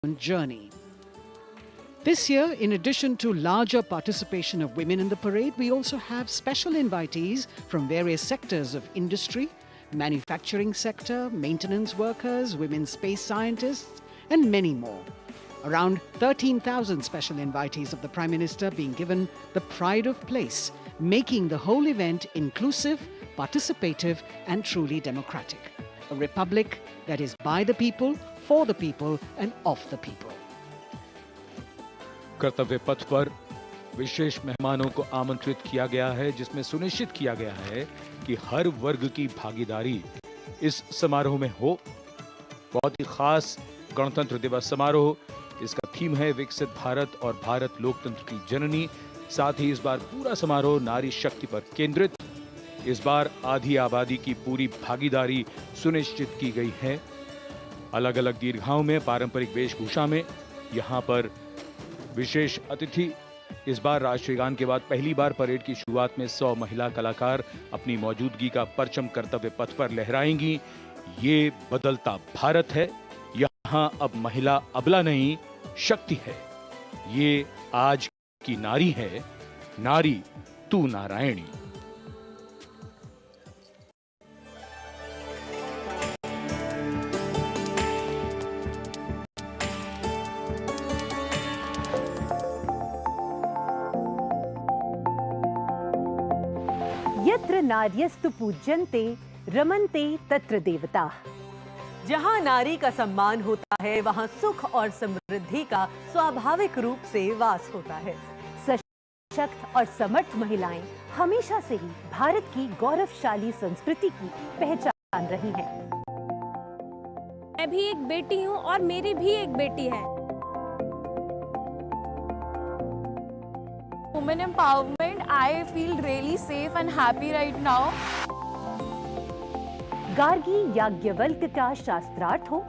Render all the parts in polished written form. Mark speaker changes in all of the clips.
Speaker 1: journey. This year, in addition to larger participation of women in the parade, we also have special invitees from various sectors of industry, manufacturing sector, maintenance workers, women space scientists, and many more. Around 13,000 special invitees of the Prime Minister being given the pride of place, making the whole event inclusive, participative, and truly democratic. A republic that is by the people, for the people, and of the people.
Speaker 2: कर्तव्य पथ पर विशेष मेहमानों को आमंत्रित किया गया है, जिसमें सुनिश्चित किया गया है कि हर वर्ग की भागीदारी इस समारोह में हो। बहुत ही खास गणतंत्र दिवस समारोह, इसका थीम है विकसित भारत और भारत लोकतंत्र की जननी। साथ ही इस बार पूरा समारोह नारी शक्ति पर केंद्रित। इस बार आधी आबादी की पूरी भागीदारी सुनिश्चित की गई है। अलग अलग दीर्घाओं में पारंपरिक वेशभूषा में यहाँ पर विशेष अतिथि। इस बार राष्ट्रीय गान के बाद पहली बार परेड की शुरुआत में 100 महिला कलाकार अपनी मौजूदगी का परचम कर्तव्य पथ पर लहराएंगी। ये बदलता भारत है, यहाँ अब महिला अबला नहीं, शक्ति है। ये आज की नारी है, नारी तू नारायणी।
Speaker 3: यत्र नार्यस्तु पूज्यन्ते रमन्ते तत्र देवताः। जहां नारी का सम्मान होता है, वहां सुख और समृद्धि का स्वाभाविक रूप से वास होता है। सशक्त और समर्थ महिलाएं हमेशा से ही भारत की गौरवशाली संस्कृति की पहचान रही हैं।
Speaker 4: मैं भी एक बेटी हूं और मेरी भी एक बेटी है। Women empowerment, I feel really safe and happy right now.
Speaker 3: Gargi Yajnavalkya का शास्त्रार्थ हो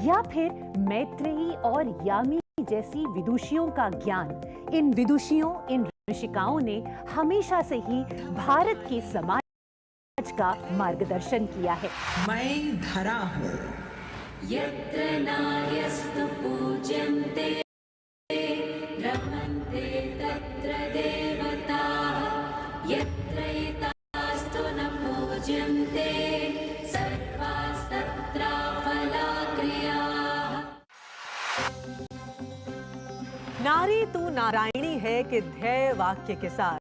Speaker 3: या फिर मैत्रेयी और यामी जैसी विदुषियों का ज्ञान, इन विदुषियों, इन ऋषिकाओं ने हमेशा से ही भारत के समाज का मार्गदर्शन किया है।
Speaker 5: मैं धरा हूँ।
Speaker 6: यत्र नार्यस्तु पूज्यन्ते रमन्ते तत्र देवताः, यत्र एतास्तु न पूज्यन्ते सर्वास्तत्र फलाक्रियाः।
Speaker 3: नारी तू नारायणी है के ध्येय वाक्य के साथ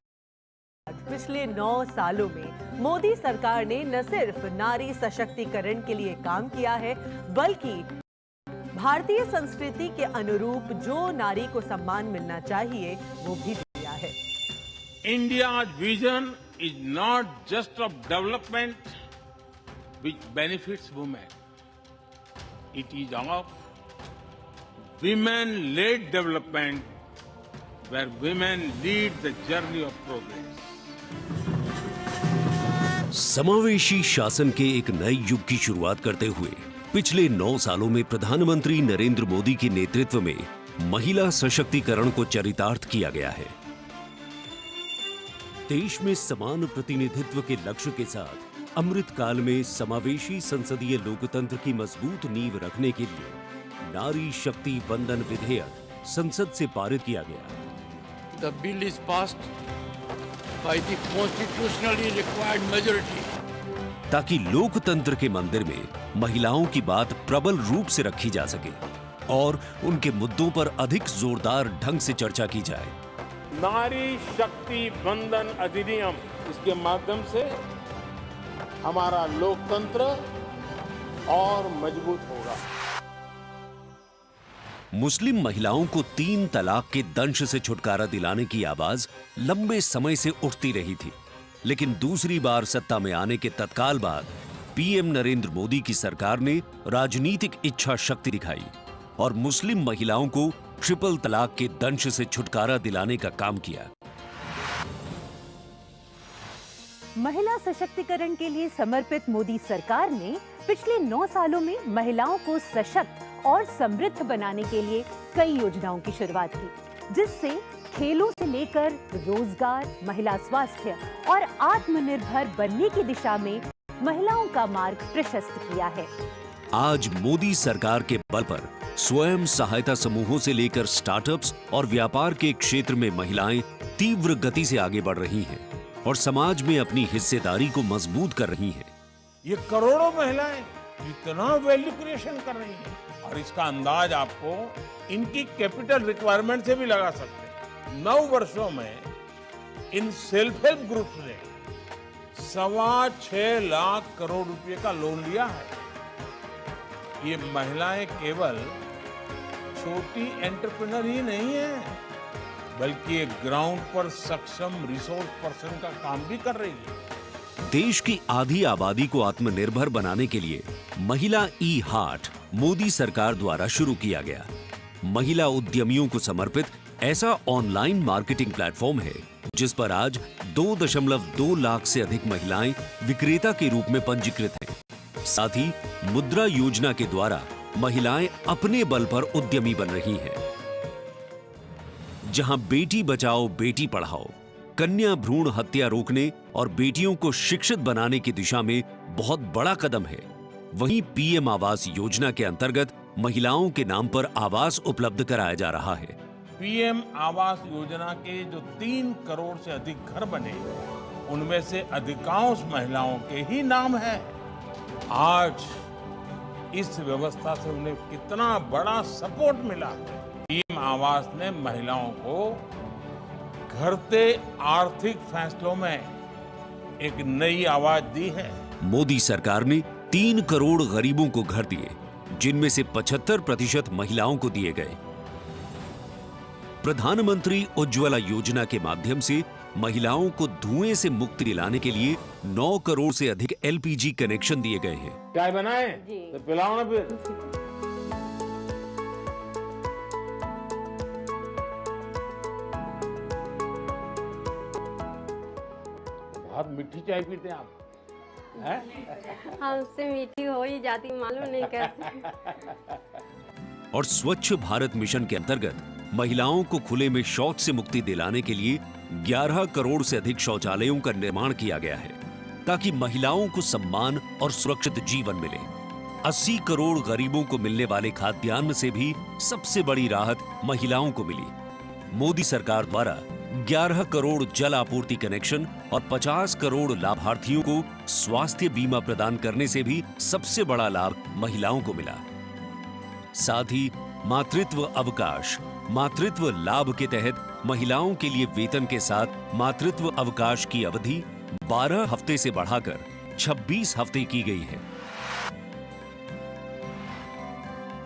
Speaker 3: पिछले 9 सालों में मोदी सरकार ने न सिर्फ नारी सशक्तिकरण के लिए काम किया है, बल्कि भारतीय संस्कृति के अनुरूप जो नारी को सम्मान मिलना चाहिए वो भी दिया है।
Speaker 7: India's vision is not just of development which benefits women. It is of women-led development where women lead the journey of progress.
Speaker 8: समावेशी शासन के एक नए युग की शुरुआत करते हुए पिछले 9 सालों में प्रधानमंत्री नरेंद्र मोदी के नेतृत्व में महिला सशक्तिकरण को चरितार्थ किया गया है। देश में समान प्रतिनिधित्व के लक्ष्य के साथ अमृत काल में समावेशी संसदीय लोकतंत्र की मजबूत नींव रखने के लिए नारी शक्ति वंदन विधेयक संसद से पारित किया गया।
Speaker 9: The bill is passed by the constitutionally required majority.
Speaker 8: ताकि लोकतंत्र के मंदिर में महिलाओं की बात प्रबल रूप से रखी जा सके और उनके मुद्दों पर अधिक जोरदार ढंग से चर्चा की जाए।
Speaker 7: नारी शक्ति वंदन अधिनियम, इसके माध्यम से हमारा लोकतंत्र और मजबूत होगा।
Speaker 8: मुस्लिम महिलाओं को 3 तलाक के दंश से छुटकारा दिलाने की आवाज लंबे समय से उठती रही थी, लेकिन दूसरी बार सत्ता में आने के तत्काल बाद पीएम नरेंद्र मोदी की सरकार ने राजनीतिक इच्छा शक्ति दिखाई और मुस्लिम महिलाओं को ट्रिपल तलाक के दंश से छुटकारा दिलाने का काम किया।
Speaker 3: महिला सशक्तिकरण के लिए समर्पित मोदी सरकार ने पिछले 9 सालों में महिलाओं को सशक्त और समृद्ध बनाने के लिए कई योजनाओं की शुरुआत की, जिससे खेलों से लेकर रोजगार, महिला स्वास्थ्य और आत्मनिर्भर बनने की दिशा में महिलाओं का मार्ग प्रशस्त किया है।
Speaker 8: आज मोदी सरकार के बल पर स्वयं सहायता समूहों से लेकर स्टार्टअप्स और व्यापार के क्षेत्र में महिलाएं तीव्र गति से आगे बढ़ रही हैं और समाज में अपनी हिस्सेदारी को मजबूत कर रही हैं।
Speaker 7: ये करोड़ों महिलाएं इतना वैल्यू क्रिएशन कर रही हैं और इसका अंदाज आपको इनकी कैपिटल रिक्वायरमेंट से भी लगा सकते हैं। 9 वर्षों में इन सेल्फ हेल्प ग्रुप्स ने 6.25 लाख करोड़ रुपए का लोन लिया है। ये महिलाएं केवल छोटी एंटरप्रेन्योर ही नहीं है, बल्कि एक ग्राउंड पर सक्षम रिसोर्स पर्सन का काम भी कर रही है।
Speaker 8: देश की आधी आबादी को आत्मनिर्भर बनाने के लिए महिला ई हाट मोदी सरकार द्वारा शुरू किया गया। महिला उद्यमियों को समर्पित ऐसा ऑनलाइन मार्केटिंग प्लेटफॉर्म है जिस पर आज 2.2 लाख से अधिक महिलाएं विक्रेता के रूप में पंजीकृत हैं। साथ ही मुद्रा योजना के द्वारा महिलाएं अपने बल पर उद्यमी बन रही हैं। जहां बेटी बचाओ बेटी पढ़ाओ, कन्या भ्रूण हत्या रोकने और बेटियों को शिक्षित बनाने की दिशा में बहुत बड़ा कदम है, वहीं पीएम आवास योजना के अंतर्गत महिलाओं के नाम पर आवास उपलब्ध कराया जा रहा है।
Speaker 7: पीएम आवास योजना के जो 3 करोड़ से अधिक घर बने, उनमें से अधिकांश महिलाओं के ही नाम है। आज इस व्यवस्था से उन्हें कितना बड़ा सपोर्ट मिला। पीएम आवास ने महिलाओं को घरते आर्थिक फैसलों में एक नई आवाज दी है।
Speaker 8: मोदी सरकार ने 3 करोड़ गरीबों को घर दिए, जिनमें से 75% महिलाओं को दिए गए। प्रधानमंत्री उज्ज्वला योजना के माध्यम से महिलाओं को धुएं से मुक्ति दिलाने के लिए 9 करोड़ से अधिक एलपीजी कनेक्शन दिए गए हैं।
Speaker 7: चाय बनाए तो पिलाओ ना फिर। बहुत मीठी चाय पीते हैं आप, हैं?
Speaker 4: हमसे मीठी हो ही जाती, मालूम नहीं कैसे।
Speaker 8: और स्वच्छ भारत मिशन के अंतर्गत महिलाओं को खुले में शौच से मुक्ति दिलाने के लिए 11 करोड़ से अधिक शौचालयों का निर्माण किया गया है, ताकि महिलाओं को सम्मान और सुरक्षित जीवन मिले। 80 करोड़ गरीबों को मिलने वाले खाद्यान्न से भी सबसे बड़ी राहत महिलाओं को मिली। मोदी सरकार द्वारा 11 करोड़ जल आपूर्ति कनेक्शन और 50 करोड़ लाभार्थियों को स्वास्थ्य बीमा प्रदान करने से भी सबसे बड़ा लाभ महिलाओं को मिला। साथ ही मातृत्व अवकाश, मातृत्व लाभ के तहत महिलाओं के लिए वेतन के साथ मातृत्व अवकाश की अवधि 12 हफ्ते से बढ़ाकर 26 हफ्ते की गई है।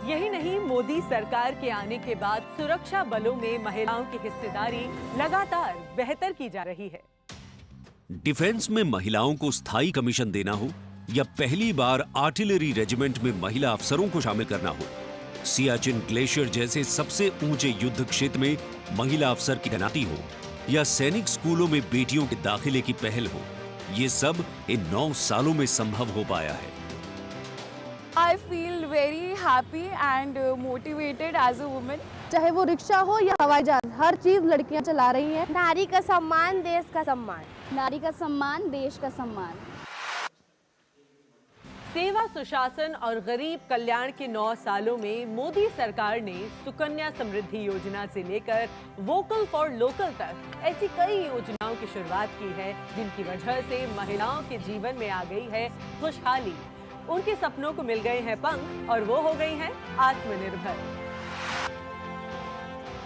Speaker 3: यही नहीं, मोदी सरकार के आने के बाद सुरक्षा बलों में महिलाओं की हिस्सेदारी लगातार बेहतर की जा रही है।
Speaker 8: डिफेंस में महिलाओं को स्थायी कमीशन देना हो या पहली बार आर्टिलरी रेजिमेंट में महिला अफसरों को शामिल करना हो, सियाचिन ग्लेशियर जैसे सबसे ऊंचे युद्ध क्षेत्र में महिला अफसर की तैनाती हो या सैनिक स्कूलों में बेटियों के दाखिले की पहल हो, ये सब इन 9 सालों में संभव हो पाया है।
Speaker 10: I feel very happy and motivated as a woman. चाहे वो रिक्शा हो या हवाई जहाज, हर चीज लड़कियां चला रही हैं।
Speaker 4: नारी का सम्मान, देश का सम्मान।
Speaker 10: नारी का सम्मान, देश का सम्मान।
Speaker 3: सेवा, सुशासन और गरीब कल्याण के 9 सालों में मोदी सरकार ने सुकन्या समृद्धि योजना से लेकर वोकल फॉर लोकल तक ऐसी कई योजनाओं की शुरुआत की है, जिनकी वजह से महिलाओं के जीवन में आ गई है खुशहाली। उनके सपनों को मिल गए हैं पंख और वो हो गई हैं आत्मनिर्भर।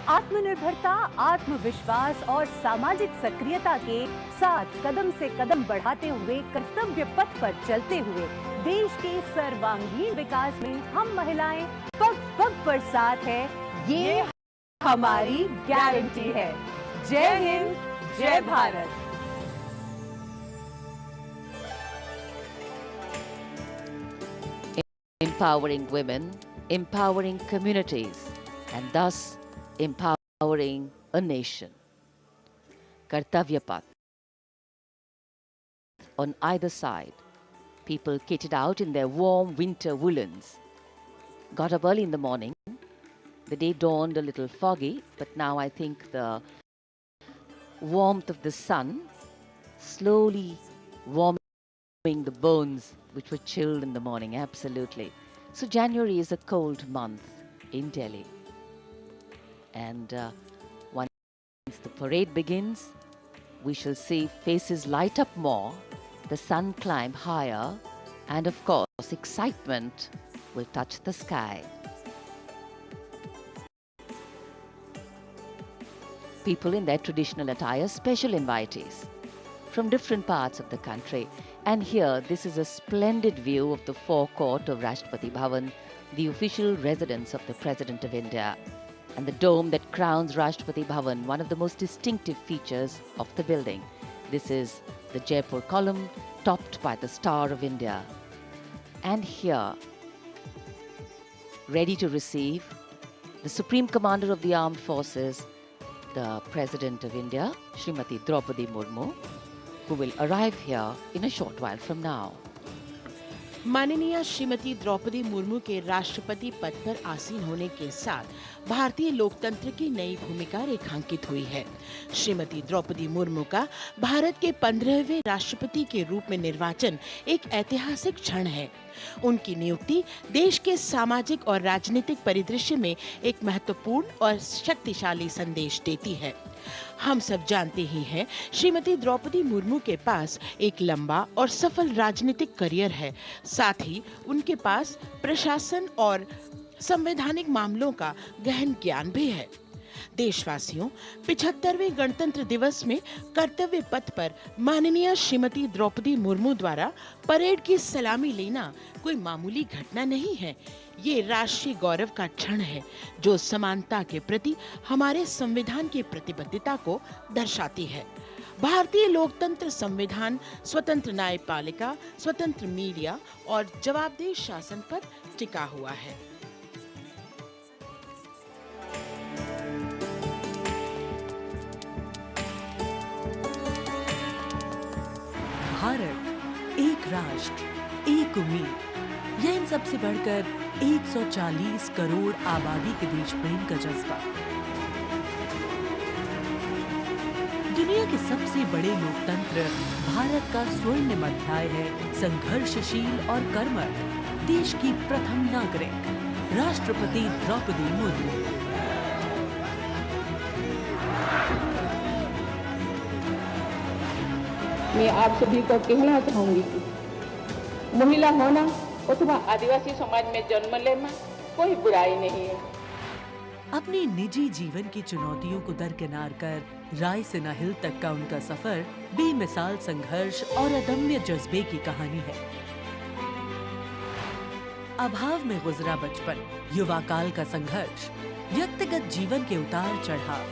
Speaker 3: आत्मनिर्भरता, आत्मविश्वास और सामाजिक सक्रियता के साथ कदम से कदम बढ़ाते हुए कर्तव्य पथ पर चलते हुए देश के सर्वांगीण विकास में हम महिलाएं पग पग पर साथ है, ये हमारी गारंटी है। जय हिंद, जय Bharat.
Speaker 11: Empowering women, empowering communities, and thus empowering a nation. Kartavya Path. On either side, people kitted out in their warm winter woolens. Got up early in the morning. The day dawned a little foggy, but now I think the warmth of the sun slowly warming the bones which were chilled in the morning. Absolutely. So January is a cold month. in Delhi. And once the parade begins, we shall see faces light up more, the sun climb higher, and of course, excitement will touch the sky. People in their traditional attire, special invitees from different parts of the country. And here, this is a splendid view of the forecourt of Rashtrapati Bhavan, the official residence of the President of India, and the dome that crowns Rashtrapati Bhavan, one of the most distinctive features of the building. This is the Jaipur column, topped by the Star of India. And here, ready to receive the Supreme Commander of the Armed Forces, the President of India, Srimati Draupadi Murmu, who will arrive here in a short while from now.
Speaker 12: माननीय श्रीमती द्रौपदी मुर्मू के राष्ट्रपति पद पर आसीन होने के साथ भारतीय लोकतंत्र की नई भूमिका रेखांकित हुई है। श्रीमती द्रौपदी मुर्मू का भारत के 15वें राष्ट्रपति के रूप में निर्वाचन एक ऐतिहासिक क्षण है। उनकी नियुक्ति देश के सामाजिक और राजनीतिक परिदृश्य में एक महत्वपूर्ण और शक्तिशाली संदेश देती है। हम सब जानते ही हैं, श्रीमती द्रौपदी मुर्मू के पास एक लंबा और सफल राजनीतिक करियर है। साथ ही उनके पास प्रशासन और संवैधानिक मामलों का गहन ज्ञान भी है। देशवासियों, 75वें गणतंत्र दिवस में कर्तव्य पथ पर माननीय श्रीमती द्रौपदी मुर्मू द्वारा परेड की सलामी लेना कोई मामूली घटना नहीं है। ये राष्ट्रीय गौरव का क्षण है जो समानता के प्रति हमारे संविधान की प्रतिबद्धता को दर्शाती है। भारतीय लोकतंत्र संविधान स्वतंत्र न्यायपालिका, स्वतंत्र मीडिया और जवाबदेह शासन पर टिका हुआ है।
Speaker 3: भारत, एक राष्ट्र, एक उम्मीद, यह इन सबसे बढ़कर 140 करोड़ आबादी के देश प्रेम का जज्बा। दुनिया के सबसे बड़े लोकतंत्र भारत का स्वर्णिम अध्याय है संघर्षशील और कर्मठ देश की प्रथम नागरिक राष्ट्रपति द्रौपदी मुर्मू।
Speaker 13: मैं आप सभी को कहना चाहूंगी कि महिला होना अथवा आदिवासी समाज में जन्म लेना कोई बुराई नहीं है।
Speaker 3: अपने निजी जीवन की चुनौतियों को दरकिनार कर रायसीना हिल तक का उनका सफर बेमिसाल संघर्ष और अदम्य जज्बे की कहानी है। अभाव में गुजरा बचपन, युवा काल का संघर्ष, व्यक्तिगत जीवन के उतार चढ़ाव,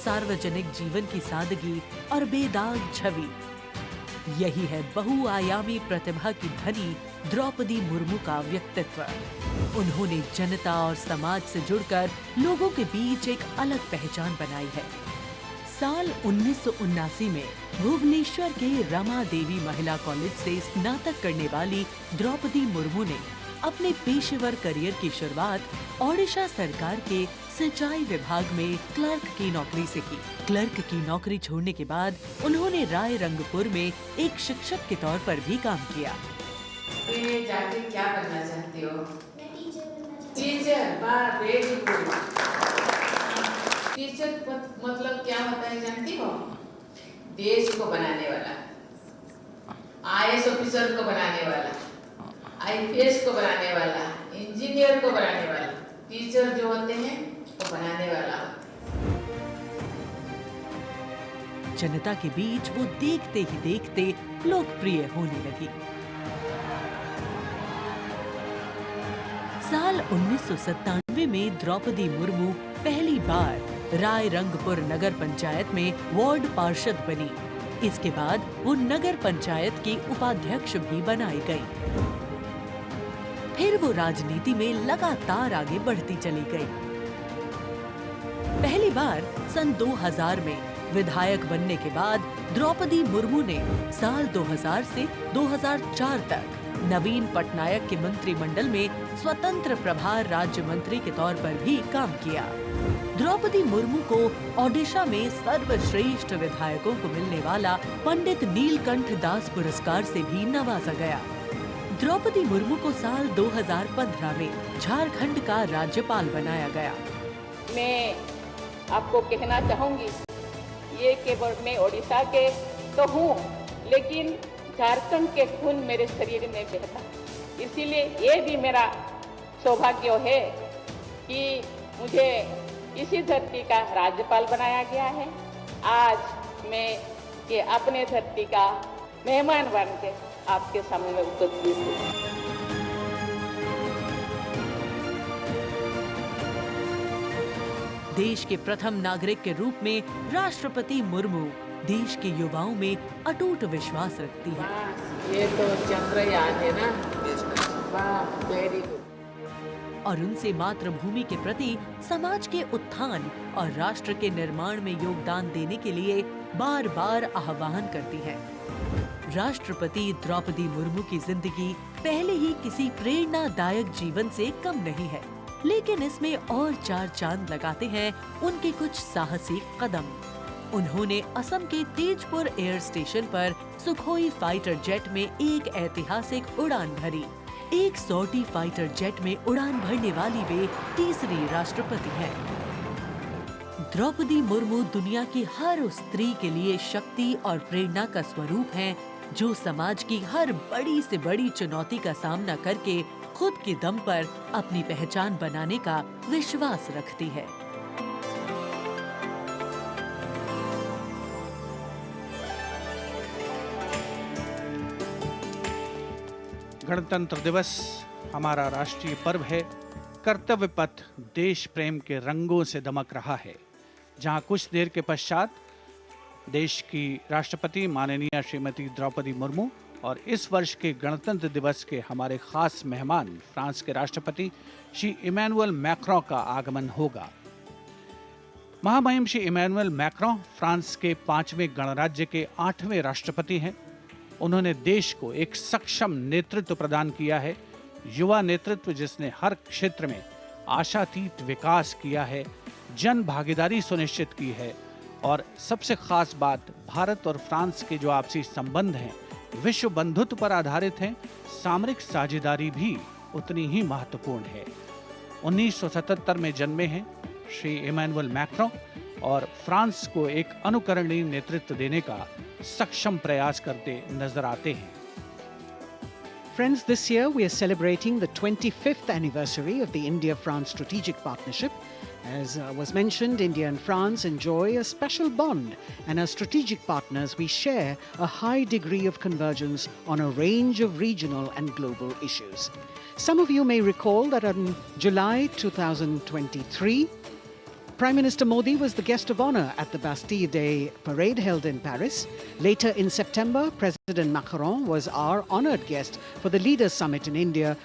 Speaker 3: सार्वजनिक जीवन की सादगी और बेदाग छवि, यही है बहुआयामी प्रतिभा की धनी द्रौपदी मुर्मू का व्यक्तित्व। उन्होंने जनता और समाज से जुड़कर लोगों के बीच एक अलग पहचान बनाई है। साल 1979 में भुवनेश्वर के रमा देवी महिला कॉलेज से स्नातक करने वाली द्रौपदी मुर्मू ने अपने पेशेवर करियर की शुरुआत ओडिशा सरकार के सिंचाई विभाग में क्लर्क की नौकरी से की। क्लर्क की नौकरी छोड़ने के बाद उन्होंने राय रंगपुर में एक शिक्षक के तौर पर भी काम किया।
Speaker 14: जाके क्या बनना चाहती हो? टीचर। वाह, वेरी गुड। टीचर मतलब क्या होता है जानती हो? देश को बनाने वाला, IAS ऑफिसर को बनाने वाला, IPS को बनाने वाला, इंजीनियर को बनाने वाला। टीचर जो होते हैं वो बनाने वाला।
Speaker 3: जनता के बीच वो देखते ही देखते लोकप्रिय होने लगी। साल 1997 में द्रौपदी मुर्मू पहली बार राय रंगपुर नगर पंचायत में वार्ड पार्षद बनी। इसके बाद वो नगर पंचायत की उपाध्यक्ष भी बनाई गई। फिर वो राजनीति में लगातार आगे बढ़ती चली गई। पहली बार सन 2000 में विधायक बनने के बाद द्रौपदी मुर्मू ने साल 2000 से 2004 तक नवीन पटनायक के मंत्रिमंडल में स्वतंत्र प्रभार राज्य मंत्री के तौर पर भी काम किया। द्रौपदी मुर्मू को ओडिशा में सर्वश्रेष्ठ विधायकों को मिलने वाला पंडित नीलकंठ दास पुरस्कार से भी नवाजा गया। द्रौपदी मुर्मू को साल 2015 में झारखंड का राज्यपाल बनाया गया।
Speaker 13: मैं आपको कहना चाहूंगी, ये केवल मैं ओडिशा के तो हूँ, लेकिन झारखंड के खून मेरे शरीर में बहता, इसीलिए ये भी मेरा सौभाग्य है कि मुझे इसी धरती का राज्यपाल बनाया गया है। आज मैं ये अपने धरती का मेहमान बन के आपके सामने उपस्थित हूँ।
Speaker 3: देश के प्रथम नागरिक के रूप में राष्ट्रपति मुर्मू देश के युवाओं में अटूट विश्वास रखती है।
Speaker 14: ये तो चंद्रयान है ना, वाह, वेरी गुड।
Speaker 3: और उनसे मातृभूमि के प्रति समाज के उत्थान और राष्ट्र के निर्माण में योगदान देने के लिए बार बार आह्वान करती है। राष्ट्रपति द्रौपदी मुर्मू की जिंदगी पहले ही किसी प्रेरणादायक जीवन से कम नहीं है, लेकिन इसमें और चार चांद लगाते हैं उनके कुछ साहसी कदम। उन्होंने असम के तेजपुर एयर स्टेशन पर सुखोई फाइटर जेट में एक ऐतिहासिक उड़ान भरी। एक सॉर्टी फाइटर जेट में उड़ान भरने वाली वे तीसरी राष्ट्रपति हैं। द्रौपदी मुर्मू दुनिया की हर उस स्त्री के लिए शक्ति और प्रेरणा का स्वरूप हैं, जो समाज की हर बड़ी से बड़ी चुनौती का सामना करके खुद के दम पर अपनी पहचान बनाने का विश्वास रखती है।
Speaker 15: गणतंत्र दिवस हमारा राष्ट्रीय पर्व है। कर्तव्य पथ देश प्रेम के रंगों से दमक रहा है, जहां कुछ देर के पश्चात देश की राष्ट्रपति माननीय श्रीमती द्रौपदी मुर्मू और इस वर्ष के गणतंत्र दिवस के हमारे खास मेहमान फ्रांस के राष्ट्रपति श्री इमैनुअल मैक्रों का आगमन होगा। महामहिम श्री इमैनुअल मैक्रों फ्रांस के 5वें गणराज्य के 8वें राष्ट्रपति हैं। उन्होंने देश को एक सक्षम नेतृत्व प्रदान किया है, युवा नेतृत्व जिसने हर क्षेत्र में आशातीत विकास किया है, जन भागीदारी सुनिश्चित की है और सबसे खास बात, भारत और फ्रांस के जो आपसी संबंध हैं विश्व बंधुत्व पर आधारित हैं। सामरिक साझेदारी भी उतनी ही महत्वपूर्ण है। 1977 में जन्मे हैं श्री इमैनुअल मैक्रों और फ्रांस को एक अनुकरणीय नेतृत्व देने का सक्षम प्रयास करते नजर आते हैं।
Speaker 1: Friends, this year we are celebrating the 25th anniversary of the India-France strategic partnership. As was mentioned, India and France enjoy a special bond, and as strategic partners we share a high degree of convergence on a range of regional and global issues. Some of you may recall that in July 2023, Prime Minister Modi was the guest of honor at the Bastille Day parade held in Paris. Later in September, President Macron was our honored guest for the Leaders Summit in India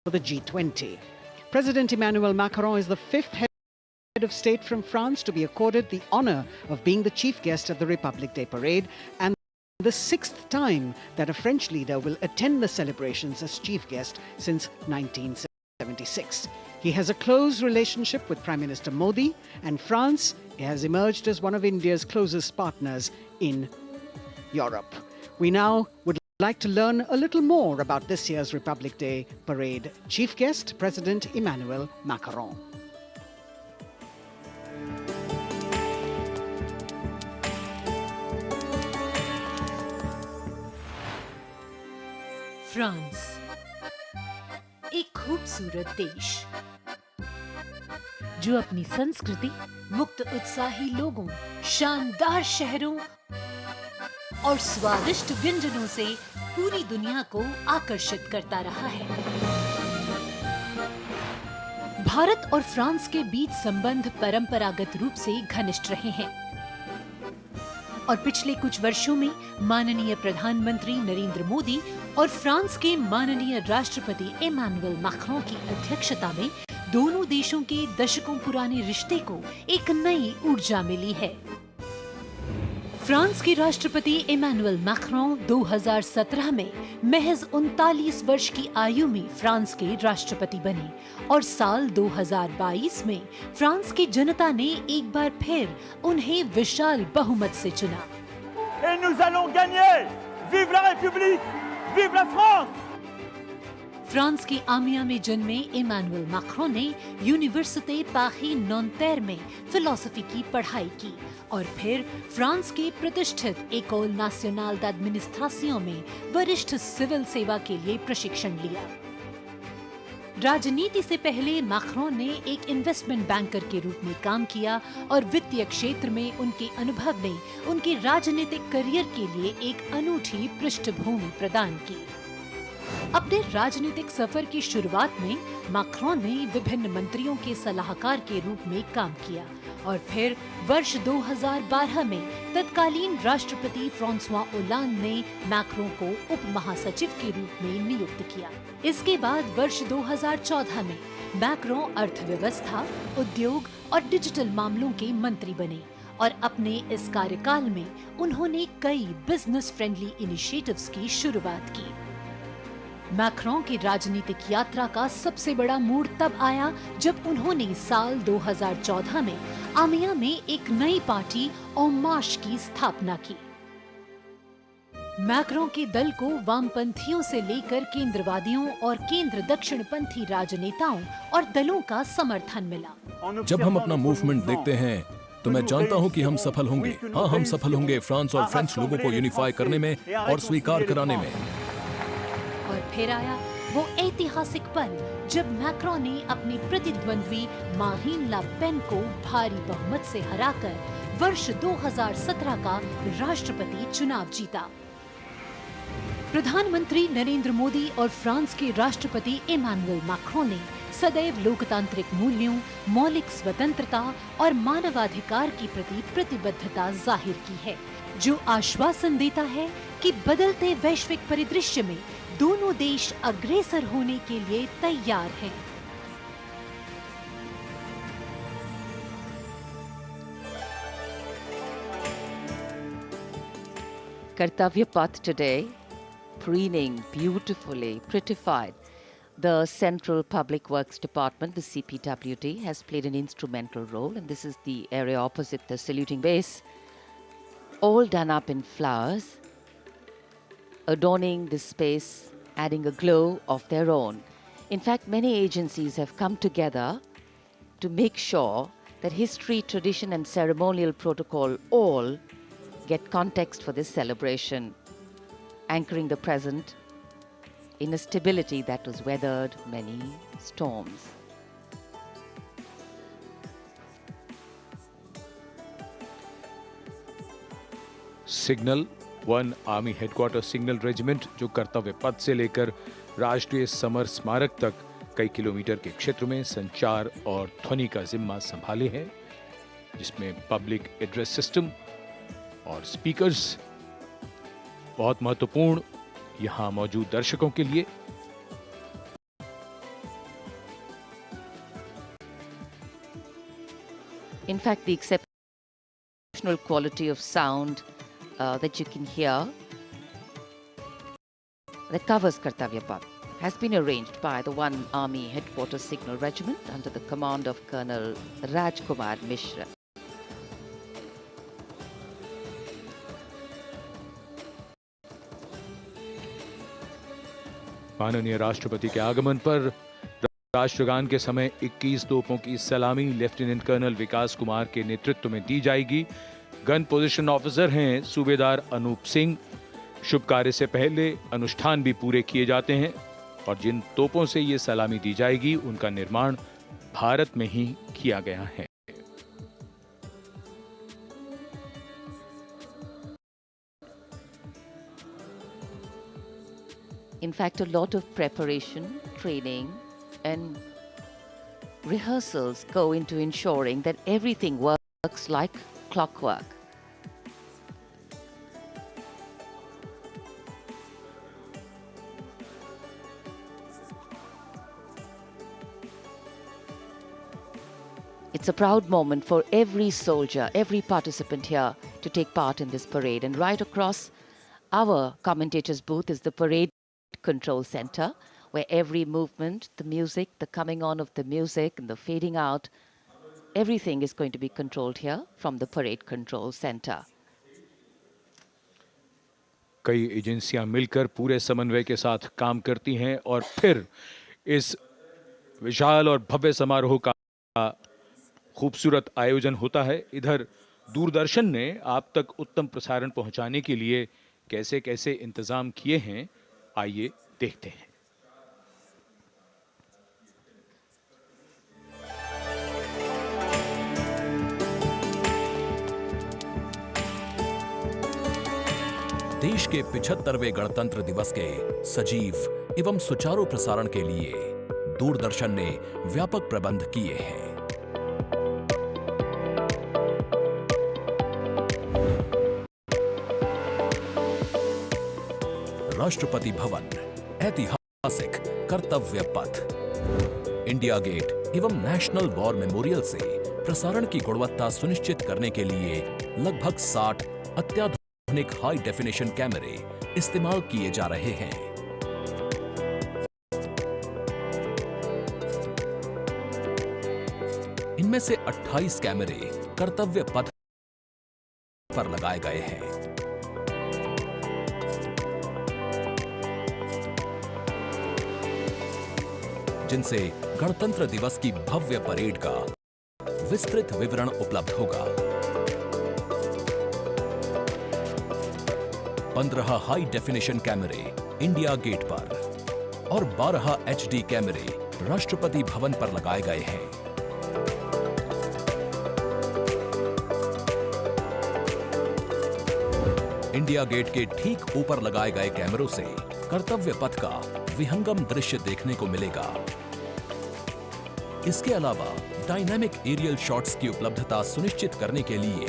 Speaker 1: for the G20. President Emmanuel Macron is the fifth head of state from France to be accorded the honor of being the chief guest at the Republic Day parade, and the sixth time that a French leader will attend the celebrations as chief guest since 1976. He has a close relationship with Prime Minister Modi, and France has emerged as one of India's closest partners in Europe. We now would like to learn a little more about this year's Republic Day parade. Chief guest, President Emmanuel Macron.
Speaker 3: France, एक खूबसूरत देश जो अपनी संस्कृति, मुक्त उत्साही लोगों, शानदार शहरों और स्वादिष्ट व्यंजनों से पूरी दुनिया को आकर्षित करता रहा है। भारत और फ्रांस के बीच संबंध परंपरागत रूप से घनिष्ठ रहे हैं और पिछले कुछ वर्षों में माननीय प्रधानमंत्री नरेंद्र मोदी और फ्रांस के माननीय राष्ट्रपति इमैनुअल मैक्रों की अध्यक्षता में दोनों देशों के दशकों पुराने रिश्ते को एक नई ऊर्जा मिली है। फ्रांस के राष्ट्रपति इमैनुअल मैक्रों 2017 में महज 39 वर्ष की आयु में फ्रांस के राष्ट्रपति बने और साल 2022 में फ्रांस की जनता ने एक बार फिर उन्हें विशाल बहुमत से चुना।
Speaker 16: Et nous allons gagner! Vive la République! Vive la France!
Speaker 3: France के आमिया में जन्मे इमैनुअल मैक्रों ने यूनिवर्सिटी पारी नॉन्तेर में फिलॉसफी की पढ़ाई की और फिर फ्रांस के प्रतिष्ठित एकोल नेशनल d'administration में वरिष्ठ सिविल सेवा के लिए प्रशिक्षण लिया। राजनीति से पहले मैक्रों ने एक इन्वेस्टमेंट बैंकर के रूप में काम किया और वित्तीय क्षेत्र में उनके अनुभव ने उनके राजनीतिक करियर के लिए एक अनूठी पृष्ठभूमि प्रदान की। अपने राजनीतिक सफर की शुरुआत में मैक्रों ने विभिन्न मंत्रियों के सलाहकार के रूप में काम किया और फिर वर्ष 2012 में तत्कालीन राष्ट्रपति फ्रांसवा ओलांद ने मैक्रों को उप महासचिव के रूप में नियुक्त किया। इसके बाद वर्ष 2014 में मैक्रों अर्थव्यवस्था, उद्योग और डिजिटल मामलों के मंत्री बने और अपने इस कार्यकाल में उन्होंने कई बिजनेस फ्रेंडली इनिशिएटिव्स की शुरुआत की। मैक्रों की राजनीतिक यात्रा का सबसे बड़ा मोड़ तब आया जब उन्होंने साल 2014 में आमिया में एक नई पार्टी En Marche की स्थापना की। मैक्रों के दल को वामपंथियों से लेकर केंद्रवादियों और केंद्र दक्षिणपंथी राजनेताओं और दलों का समर्थन मिला।
Speaker 16: जब हम अपना मूवमेंट देखते हैं तो मैं जानता हूं कि हम सफल होंगे। हाँ, हम सफल होंगे फ्रांस और फ्रेंच लोगों को यूनिफाई करने में और स्वीकार कराने में।
Speaker 3: और फिर आया वो ऐतिहासिक पल जब मैक्रों ने अपने प्रतिद्वंद्वी मारीन ला पेन को भारी बहुमत से हराकर वर्ष 2017 का राष्ट्रपति चुनाव जीता। प्रधानमंत्री नरेंद्र मोदी और फ्रांस के राष्ट्रपति इमैनुअल मैक्रों ने सदैव लोकतांत्रिक मूल्यों, मौलिक स्वतंत्रता और मानवाधिकार के प्रति प्रतिबद्धता जाहिर की है, जो आश्वासन देता है कि बदलते वैश्विक परिदृश्य में दोनों देश अग्रसर होने के लिए तैयार हैं।
Speaker 11: Kartavya Path today, preening beautifully, prettified. The Central Public Works Department, the CPWD, has played an instrumental role, and this is the area opposite the saluting base, all done up in flowers, adorning this space, adding a glow of their own. In fact, many agencies have come together to make sure that history, tradition and ceremonial protocol all get context for this celebration, anchoring the present in a stability that was weathered many storms.
Speaker 2: Signal 1 army headquarter signal regiment, जो कर्तव्य पथ से लेकर राष्ट्रीय summer स्मारक तक कई kilometre के क्षेत्र में संचार और ध्वनि का जिम्मा संभाले है, जिसमें पब्लिक एड्रेस सिस्टम और स्पीकर्स बहुत महत्वपूर्ण यहां मौजूद दर्शकों के लिए।
Speaker 11: In fact, the exceptional quality of sound that you can hear that covers Kartavya Path has been arranged by the 1 Army Headquarters Signal Regiment under the command of Colonel Rajkumar Mishra.
Speaker 2: माननीय राष्ट्रपति के आगमन पर राष्ट्रगान के समय 21 तोपों की सलामी लेफ्टिनेंट कर्नल विकास कुमार के नेतृत्व में दी जाएगी। गन पोजीशन ऑफिसर हैं सूबेदार अनूप सिंह। शुभ कार्य से पहले अनुष्ठान भी पूरे किए जाते हैं और जिन तोपों से ये सलामी दी जाएगी उनका निर्माण भारत में ही किया गया है।
Speaker 11: In fact, a lot of preparation, training, and rehearsals go into ensuring that everything works like clockwork. It's a proud moment for every soldier, every participant here to take part in this parade. And right across our commentator's booth is the parade control center, where every movement, the music, the coming on of the music and the fading out, everything is going to be controlled here from the parade control center.
Speaker 2: कई एजेंसियां मिलकर पूरे समन्वय के साथ काम करती हैं और फिर इस विशाल और भव्य समारोह का खूबसूरत आयोजन होता है। इधर दूरदर्शन ने आप तक उत्तम प्रसारण पहुंचाने के लिए कैसे कैसे इंतजाम किए हैं, आइए देखते हैं।
Speaker 16: देश के 75वें गणतंत्र दिवस के सजीव एवं सुचारू प्रसारण के लिए दूरदर्शन ने व्यापक प्रबंध किए हैं। राष्ट्रपति भवन, ऐतिहासिक कर्तव्य पथ, इंडिया गेट एवं नेशनल वॉर मेमोरियल से प्रसारण की गुणवत्ता सुनिश्चित करने के लिए लगभग 60 अत्याधुनिक हाई डेफिनेशन कैमरे इस्तेमाल किए जा रहे हैं। इनमें से 28 कैमरे कर्तव्य पथ पर लगाए गए हैं। जिनसे गणतंत्र दिवस की भव्य परेड का विस्तृत विवरण उपलब्ध होगा। 15 हाई डेफिनेशन कैमरे इंडिया गेट पर और 12 HD कैमरे राष्ट्रपति भवन पर लगाए गए हैं। इंडिया गेट के ठीक ऊपर लगाए गए कैमरों से कर्तव्य पथ का विहंगम दृश्य देखने को मिलेगा। इसके अलावा डायनामिक एरियल शॉट्स की उपलब्धता सुनिश्चित करने के लिए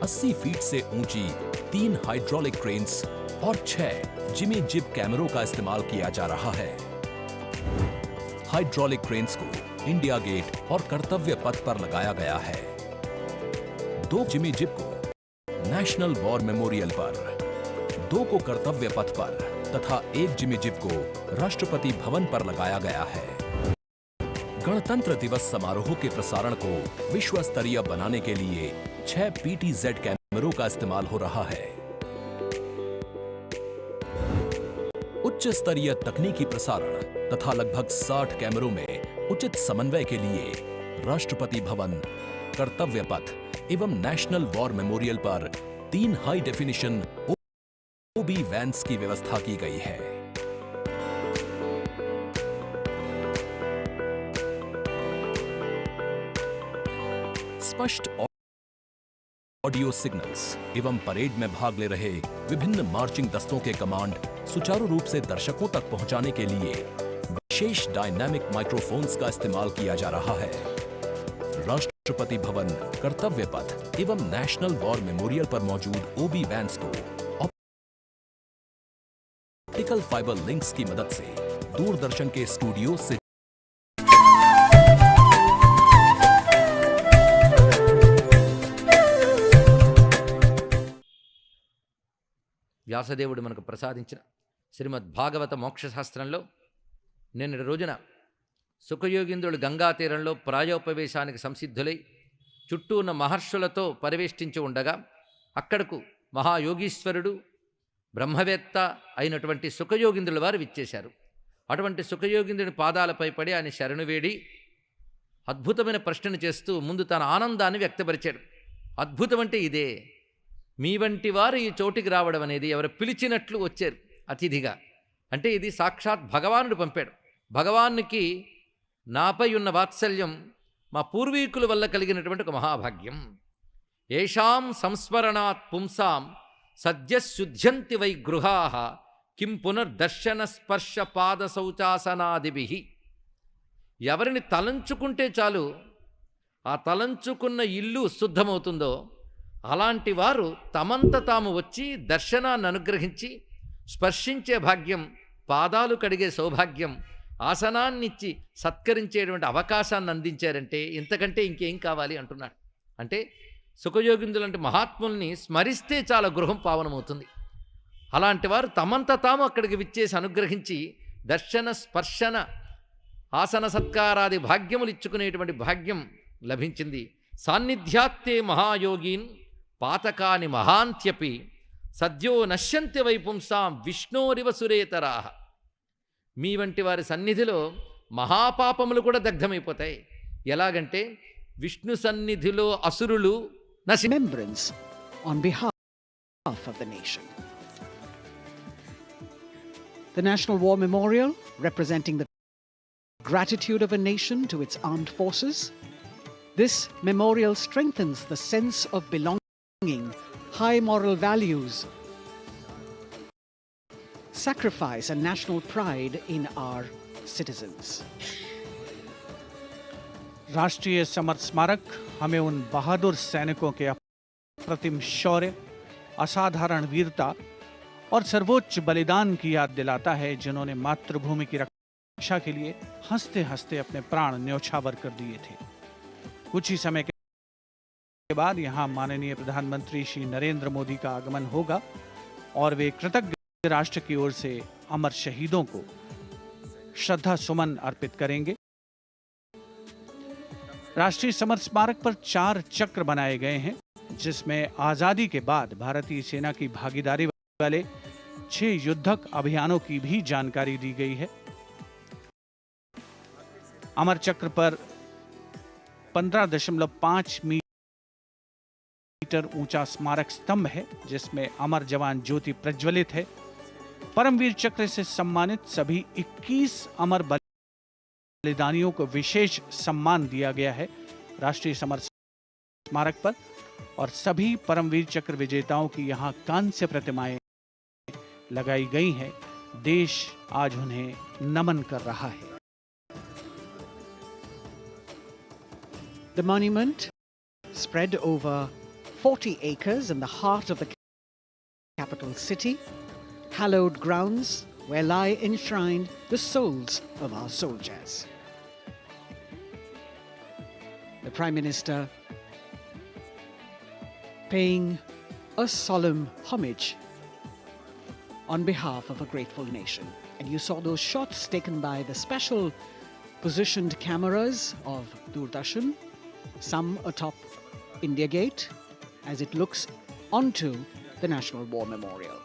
Speaker 16: 80 फीट से ऊंची 3 हाइड्रोलिक क्रेन्स और 6 जिमी जिब कैमरों का इस्तेमाल किया जा रहा है। हाइड्रोलिक क्रेन्स को इंडिया गेट और कर्तव्य पथ पर लगाया गया है। 2 जिमी जिब को नेशनल वॉर मेमोरियल पर, 2 को कर्तव्य पथ पर तथा 1 जिमी जिब को राष्ट्रपति भवन पर लगाया गया है। गणतंत्र दिवस समारोह के प्रसारण को विश्व स्तरीय बनाने के लिए 6 PTZ कैमरों का इस्तेमाल हो रहा है। उच्च स्तरीय तकनीकी प्रसारण तथा लगभग 60 कैमरों में उचित समन्वय के लिए राष्ट्रपति भवन, कर्तव्य पथ एवं नेशनल वॉर मेमोरियल पर 3 हाई डेफिनेशन OB वैन्स की व्यवस्था की गई है। स्पष्ट ऑडियो सिग्नल्स एवं परेड में भाग ले रहे विभिन्न मार्चिंग दस्तों के कमांड सुचारू रूप से दर्शकों तक पहुंचाने के लिए विशेष डायनामिक माइक्रोफोन्स का इस्तेमाल किया जा रहा है। राष्ट्रपति भवन, कर्तव्य पथ एवं नेशनल वॉर मेमोरियल पर मौजूद OB वैन्स को ऑप्टिकल फाइबर लिंक्स की मदद से दूरदर्शन के स्टूडियो से
Speaker 17: వ్యాసదేవుడు మనకు ప్రసాదించిన శ్రీమద్ భాగవత మోక్ష శాస్త్రంలో నిన్నటి రోజున సుఖయోగీంద్రుడు గంగా తీరంలో ప్రాయోపవేశానికి సంసిద్ధులై చుట్టూ ఉన్న మహర్షులతో పరివేష్టించి ఉండగా అక్కడకు మహాయోగీశ్వరుడు బ్రహ్మవేత్త అయినటువంటి సుఖయోగీంద్రుల వారు విచ్చేశారు. అటువంటి సుఖయోగీంద్రుని పాదాలపై పడి ఆయన శరణు వేడి అద్భుతమైన ప్రశ్నను చేస్తూ ముందు తన ఆనందాన్ని వ్యక్తపరిచాడు. అద్భుతం అంటే ఇదే, మీ వంటి వారు ఈ చోటికి రావడం అనేది ఎవరు పిలిచినట్లు వచ్చారు అతిథిగా, అంటే ఇది సాక్షాత్ భగవానుడు పంపాడు. భగవానునికి నాపై ఉన్న వాత్సల్యం మా పూర్వీకుల వల్ల కలిగినటువంటి ఒక మహాభాగ్యం. ఏషాం సంస్మరణాత్ పుంసాం సద్యశుద్ధ్యంతి వై గృహాః కిం పునర్దర్శన స్పర్శ పాద శౌచాసనాదిభిః. ఎవరిని తలంచుకుంటే చాలు ఆ తలంచుకున్న ఇల్లు శుద్ధమవుతుందో అలాంటి వారు తమంత తాము వచ్చి దర్శనాన్ని అనుగ్రహించి స్పర్శించే భాగ్యం, పాదాలు కడిగే సౌభాగ్యం, ఆసనాన్నిచ్చి సత్కరించేటువంటి అవకాశాన్ని అందించారంటే ఇంతకంటే ఇంకేం కావాలి అంటున్నాడు. అంటే సుఖయోగిందులంటే మహాత్ముల్ని స్మరిస్తే చాలా గృహం పావనమవుతుంది. అలాంటి వారు తమంత తాము అక్కడికి విచ్చేసి అనుగ్రహించి దర్శన స్పర్శన ఆసన సత్కారాది భాగ్యములు ఇచ్చుకునేటువంటి భాగ్యం లభించింది. సాన్నిధ్యాత్తే మహాయోగీన్ పాతకాని మహాంత్యపి సద్యో నశ్యంతి వైపుంసాం విష్ణోరివ సురేతరాహ. మీ వంటి వారి సన్నిధిలో మహాపాపములు కూడా దగ్ధమైపోతాయి. ఎలాగంటే విష్ణు సన్నిధిలో అసురులు
Speaker 1: remembrance on behalf of the nation. The National War Memorial, representing the gratitude of a nation to its armed forces. This memorial strengthens the sense of belonging, high moral values, sacrifice and national pride in our citizens.
Speaker 15: राष्ट्रीय summer स्मारक हमें उन बहादुर सैनिकों के अप्रतिम शौर्य, असाधारण वीरता और सर्वोच्च बलिदान की याद दिलाता है, जिन्होंने मातृभूमि की रक्षा के लिए हंसते हंसते अपने प्राण न्यौछावर कर दिए थे। कुछ ही समय के बाद यहाँ माननीय प्रधानमंत्री श्री नरेंद्र मोदी का आगमन होगा और वे कृतज्ञ राष्ट्र की ओर से अमर शहीदों को श्रद्धा सुमन अर्पित करेंगे। राष्ट्रीय समर स्मारक पर 4 चक्र बनाए गए हैं, जिसमें आजादी के बाद भारतीय सेना की भागीदारी वाले 6 युद्धक अभियानों की भी जानकारी दी गई है। अमर चक्र पर 15.5 मीटर ऊंचा स्मारक स्तंभ है, जिसमें अमर जवान ज्योति प्रज्वलित है। परमवीर चक्र से सम्मानित सभी 21 अमर बलिदानियों को विशेष सम्मान दिया गया है राष्ट्रीय समर स्मारक पर, और सभी परमवीर चक्र विजेताओं की यहां कांस्य प्रतिमाएं लगाई गई हैं। देश आज उन्हें नमन कर रहा है।
Speaker 1: The monument, spread over 40 acres in the heart of the capital city, hallowed grounds where lie enshrined the souls of our soldiers. The Prime Minister paying a solemn homage on behalf of a grateful nation. And you saw those shots taken by the special positioned cameras of Doordarshan, some atop India Gate, as it looks onto the National War Memorial.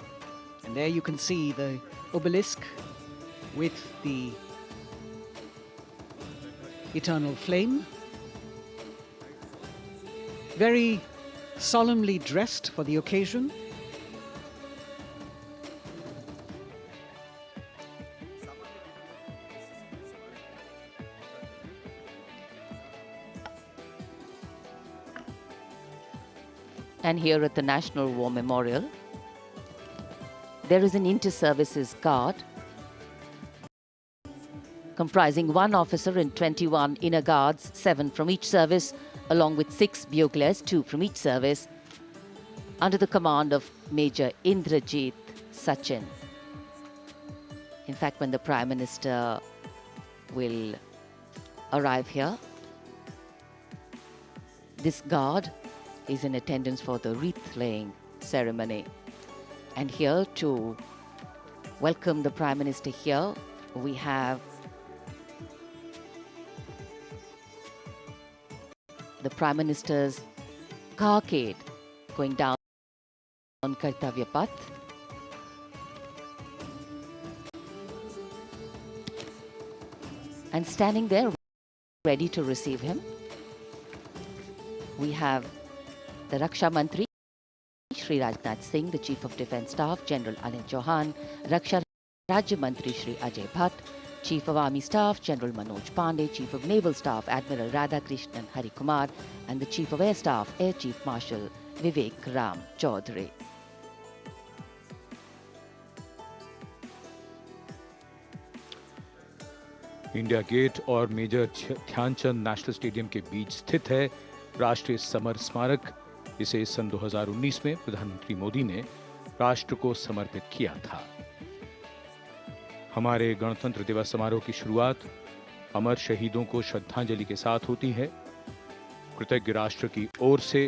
Speaker 1: And there you can see the obelisk with the eternal flame, very solemnly dressed for the occasion.
Speaker 11: And here at the National War Memorial, there is an inter-services guard comprising 1 officer and 21 inner guards, 7 from each service, along with 6 buglers, 2 from each service, under the command of Major Indrajit Sachin. In fact, when the Prime Minister will arrive here, this guard is in attendance for the wreath-laying ceremony. And here to welcome the Prime Minister here, we have the Prime Minister's carcade going down on Kartavya Path. And standing there ready to receive him, we have the Raksha Mantri, Shri Rajnath Singh, the Chief of Defence Staff, General Anil Chauhan, Raksha Rajya Mantri Shri Ajay Bhatt, Chief of Army Staff, General Manoj Pandey, Chief of Naval Staff, Admiral Radhakrishnan Hari Kumar, and the Chief of Air Staff, Air Chief Marshal Vivek Ram Chaudhary.
Speaker 2: India Gate और major Dhyan Chand national stadium के बीच स्थित है राष्ट्रीय summer स्मारक। इसे सन 2019 में प्रधानमंत्री मोदी ने राष्ट्र को समर्पित किया था। हमारे गणतंत्र दिवस समारोह की शुरुआत अमर शहीदों को श्रद्धांजलि के साथ होती है। कृतज्ञ राष्ट्र की ओर से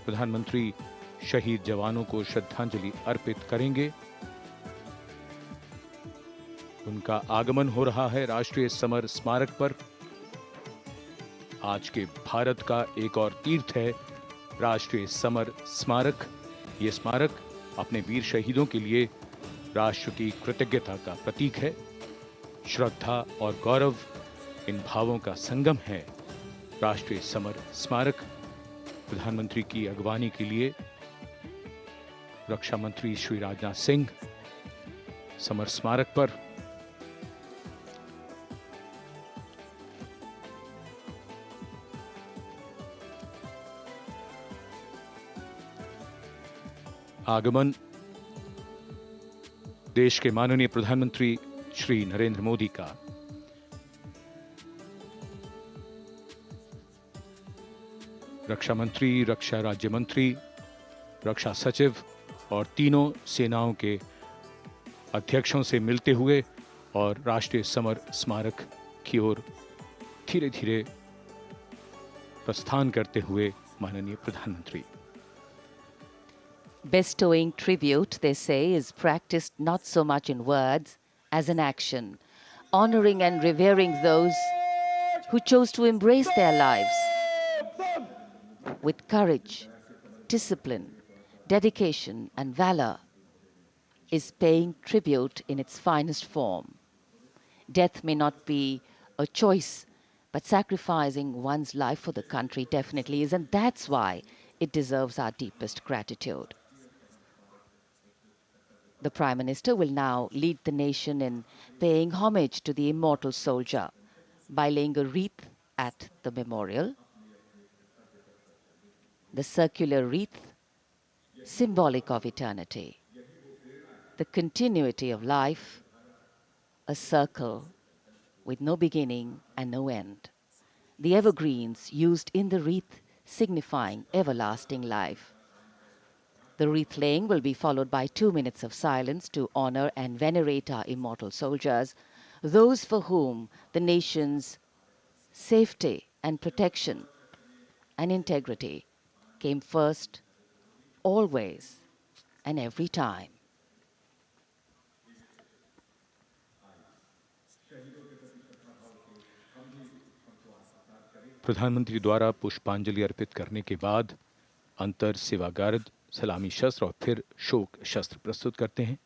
Speaker 2: प्रधानमंत्री शहीद जवानों को श्रद्धांजलि अर्पित करेंगे। उनका आगमन हो रहा है राष्ट्रीय समर स्मारक पर। आज के भारत का एक और तीर्थ है राष्ट्रीय समर स्मारक। ये स्मारक अपने वीर शहीदों के लिए राष्ट्र की कृतज्ञता का प्रतीक है। श्रद्धा और गौरव इन भावों का संगम है। राष्ट्रीय समर स्मारक प्रधानमंत्री की अगवानी के लिए रक्षा मंत्री श्री राजनाथ सिंह समर स्मारक पर आगमन देश के माननीय प्रधानमंत्री श्री नरेंद्र मोदी का रक्षा मंत्री, रक्षा राज्य मंत्री, रक्षा सचिव और तीनों सेनाओं के अध्यक्षों से मिलते हुए और राष्ट्रीय समर स्मारक की ओर धीरे धीरे प्रस्थान करते हुए माननीय प्रधानमंत्री।
Speaker 11: Bestowing tribute, they say, is practiced not so much in words as in action, honoring and revering those who chose to embrace their lives with courage, discipline, dedication, and valor is paying tribute in its finest form. Death may not be a choice, but sacrificing one's life for the country definitely is, and that's why it deserves our deepest gratitude. The Prime Minister will now lead the nation in paying homage to the immortal soldier by laying a wreath at the memorial. The circular wreath, symbolic of eternity, the continuity of life, a circle with no beginning and no end. The evergreens used in the wreath signifying everlasting life. The wreath laying will be followed by 2 minutes of silence to honor and venerate our immortal soldiers, those for whom the nation's safety and protection and integrity came first, always and every time.
Speaker 2: प्रधानमंत्री द्वारा पुष्पांजलि अर्पित करने के बाद अंतर सेवागार्ड सलामी शस्त्र और फिर शोक शस्त्र प्रस्तुत करते हैं।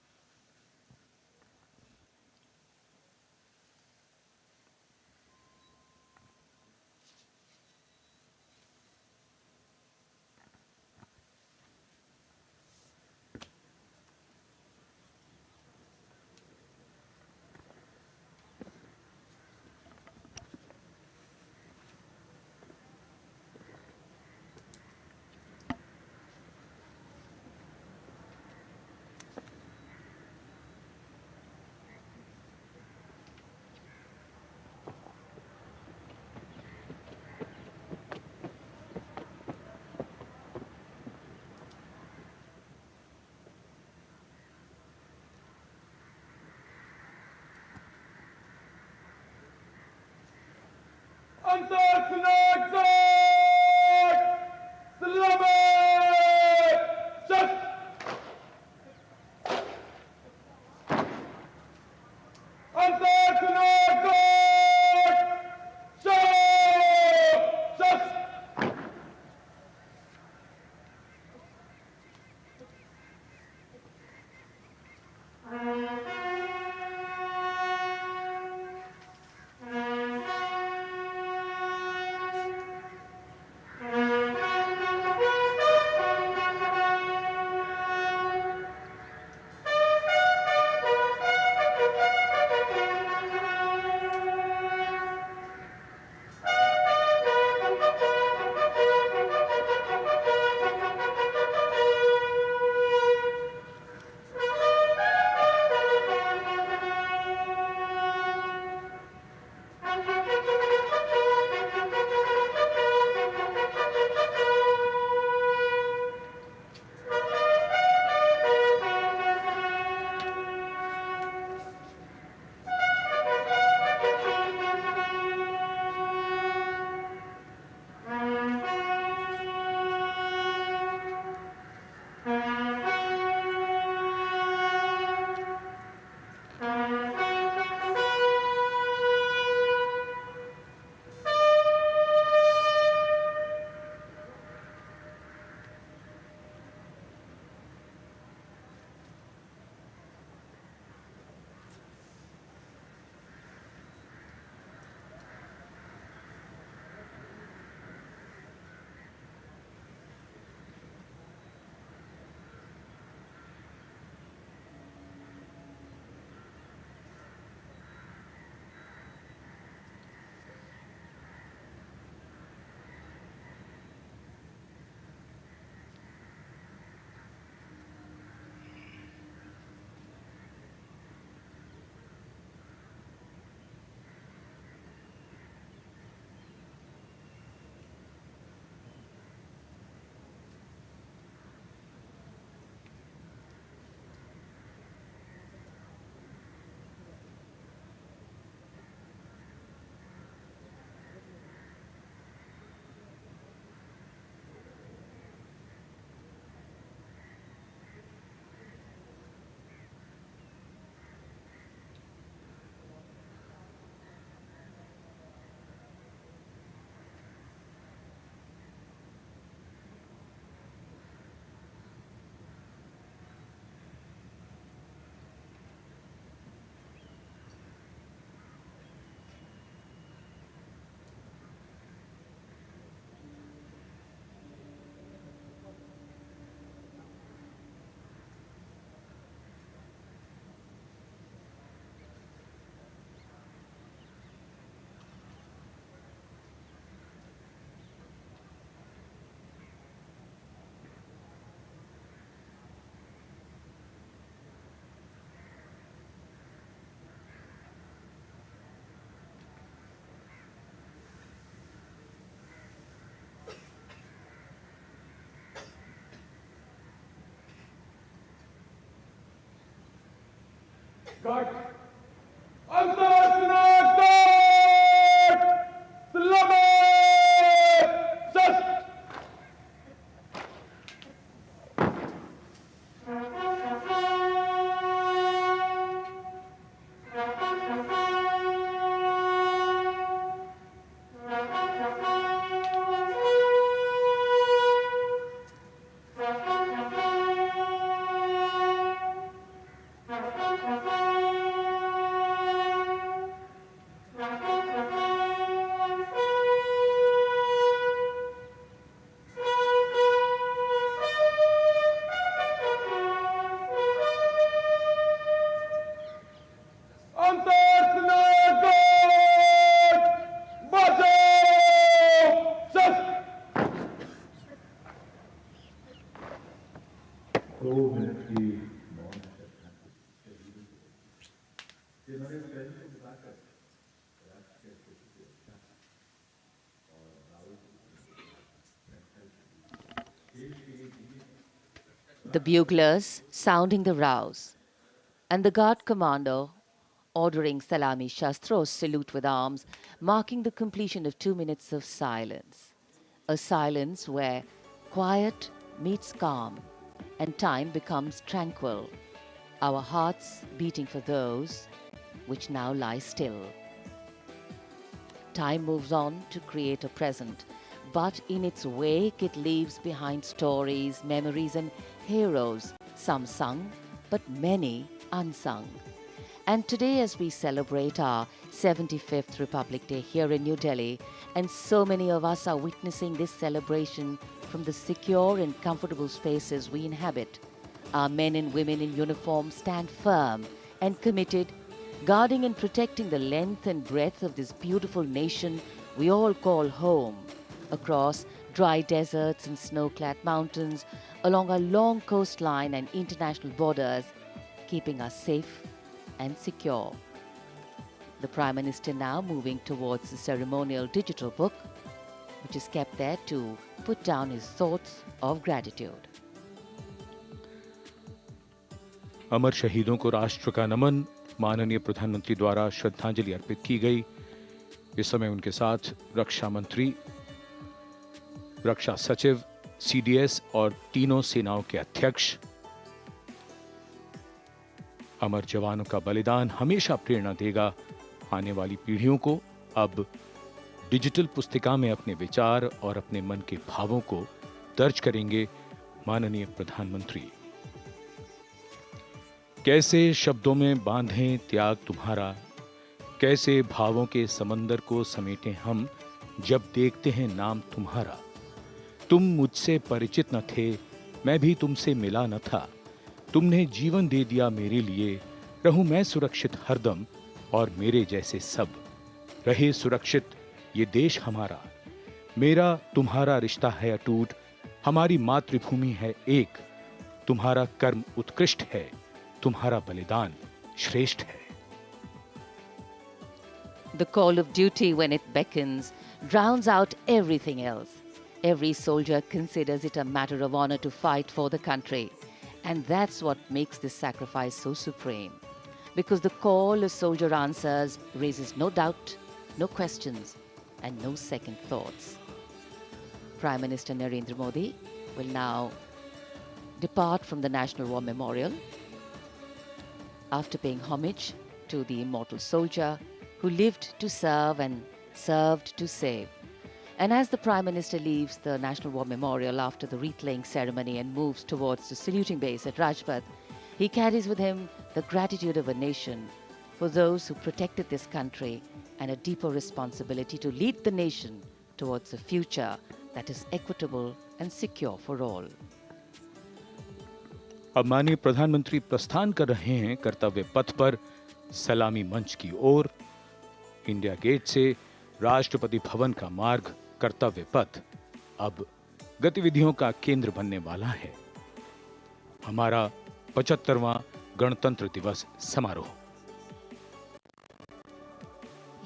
Speaker 11: The buglers sounding the rouse, and the guard commander ordering Salami Shastros salute with arms, marking the completion of 2 minutes of silence. A silence where quiet meets calm and time becomes tranquil, our hearts beating for those which now lie still. Time moves on to create a present, but in its wake it leaves behind stories, memories and heroes, some sung, but many unsung. And today, as we celebrate our 75th Republic Day here in New Delhi, and so many of us are witnessing this celebration from the secure and comfortable spaces we inhabit, our men and women in uniform stand firm and committed, guarding and protecting the length and breadth of this beautiful nation we all call home, across dry deserts and snow-clad mountains, along our long coastline and international borders, keeping us safe and secure. The Prime Minister now moving towards the ceremonial digital book, which is kept there to put down his thoughts of gratitude.
Speaker 2: अमर शहीदों को राष्ट्र का नमन, माननीय प्रधानमंत्री द्वारा श्रद्धांजलि अर्पित की गई। इस समय उनके साथ रक्षा मंत्री, रक्षा सचिव, सीडीएस और तीनों सेनाओं के अध्यक्ष। अमर जवानों का बलिदान हमेशा प्रेरणा देगा आने वाली पीढ़ियों को। अब डिजिटल पुस्तिका में अपने विचार और अपने मन के भावों को दर्ज करेंगे माननीय प्रधानमंत्री। कैसे शब्दों में बांधें त्याग तुम्हारा, कैसे भावों के समंदर को समेटें हम जब देखते हैं नाम तुम्हारा। तुम मुझसे परिचित न थे, मैं भी तुमसे मिला न था, तुमने जीवन दे दिया मेरे लिए, रहूं मैं सुरक्षित हरदम और मेरे जैसे सब रहे सुरक्षित ये देश हमारा। मेरा तुम्हारा रिश्ता है अटूट, हमारी मातृभूमि है एक, तुम्हारा कर्म उत्कृष्ट है, तुम्हारा बलिदान श्रेष्ठ है।
Speaker 11: The call of duty, when it beckons, drowns out everything else. Every soldier considers it a matter of honor to fight for the country. And that's what makes this sacrifice so supreme. Because the call a soldier answers raises no doubt, no questions, and no second thoughts. Prime Minister Narendra Modi will now depart from the National War Memorial after paying homage to the immortal soldier who lived to serve and served to save. And as the Prime Minister leaves the National War Memorial after the wreath-laying ceremony and moves towards the saluting base at Rajpath, he carries with him the gratitude of a nation for those who protected this country and a deeper responsibility to lead the nation towards a future that is equitable and secure for all.
Speaker 2: अब माननीय प्रधानमंत्री प्रस्थान कर रहे हैं कर्तव्य पथ पर सलामी मंच की ओर। इंडिया गेट से राष्ट्रपति भवन का मार्ग कर्तव्य पथ अब गतिविधियों का केंद्र बनने वाला है। हमारा 75वां गणतंत्र दिवस समारोह।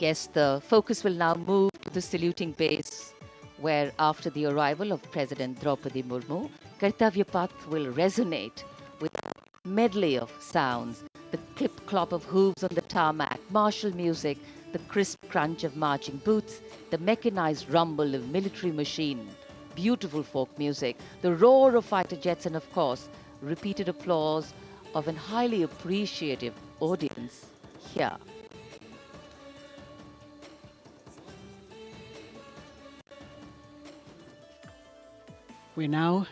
Speaker 11: Yes, the focus will now move to the saluting base, where after the arrival of President Draupadi Murmu, Kartavya Path will resonate with a medley of sounds, the clip clop of hooves on the tarmac, martial music, the crisp crunch of marching boots, the mechanized rumble of military machine, beautiful folk music, the roar of fighter jets, and of course, repeated applause of an highly appreciative audience here.
Speaker 1: We're now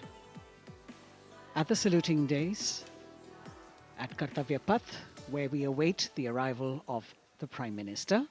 Speaker 1: at the saluting days at Kartavya Path, where we await the arrival of the Prime Minister.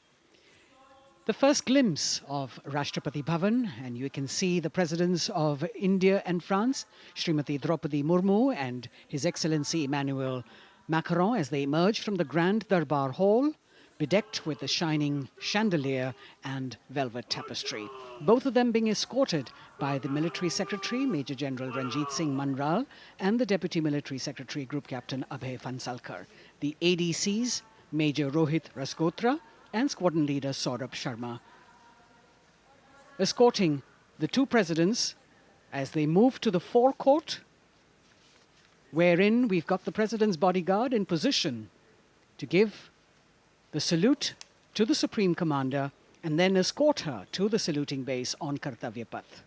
Speaker 1: The first glimpse of Rashtrapati Bhavan, and you can see the presidents of India and France, Srimati Draupadi Murmu and His Excellency Emmanuel Macron, as they emerge from the Grand Darbar Hall, bedecked with the shining chandelier and velvet tapestry. Both of them being escorted by the Military Secretary, Major General Ranjit Singh Manral, and the Deputy Military Secretary, Group Captain Abhay Fansalkar. The ADCs, Major Rohit Rasgotra and Squadron Leader Saurabh Sharma, escorting the two presidents as they move to the forecourt, wherein we've got the President's bodyguard in position to give the salute to the Supreme Commander and then escort her to the saluting base on Kartavya Path.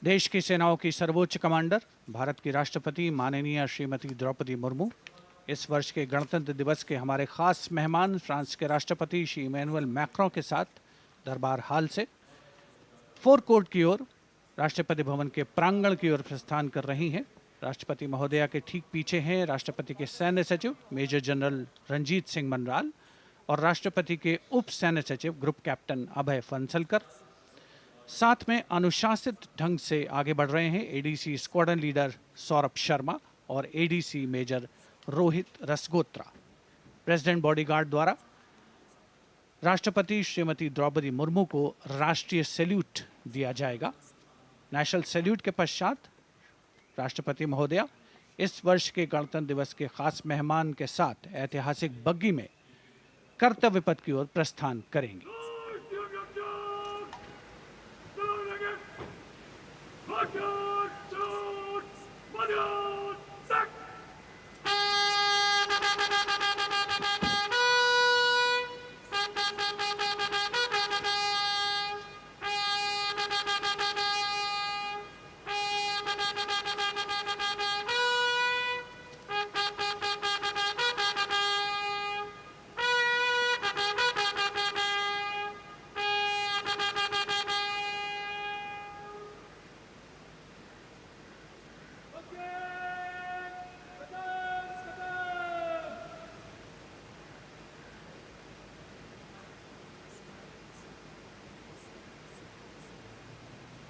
Speaker 15: देश की सेनाओं की सर्वोच्च commander, Bharat की राष्ट्रपति माननीय श्रीमती द्रौपदी मुर्मू, इस वर्ष के गणतंत्र दिवस के हमारे खास मेहमान फ्रांस के राष्ट्रपति श्री इमैनुअल मैक्रों के साथ दरबार हाल से फोर कोर्ट की ओर, राष्ट्रपति भवन के प्रांगण की ओर प्रस्थान कर रही हैं। राष्ट्रपति महोदया के ठीक पीछे हैं राष्ट्रपति के सैन्य सचिव मेजर जनरल रंजीत सिंह मनराल और राष्ट्रपति के उप सैन्य सचिव ग्रुप कैप्टन अभय फंसलकर। साथ में अनुशासित ढंग से आगे बढ़ रहे हैं ADC squadron leader Saurabh Sharma और ADC major Rohit Rasgotra. President bodyguard द्वारा राष्ट्रपति श्रीमती द्रौपदी मुर्मू को राष्ट्रीय सैल्यूट दिया जाएगा। नेशनल सैल्यूट के पश्चात राष्ट्रपति महोदया इस वर्ष के गणतंत्र दिवस के खास मेहमान के साथ ऐतिहासिक बग्गी में कर्तव्य पथ की ओर प्रस्थान करेंगी।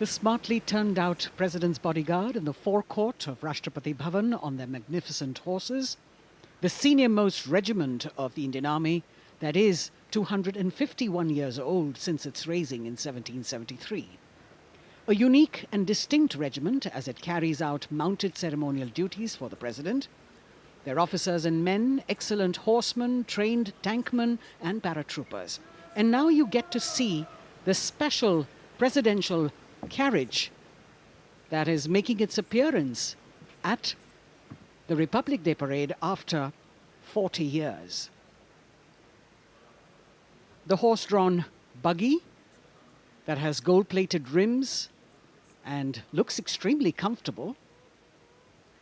Speaker 1: The smartly turned out President's bodyguard in the forecourt of Rashtrapati Bhavan on their magnificent horses, the senior-most regiment of the Indian Army, that is 251 years old since its raising in 1773. A unique and distinct regiment as it carries out mounted ceremonial duties for the President. Their officers and men, excellent horsemen, trained tankmen and paratroopers. And now you get to see the special presidential carriage that is making its appearance at the Republic Day Parade after 40 years. The horse-drawn buggy that has gold-plated rims and looks extremely comfortable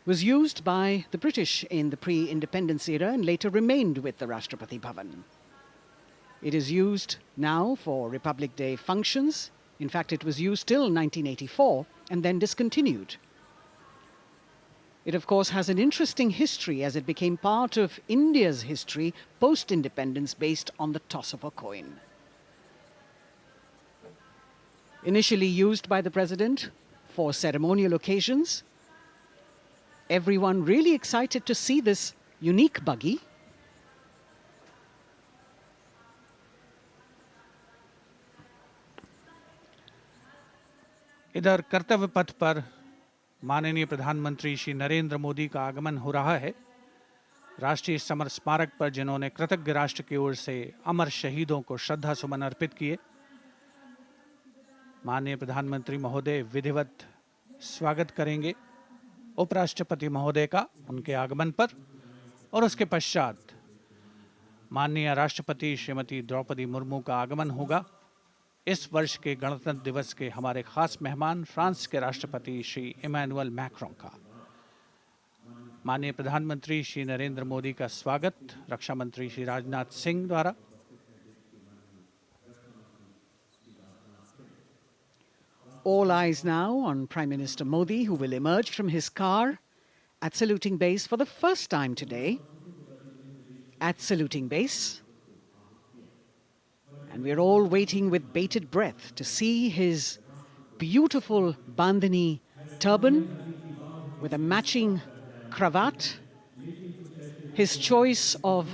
Speaker 1: was used by the British in the pre-independence era and later remained with the Rashtrapati Bhavan. It is used now for Republic Day functions. In fact, it was used till 1984 and then discontinued. It, of course, has an interesting history as it became part of India's history post-independence based on the toss of a coin. Initially used by the President for ceremonial occasions, everyone really excited to see this unique buggy.
Speaker 15: इधर कर्तव्य पथ पर माननीय प्रधानमंत्री श्री नरेंद्र मोदी का आगमन हो रहा है। राष्ट्रीय समर स्मारक पर जिन्होंने कृतज्ञ राष्ट्र की ओर से अमर शहीदों को श्रद्धा सुमन अर्पित किए, माननीय प्रधानमंत्री महोदय विधिवत स्वागत करेंगे उपराष्ट्रपति महोदय का उनके आगमन पर। और उसके पश्चात माननीय राष्ट्रपति श्रीमती द्रौपदी मुर्मू का आगमन होगा। इस वर्ष के गणतंत्र दिवस के हमारे खास मेहमान फ्रांस के राष्ट्रपति श्री इमैनुअल मैक्रों का। माननीय प्रधानमंत्री श्री नरेंद्र मोदी का स्वागत रक्षा मंत्री श्री राजनाथ सिंह द्वारा।
Speaker 1: All eyes now on Prime Minister Modi, who will emerge from his car at saluting base for the first time today. At saluting base. And we're all waiting with bated breath to see his beautiful bandhani turban with a matching cravat. His choice of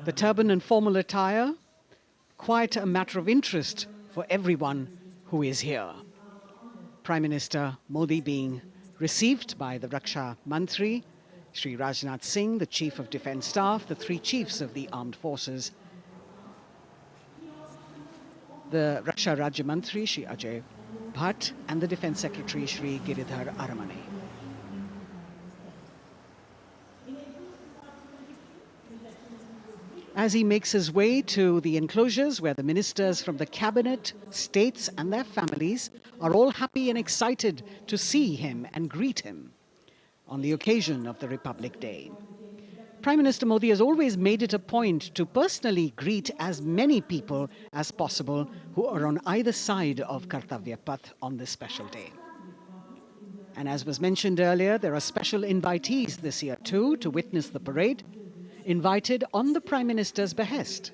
Speaker 1: the turban and formal attire, quite a matter of interest for everyone who is here. Prime Minister Modi being received by the Raksha Mantri, Shri Rajnath Singh, the Chief of Defence Staff, the three chiefs of the armed forces, the Raksha Rajya Mantri, Shri Ajay Bhatt, and the Defence Secretary, Shri Giridhar Aramane. As he makes his way to the enclosures where the ministers from the cabinet, states and their families are all happy and excited to see him and greet him on the occasion of the Republic Day. Prime Minister Modi has always made it a point to personally greet as many people as possible who are on either side of Kartavya Path on this special day. And as was mentioned earlier, there are special invitees this year too to witness the parade, invited on the Prime Minister's behest.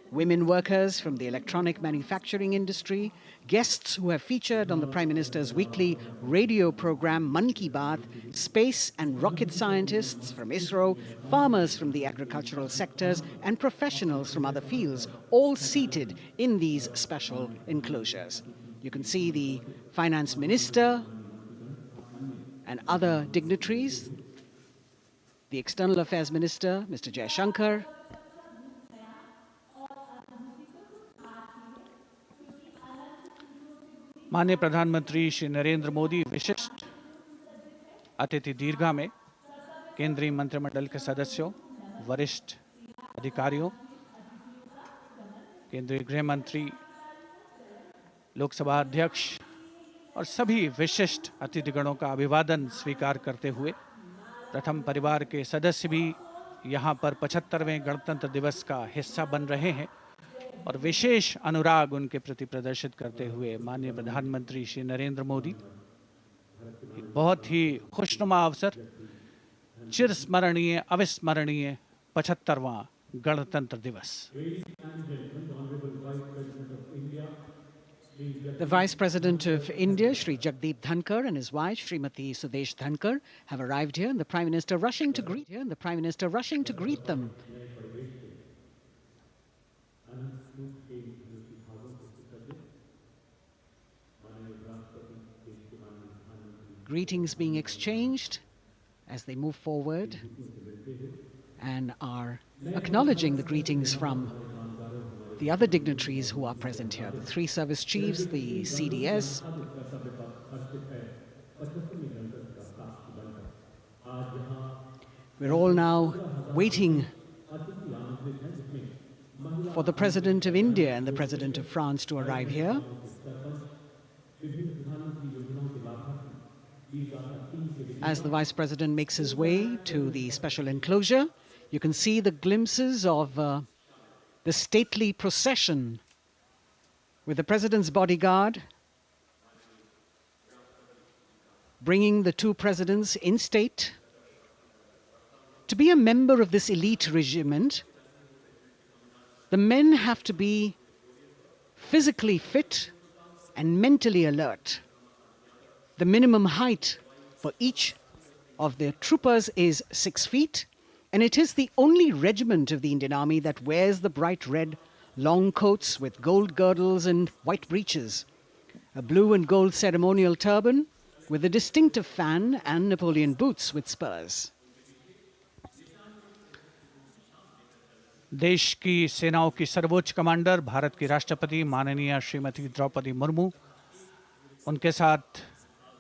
Speaker 1: Women workers from the electronic manufacturing industry, guests who have featured on the Prime Minister's weekly radio program Mann Ki Baat, space and rocket scientists from ISRO, farmers from the agricultural sectors and professionals from other fields, all seated in these special enclosures. You can see the Finance Minister and other dignitaries, the External Affairs Minister, Mr. Jaishankar,
Speaker 15: माननीय प्रधानमंत्री श्री नरेंद्र मोदी विशिष्ट अतिथि दीर्घा में केंद्रीय मंत्रिमंडल के सदस्यों, वरिष्ठ अधिकारियों, केंद्रीय गृह मंत्री, लोकसभा अध्यक्ष और सभी विशिष्ट अतिथिगणों का अभिवादन स्वीकार करते हुए प्रथम परिवार के सदस्य भी यहां पर 75वें गणतंत्र दिवस का हिस्सा बन रहे हैं और विशेष अनुराग उनके प्रति प्रदर्शित करते हुए माननीय प्रधानमंत्री श्री नरेंद्र मोदी बहुत ही खुशनुमा अवसर, चिरस्मरणीय अविस्मरणीय 75वां गणतंत्र दिवस।
Speaker 1: The Vice President of India, Shri Jagdeep Dhankar, and his wife, Srimati Sudesh Dhankar, have arrived here, and the Prime Minister rushing to greet them. Greetings being exchanged as they move forward and are acknowledging the greetings from the other dignitaries who are present here, the three service chiefs, the CDS. We're all now waiting for the President of India and the President of France to arrive here. As the Vice President makes his way to the special enclosure, you can see the glimpses of the stately procession with the President's bodyguard bringing the two presidents in state. To be a member of this elite regiment, the men have to be physically fit and mentally alert. The minimum height for each of the troopers is 6 feet, and it is the only regiment of the Indian Army that wears the bright red long coats with gold girdles and white breeches, a blue and gold ceremonial turban with a distinctive fan and Napoleon boots with spurs.
Speaker 15: देश की सेनाओं की सर्वोच्च commander Bharat की राष्ट्रपति माननीय श्रीमती द्रौपदी मुर्मू, उनके साथ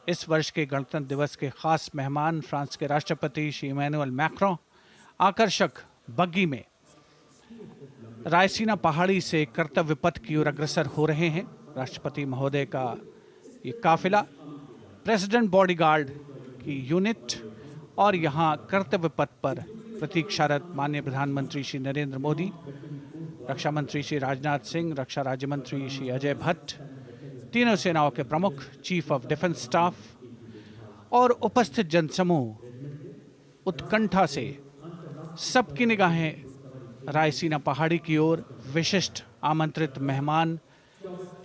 Speaker 15: इस वर्ष के गणतंत्र दिवस के खास मेहमान फ्रांस के राष्ट्रपति श्री इमैनुअल मैक्रों आकर्षक बग्गी में रायसीना पहाड़ी से कर्तव्य पथ की ओर अग्रसर हो रहे हैं। राष्ट्रपति महोदय का ये काफिला, प्रेसिडेंट बॉडीगार्ड की यूनिट और यहाँ कर्तव्य पथ पर प्रतीक्षारत माननीय प्रधानमंत्री श्री नरेंद्र मोदी, रक्षा मंत्री श्री राजनाथ सिंह, रक्षा राज्य मंत्री श्री अजय भट्ट, तीनों सेनाओं के प्रमुख, चीफ ऑफ डिफेंस स्टाफ और उपस्थित जनसमूह उत्कंठा से सबकी निगाहें रायसीना पहाड़ी की ओर। विशिष्ट आमंत्रित मेहमान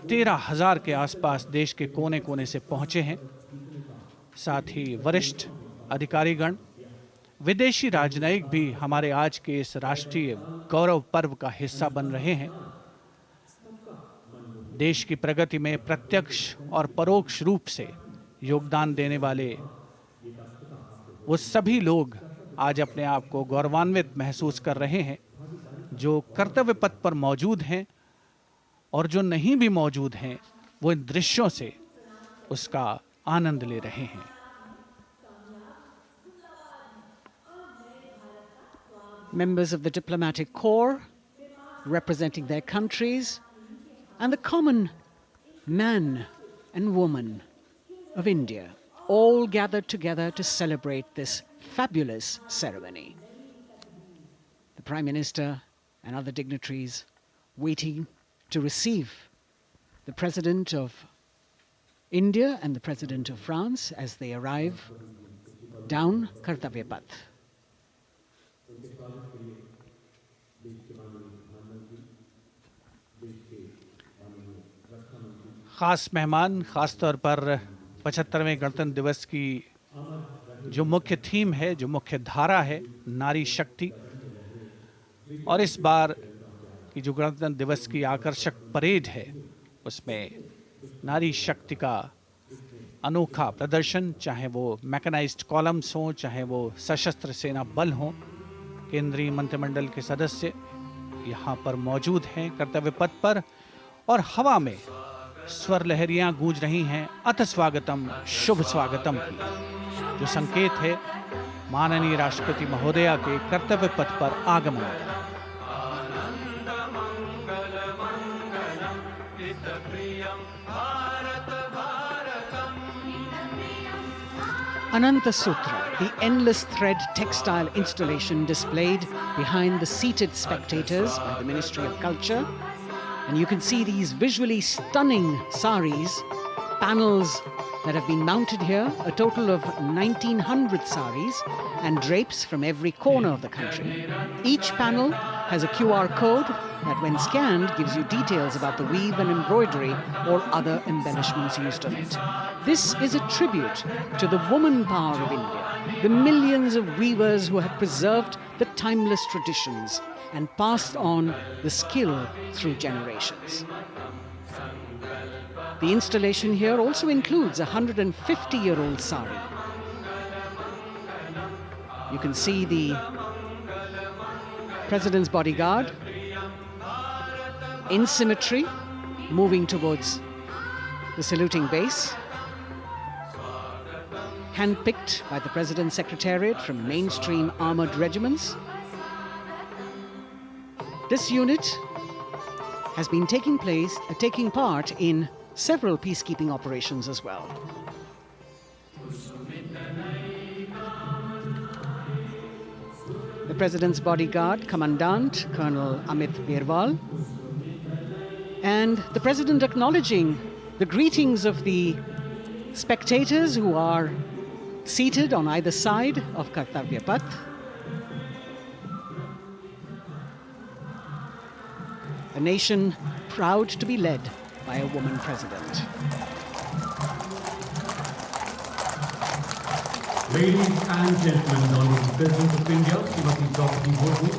Speaker 15: 13,000 के आसपास देश के कोने कोने से पहुंचे हैं। साथ ही वरिष्ठ अधिकारीगण, विदेशी राजनयिक भी हमारे आज के इस राष्ट्रीय गौरव पर्व का हिस्सा बन रहे हैं। देश की प्रगति में प्रत्यक्ष और परोक्ष रूप से योगदान देने वाले वो सभी लोग आज अपने आप को गौरवान्वित महसूस कर रहे हैं, जो कर्तव्य पथ पर मौजूद हैं और जो नहीं भी मौजूद हैं, वो इन दृश्यों से उसका आनंद ले रहे हैं।
Speaker 1: Members of the diplomatic corps representing their countries and the common man and woman of India all gathered together to celebrate this fabulous ceremony. The Prime Minister and other dignitaries waiting to receive the President of India and the President of France as they arrive down Kartavya Path.
Speaker 15: खास मेहमान, खास तौर पर 75वें गणतंत्र दिवस की जो मुख्य थीम है, जो मुख्य धारा है, नारी शक्ति, और इस बार की जो गणतंत्र दिवस की आकर्षक परेड है उसमें नारी शक्ति का अनोखा प्रदर्शन, चाहे वो मैकेनाइज्ड कॉलम्स हों, चाहे वो सशस्त्र सेना बल हों। केंद्रीय मंत्रिमंडल के सदस्य यहाँ पर मौजूद हैं कर्तव्य पथ पर, और हवा में स्वर लहरियां गूंज रही हैं अथ स्वागतम, शुभ स्वागतम की, जो संकेत है माननीय राष्ट्रपति महोदया के कर्तव्य पथ पर आगमन का।
Speaker 1: Ananta Sutra, the endless thread textile installation displayed behind the seated spectators by the Ministry of Culture. And you can see these visually stunning saris, panels that have been mounted here, a total of 1,900 saris and drapes from every corner of the country. Each panel has a QR code that when scanned gives you details about the weave and embroidery or other embellishments used on it. This is a tribute to the woman power of India, the millions of weavers who have preserved the timeless traditions and passed on the skill through generations. The installation here also includes a 150-year-old sari. You can see the President's bodyguard in symmetry moving towards the saluting base, handpicked by the President's Secretariat from mainstream armored regiments. This unit has been taking part in several peacekeeping operations as well. The President's bodyguard, Commandant Colonel Amit Birwal, and the President acknowledging the greetings of the spectators who are seated on either side of Kartavya Path. A nation proud to be led by a woman president.
Speaker 18: Ladies and gentlemen, the Honorable President of India, Srimati Draupadi Murmu,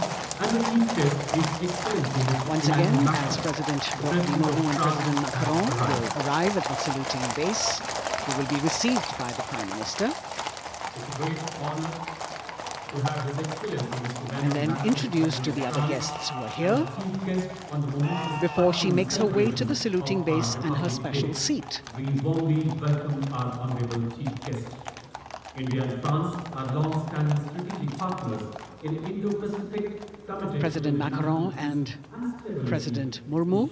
Speaker 18: and the Chief Guest, His Excellency.
Speaker 1: Once again, as President Draupadi Murmu and President Macron will arrive at the saluting base, they will be received by the Prime Minister.
Speaker 18: It's a great honor to have His Excellency
Speaker 1: and then introduced to the other guests who are here before she makes her way to the saluting base and her special seat.
Speaker 18: We warmly welcome our Honorable Chief Guest. India and France are long-standing strategic partners in Indo-Pacific.
Speaker 1: President Macron and President Murmu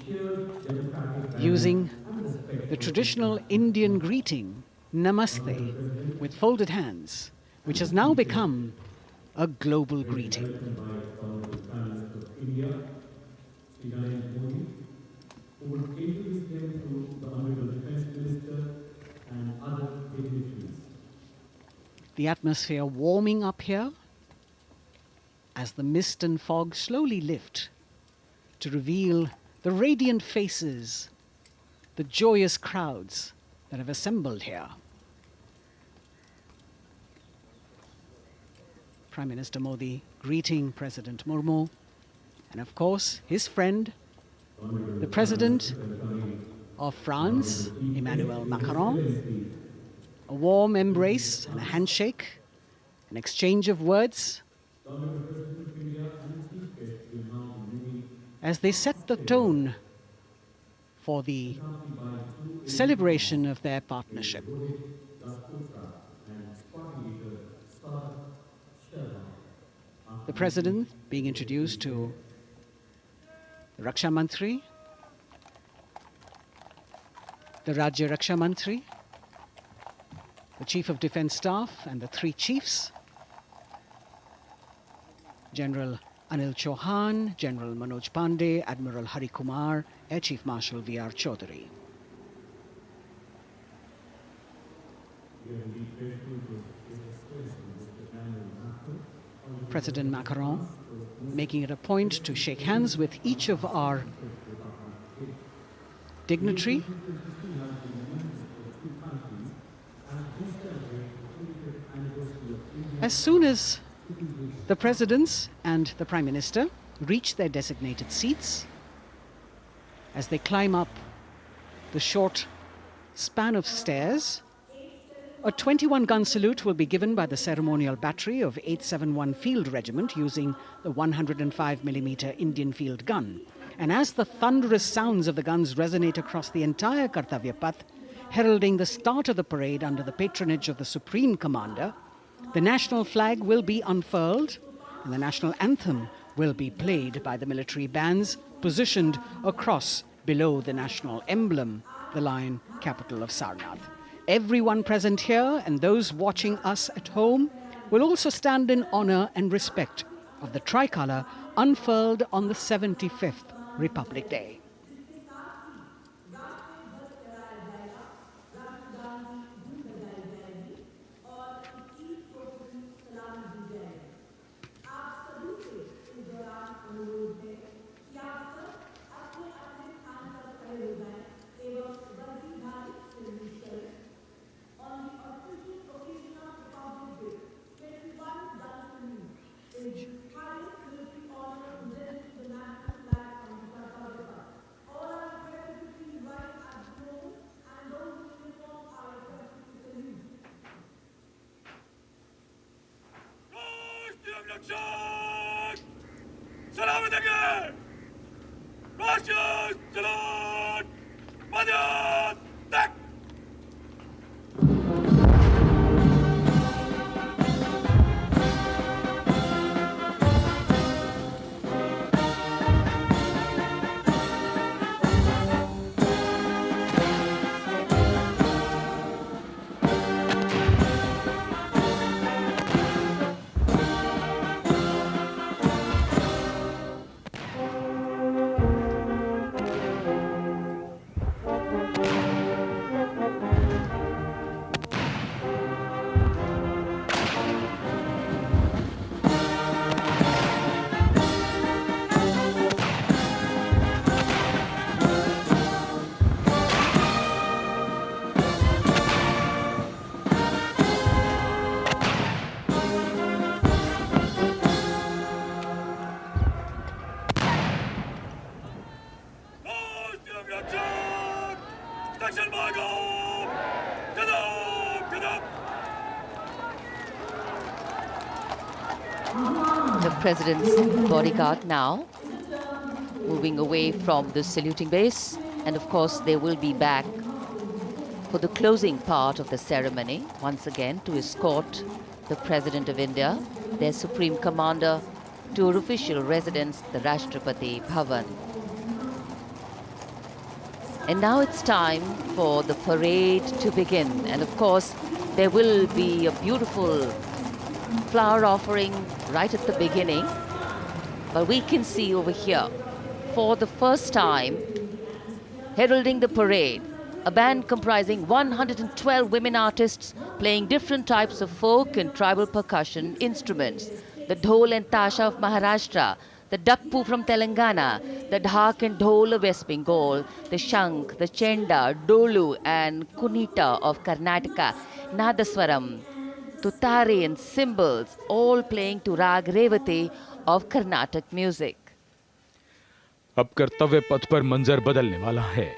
Speaker 1: using the traditional Indian greeting, Namaste, with folded hands, which has now become a global greeting. The atmosphere warming up here as the mist and fog slowly lift to reveal the radiant faces, the joyous crowds that have assembled here. Prime Minister Modi greeting President Murmu, and of course his friend, the President of France, Emmanuel Macron. A warm embrace and a handshake, an exchange of words as they set the tone for the celebration of their partnership. The President being introduced to the Raksha Mantri, the Rajya Raksha Mantri, the Chief of Defence Staff and the three chiefs, General Anil Chauhan, General Manoj Pandey, Admiral Hari Kumar, Air Chief Marshal V.R. Chaudhary. President Macron making it a point to shake hands with each of our dignitary. As soon as the presidents and the Prime Minister reach their designated seats, as they climb up the short span of stairs, a 21-gun salute will be given by the ceremonial battery of 871 Field Regiment using the 105mm Indian field gun. And as the thunderous sounds of the guns resonate across the entire Kartavya Path, heralding the start of the parade under the patronage of the Supreme Commander, the national flag will be unfurled and the national anthem will be played by the military bands positioned across below the national emblem, the lion capital of Sarnath. Everyone present here and those watching us at home will also stand in honor and respect of the tricolour unfurled on the 75th Republic Day.
Speaker 11: The President's bodyguard now moving away from the saluting base, and of course they will be back for the closing part of the ceremony, once again to escort the President of India, their Supreme Commander, to her official residence, the Rashtrapati Bhavan. And now it's time for the parade to begin. And of course, there will be a beautiful flower offering right at the beginning. But we can see over here, for the first time, heralding the parade, a band comprising 112 women artists playing different types of folk and tribal percussion instruments. The dhol and tasha of Maharashtra, the dakpu from Telangana, the dhak and dhol of West Bengal, the shank, the chenda, dolu and kunita of Karnataka, nadaswaram, tutari and cymbals, all playing to rag revati of Carnatic music.
Speaker 2: अब कर्तव्य पथ पर मंजर बदलने वाला है।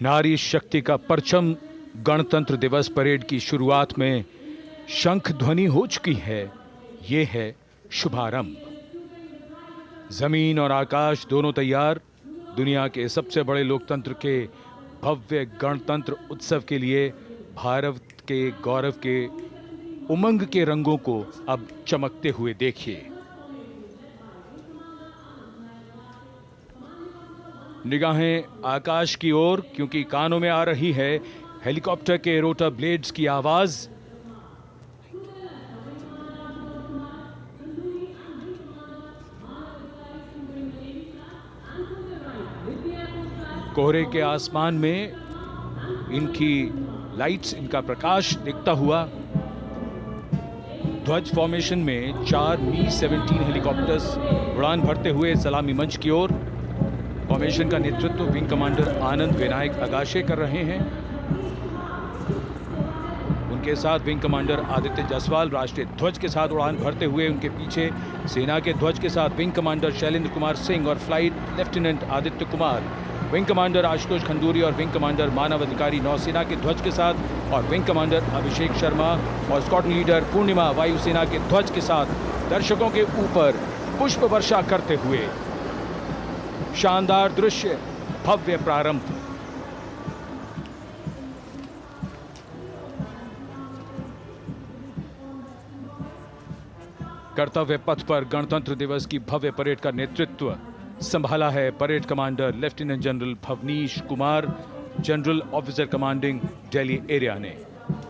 Speaker 2: नारी शक्ति का परचम गणतंत्र दिवस परेड की शुरुआत में शंख ध्वनि हो चुकी है। ये है शुभारंभ। जमीन और आकाश दोनों तैयार। दुनिया के सबसे बड़े लोकतंत्र के भव्य गणतंत्र उत्सव के लिए भारत के गौरव के उमंग के रंगों को अब चमकते हुए देखिए। निगाहें आकाश की ओर, क्योंकि कानों में आ रही है हेलीकॉप्टर के रोटर ब्लेड्स की आवाज। कोहरे के आसमान में इनकी लाइट्स, इनका प्रकाश दिखता हुआ। ध्वज फॉर्मेशन में 4 मी-17 हेलीकॉप्टर्स उड़ान भरते हुए सलामी मंच की ओर। फॉर्मेशन का नेतृत्व विंग कमांडर आनंद विनायक अगाशे कर रहे हैं। इनके साथ विंग कमांडर आदित्य जायसवाल राष्ट्रीय ध्वज के साथ उड़ान भरते हुए, उनके पीछे सेना के ध्वज के साथ विंग कमांडर शैलेंद्र कुमार सिंह और flight lieutenant Aditya Kumar, wing commander Ashutosh Khanduri और विंग कमांडर मानव अधिकारी नौसेना के ध्वज के साथ, और विंग कमांडर अभिषेक शर्मा और स्क्वाड्रन लीडर पूर्णिमा वायुसेना के ध्वज के साथ दर्शकों के ऊपर पुष्प वर्षा करते हुए। शानदार दृश्य, भव्य प्रारंभ। कर्तव्य पथ पर गणतंत्र दिवस की भव्य परेड का नेतृत्व संभाला है parade commander lieutenant general Bhavnish Kumar, general officer commanding Delhi area ने।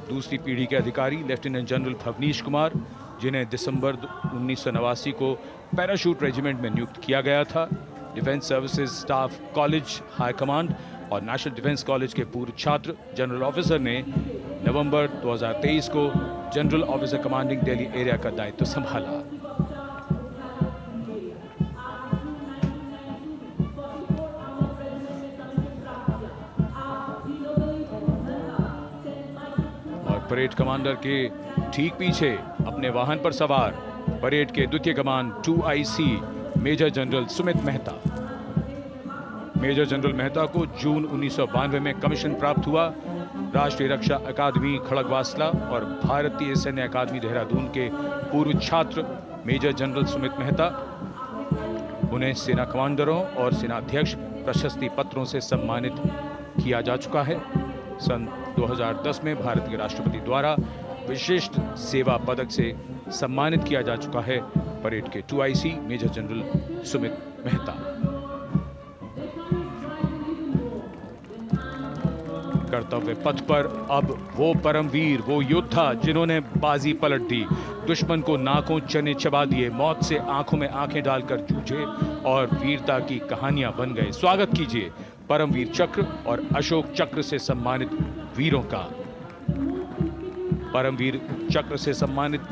Speaker 2: दूसरी पीढ़ी के अधिकारी लेफ्टिनेंट जनरल भवनीश कुमार, जिन्हें दिसंबर 1989 को पैराशूट रेजिमेंट में नियुक्त किया गया था, defence services staff college high command और नेशनल डिफेंस कॉलेज के पूर्व छात्र जनरल ऑफिसर ने नवंबर 2023 को general officer commanding Delhi area का दायित्व संभाला। और परेड कमांडर के ठीक पीछे अपने वाहन पर सवार परेड के द्वितीय कमान 2IC major general Sumit Mehta. Major general Mehta को जून 1992 में कमीशन प्राप्त हुआ। राष्ट्रीय रक्षा अकादमी खड़गवासला और भारतीय सैन्य अकादमी देहरादून के पूर्व छात्र मेजर जनरल सुमित मेहता, उन्हें सेना कमांडरों और सेनाध्यक्ष प्रशस्ति पत्रों से सम्मानित किया जा चुका है। सन 2010 में भारत के राष्ट्रपति द्वारा विशिष्ट सेवा पदक से सम्मानित किया जा चुका है परेड के 2IC major general Sumit Mehta. कर्तव्य पथ पर अब वो परमवीर, वो योद्धा जिन्होंने बाजी पलट दी, दुश्मन को नाकों चने चबा दिए, मौत से आंखों में आंखें डालकर जूझे और वीरता की कहानियां बन गए। स्वागत कीजिए परमवीर चक्र और अशोक चक्र से सम्मानित वीरों का। परमवीर चक्र से सम्मानित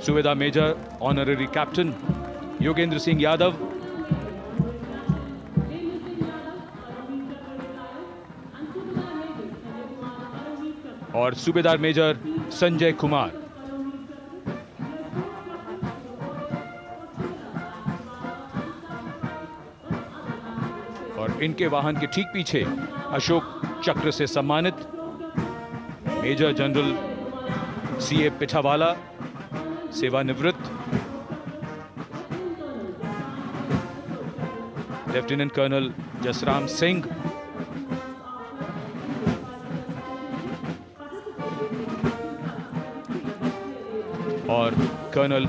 Speaker 2: सुवेदा major honorary captain Yogendra Singh Yadav, और सूबेदार मेजर संजय कुमार। और इनके वाहन के ठीक पीछे अशोक चक्र से सम्मानित मेजर जनरल CA पिठावाला, सेवानिवृत्त, लेफ्टिनेंट कर्नल जसराम सिंह, और कर्नल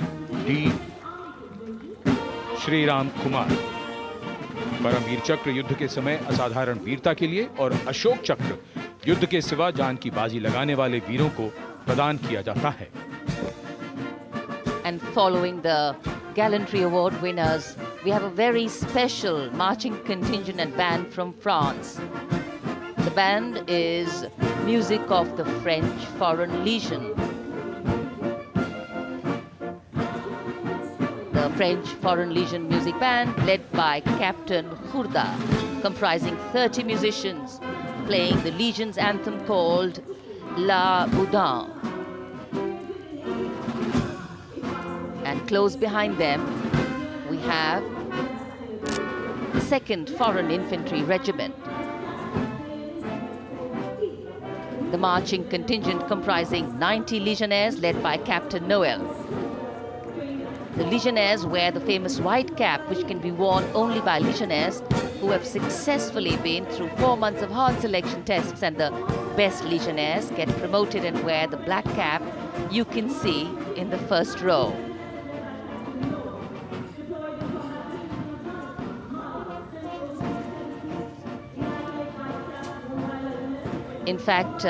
Speaker 2: D श्रीराम कुमार। परमवीर चक्र युद्ध के समय असाधारण वीरता के लिए और अशोक चक्र युद्ध के सिवा जान की बाजी लगाने वाले वीरों को प्रदान किया जाता है।
Speaker 11: And following the gallantry award winners, we have a very special marching contingent and band from France. The band is music of the French Foreign Legion. The French Foreign Legion music band led by Captain Khurda, comprising 30 musicians, playing the Legion's anthem called La Boudin. And close behind them, we have the 2nd Foreign Infantry Regiment. The marching contingent comprising 90 Legionnaires led by Captain Noel. The Legionnaires wear the famous white cap, which can be worn only by Legionnaires who have successfully been through 4 months of hard selection tests, and the best Legionnaires get promoted and wear the black cap you can see in the first row. In fact,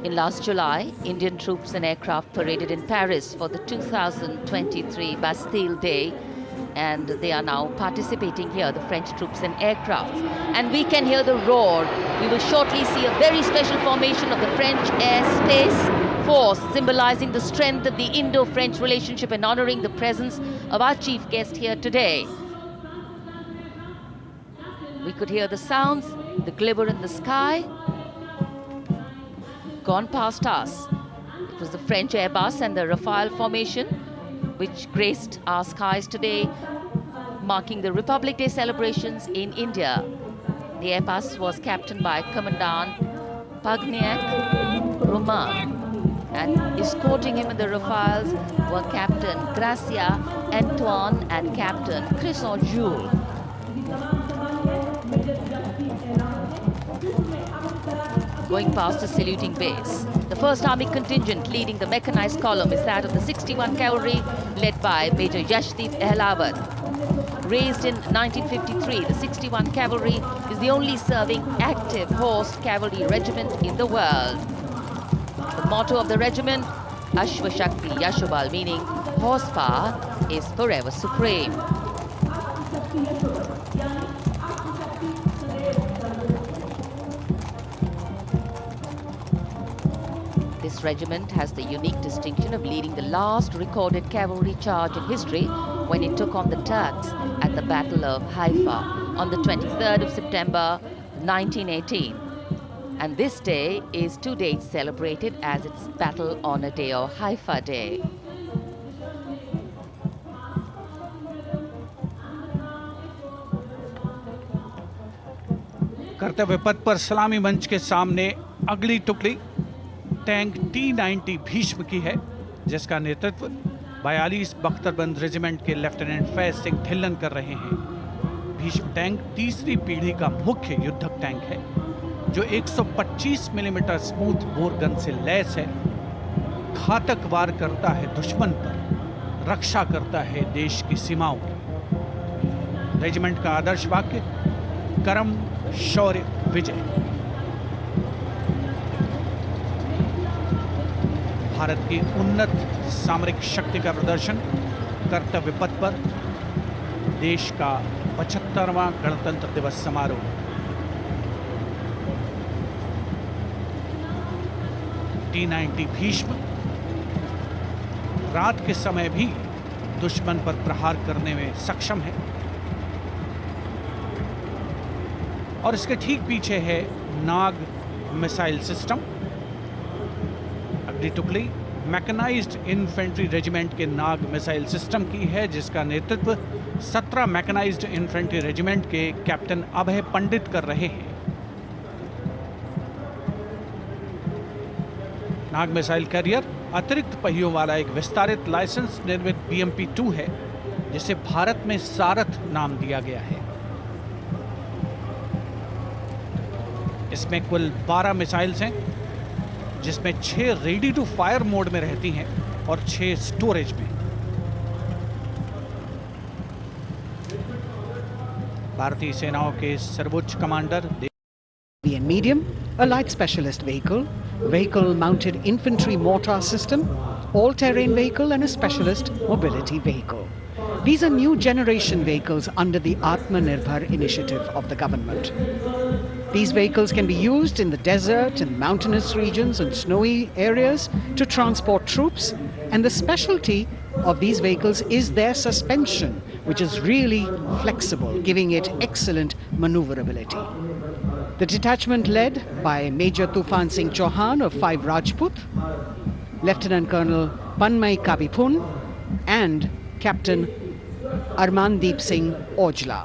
Speaker 11: in last July, Indian troops and aircraft paraded in Paris for the 2023 Bastille Day, and they are now participating here, the French troops and aircrafts. And we can hear the roar. We will shortly see a very special formation of the French Air Space Force, symbolizing the strength of the Indo-French relationship and honoring the presence of our chief guest here today. We could hear the sounds, the glimmer in the sky. gone past us. It was the French Airbus and the Rafale formation which graced our skies today, marking the Republic Day celebrations in India. The Airbus was captained by Commandant Pagniak Roman, and escorting him in the Rafales were Captain Gracia Antoine and Captain Crisson Jules. Going past the saluting base, the 1st Army contingent leading the mechanized column is that of the 61 Cavalry, led by Major Yashdeep Ehlawat. Raised in 1953, the 61 Cavalry is the only serving active horsed cavalry regiment in the world. The motto of the regiment, Ashwa Shakti Yashobal, meaning horsepower is forever supreme. This regiment has the unique distinction of leading the last recorded cavalry charge in history when it took on the Turks at the Battle of Haifa on the 23rd of September 1918. And this day is to date celebrated as its Battle Honor Day or Haifa Day.
Speaker 15: कर्तव्य पथ पर सलामी मंच के सामने अगली टुकड़ी tank T-90 Bhishma की है, जिसका नेतृत्व 42 बख्तरबंद रेजिमेंट के लेफ्टिनेंट फैज सिंह ढिल्लन कर रहे हैं। भीष्म टैंक तीसरी पीढ़ी का मुख्य युद्धक टैंक है, जो 125 मिलीमीटर स्मूथ बोर गन से लैस है, घातक वार करता है दुश्मन पर, रक्षा करता है देश की सीमाओं की। रेजिमेंट का आदर्श वाक्य कर्म शौर्य विजय। भारत की उन्नत सामरिक शक्ति का प्रदर्शन कर्तव्य पथ पर देश का 75वां गणतंत्र दिवस समारोह। T-90 भीष्म रात के समय भी दुश्मन पर प्रहार करने में सक्षम है और इसके ठीक पीछे है नाग मिसाइल सिस्टम। अगली टुकड़ी मैकेनाइज्ड इन्फेंट्री रेजिमेंट के नाग मिसाइल सिस्टम की है, जिसका नेतृत्व 17 मैकेनाइज्ड इन्फेंट्री रेजिमेंट के कैप्टन अभय पंडित कर रहे हैं। नाग मिसाइल कैरियर अतिरिक्त पहियों वाला एक विस्तारित लाइसेंस निर्मित BMP-2 है, जिसे भारत में सारथ नाम दिया गया है। इसमें कुल 12 मिसाइल्स हैं, जिसमें 6 रेडी टू फायर मोड में रहती हैं और 6 स्टोरेज में। भारतीय सेनाओं के सर्वोच्च commander
Speaker 1: and medium, a light specialist vehicle, vehicle-mounted infantry mortar system, all-terrain vehicle and a specialist mobility vehicle. These are new generation vehicles under the Atmanirbhar initiative of the government. These vehicles can be used in the desert and mountainous regions and snowy areas to transport troops, and the specialty of these vehicles is their suspension, which is really flexible, giving it excellent maneuverability. The detachment led by Major Tufan Singh Chauhan of 5 Rajput, Lieutenant Colonel Panmay Kabipun and Captain Armandeep Singh Ojla.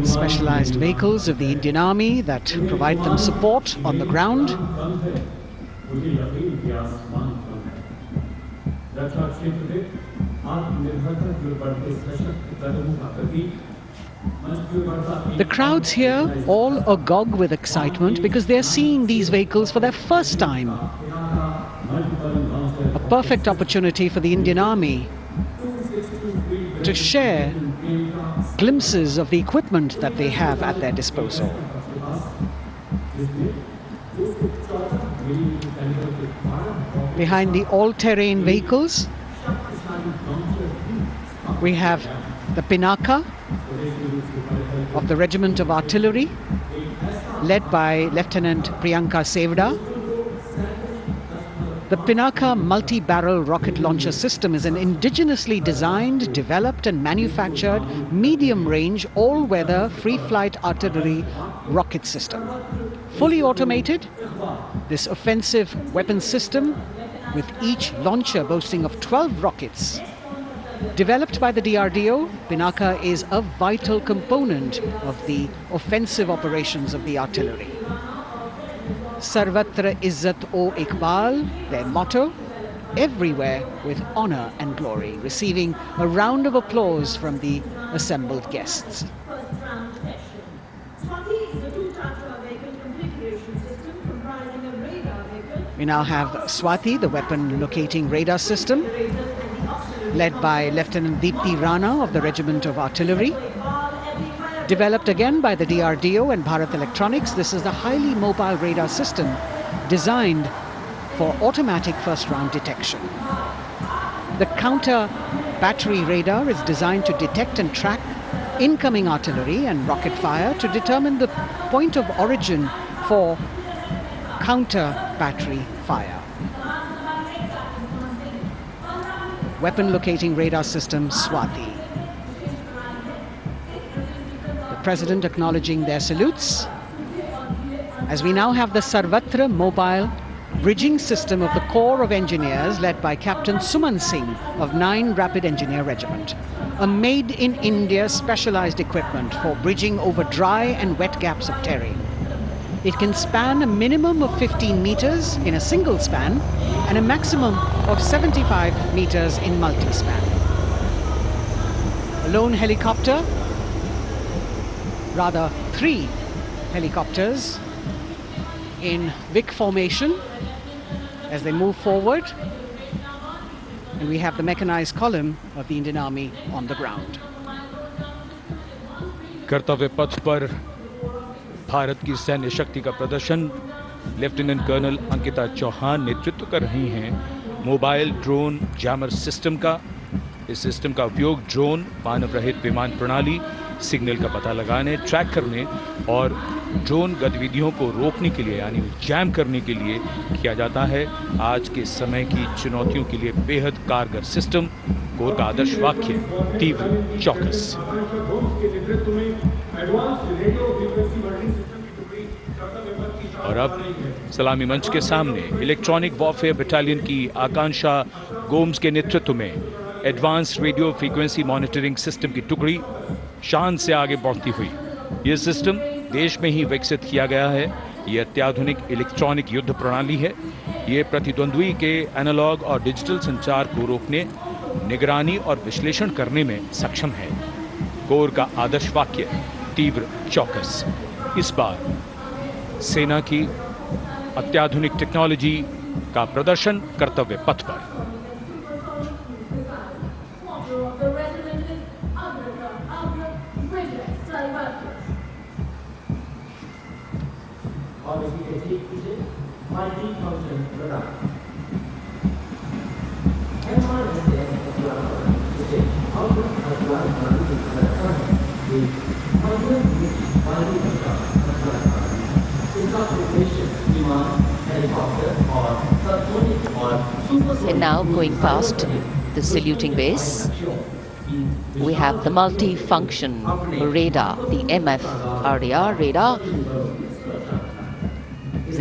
Speaker 1: Specialized vehicles of the Indian Army that provide them support on the ground. The crowds here all agog with excitement because they're seeing these vehicles for their first time. A perfect opportunity for the Indian Army to share glimpses of the equipment that they have at their disposal. Behind the all-terrain vehicles, we have the Pinaka of the Regiment of Artillery, led by Lieutenant Priyanka Sevda. The Pinaka multi-barrel rocket launcher system is an indigenously designed, developed and manufactured medium-range, all-weather, free-flight artillery rocket system. Fully automated, this offensive weapon system, with each launcher boasting of 12 rockets, developed by the DRDO, Pinaka is a vital component of the offensive operations of the artillery. Sarvatra Izzat o Iqbal, their motto, everywhere with honor and glory, receiving a round of applause from the assembled guests. We now have Swati, the weapon locating radar system, led by Lieutenant Deepthi Rana of the Regiment of Artillery. Developed again by the DRDO and Bharat Electronics, this is a highly mobile radar system designed for automatic first-round detection. The counter battery radar is designed to detect and track incoming artillery and rocket fire to determine the point of origin for counter battery fire. Weapon locating radar system Swati. The President acknowledging their salutes, as we now have the Sarvatra mobile bridging system of the Corps of Engineers led by Captain Suman Singh of 9 Rapid Engineer Regiment. A made-in-India specialized equipment for bridging over dry and wet gaps of terrain. It can span a minimum of 15 meters in a single span and a maximum of 75 meters in multi-span. A lone helicopter, rather 3 helicopters in Vic formation as they move forward, and we have the mechanized column of the Indian Army on the ground.
Speaker 2: कर्तव्य पथ पर भारत की सैन्य शक्ति का प्रदर्शन lieutenant colonel Ankita Chauhan नेतृत्व कर रही हैं मोबाइल ड्रोन जैमर सिस्टम का। इस सिस्टम का उपयोग ड्रोन, मानव रहित विमान प्रणाली, सिग्नल का पता लगाने, ट्रैक करने और ड्रोन गतिविधियों को रोकने के लिए यानी जैम करने के लिए किया जाता है। आज के समय की चुनौतियों के लिए बेहद कारगर सिस्टम। कोर का आदर्श वाक्य तीव्र चौकस। और अब सलामी मंच के सामने इलेक्ट्रॉनिक वॉरफेयर बटालियन की आकांक्षा गोम्स के नेतृत्व में advance radio frequency monitoring system की टुकड़ी शान से आगे बढ़ती हुई। यह सिस्टम देश में ही विकसित किया गया है। यह अत्याधुनिक इलेक्ट्रॉनिक युद्ध प्रणाली है। यह प्रतिद्वंद्वी के एनालॉग और डिजिटल संचार को रोकने, निगरानी और विश्लेषण करने में सक्षम है। कोर का आदर्श वाक्य तीव्र चौकस। इस बार सेना की अत्याधुनिक टेक्नोलॉजी का प्रदर्शन कर्तव्य पथ पर।
Speaker 11: And now going past the saluting base, we have the multi-function radar, the MF-RDR radar.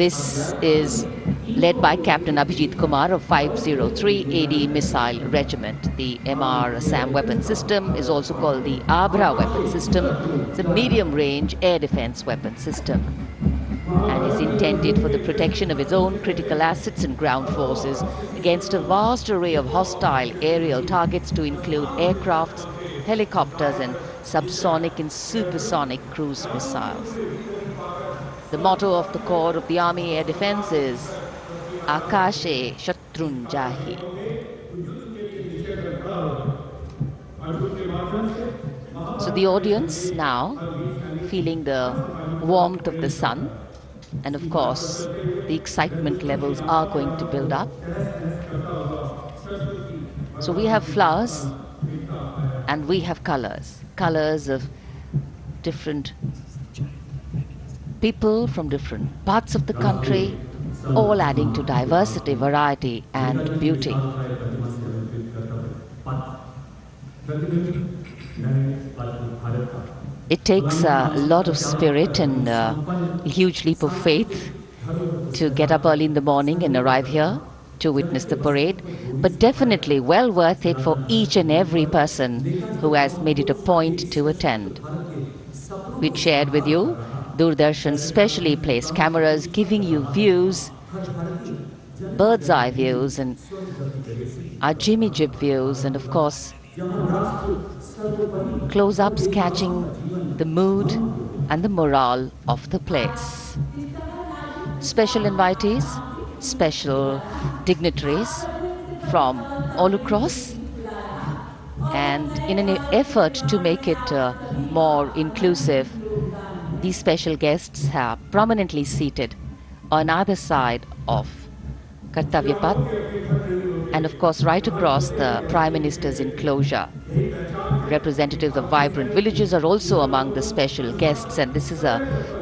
Speaker 11: This is led by Captain Abhijit Kumar of 503 AD Missile Regiment. The MR-SAM weapon system is also called the Abra weapon system. It's a medium-range air defense weapon system and is intended for the protection of its own critical assets and ground forces against a vast array of hostile aerial targets to include aircrafts, helicopters and subsonic and supersonic cruise missiles. The motto of the Corps of the Army Air Defense is Akashe Shatrunjahi. So the audience now feeling the warmth of the sun, and of course the excitement levels are going to build up. So we have flowers and we have colors of different people from different parts of the country, all adding to diversity, variety, and beauty. It takes a lot of spirit and a huge leap of faith to get up early in the morning and arrive here to witness the parade, but definitely well worth it for each and every person who has made it a point to attend. We shared with you Doordarshan's specially placed cameras giving you views, bird's eye views, and our Jimmy Jib views, and of course close-ups catching the mood and the morale of the place. Special invitees, special dignitaries from all across, and in an effort to make it more inclusive, these special guests are prominently seated on either side of Kartavya Path, and of course right across the Prime Minister's enclosure. Representatives of vibrant villages are also among the special guests, and this is a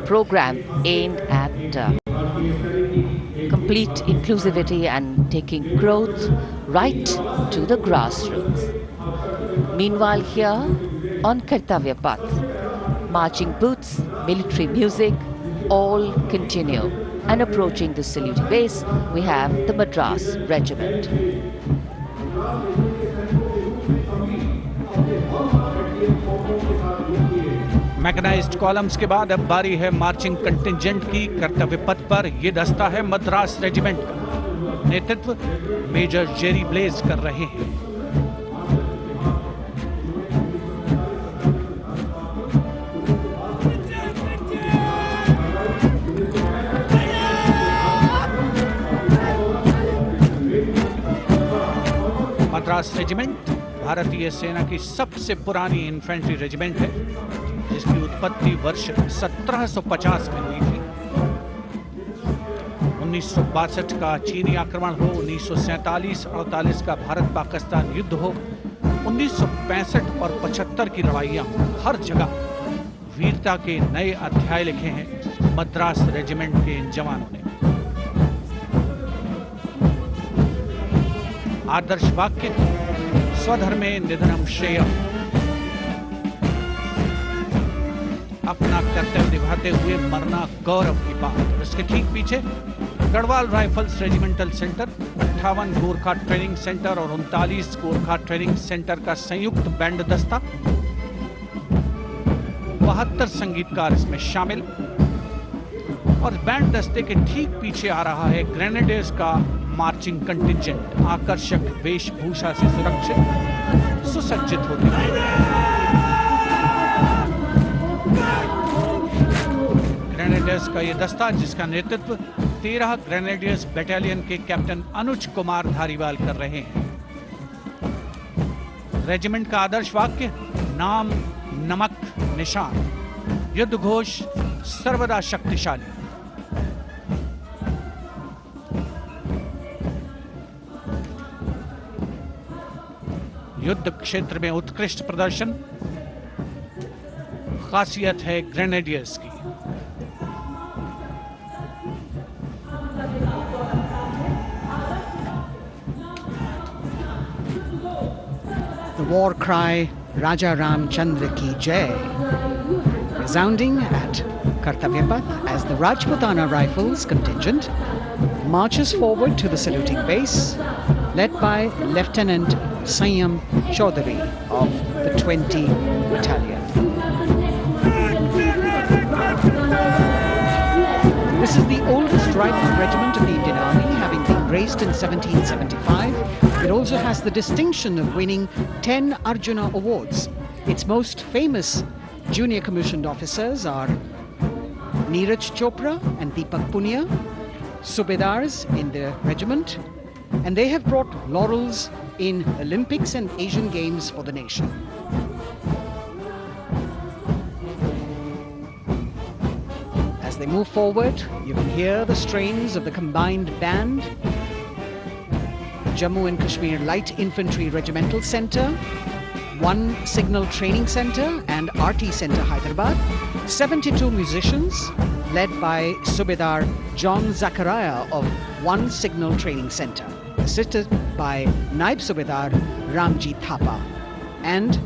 Speaker 11: program aimed at complete inclusivity and taking growth right to the grassroots. Meanwhile, here on Kartavya Path, marching boots, military music, all continue. And approaching the saluting base, we have the Madras Regiment.
Speaker 15: Mechanised columns के बाद अब बारी है marching contingent की। कर्तव्य पथ पर ये दस्ता है मद्रास रेजिमेंट का। नेतृत्व मेजर जेरी ब्लेज कर रहे हैं। मद्रास रेजिमेंट भारतीय सेना की सबसे पुरानी इन्फेंट्री रेजिमेंट है, जिसकी उत्पत्ति वर्ष 1750 में हुई थी। 1962 का चीनी आक्रमण हो, 1947-48 का भारत पाकिस्तान युद्ध हो, 1965 और 75 की लड़ाइयां हो, हर जगह वीरता के नए अध्याय लिखे हैं मद्रास रेजिमेंट के इन जवानों ने। आदर्श वाक्य स्वधर्मे निधनम श्रेयः, अपना कर्तव्य निभाते हुए मरना गौरव की बात। और इसके ठीक पीछे Garhwal rifles regimental centre, 58 Gorkha training centre और 39 गोरखा ट्रेनिंग सेंटर का संयुक्त बैंड दस्ता। 72 संगीतकार इसमें शामिल। और बैंड दस्ते के ठीक पीछे आ रहा है ग्रेनेडियर्स का मार्चिंग कंटिंजेंट, आकर्षक वेशभूषा से सुरक्षित सुसज्जित होते हुए। ग्रेनेडियर्स का यह दस्ता, जिसका नेतृत्व 13 ग्रेनेडियर्स बटालियन के कैप्टन अनुज कुमार धारीवाल कर रहे हैं। रेजिमेंट का आदर्श वाक्य नाम नमक निशान, युद्ध घोष सर्वदा शक्तिशाली। युद्ध क्षेत्र में उत्कृष्ट प्रदर्शन खासियत है ग्रेनेडियर्स की।
Speaker 1: The war cry Raja Ramchandra ki Jai, resounding at Kartavya Path as the Rajputana Rifles contingent marches forward to the saluting base, led by Lieutenant Sanyam Chaudhary of the 20 Battalion. This is the oldest rifle regiment of the Indian Army, having been raised in 1775. It also has the distinction of winning 10 Arjuna Awards. Its most famous junior commissioned officers are Neeraj Chopra and Deepak Punia, Subedars in the regiment, and they have brought laurels in Olympics and Asian Games for the nation. As they move forward, you can hear the strains of the combined band. Jammu and Kashmir Light Infantry Regimental Centre, 1 Signal Training Centre and RT Centre Hyderabad, 72 musicians, led by Subedar John Zachariah of 1 Signal Training Center, assisted by Naib Subedar Ramji Thapa and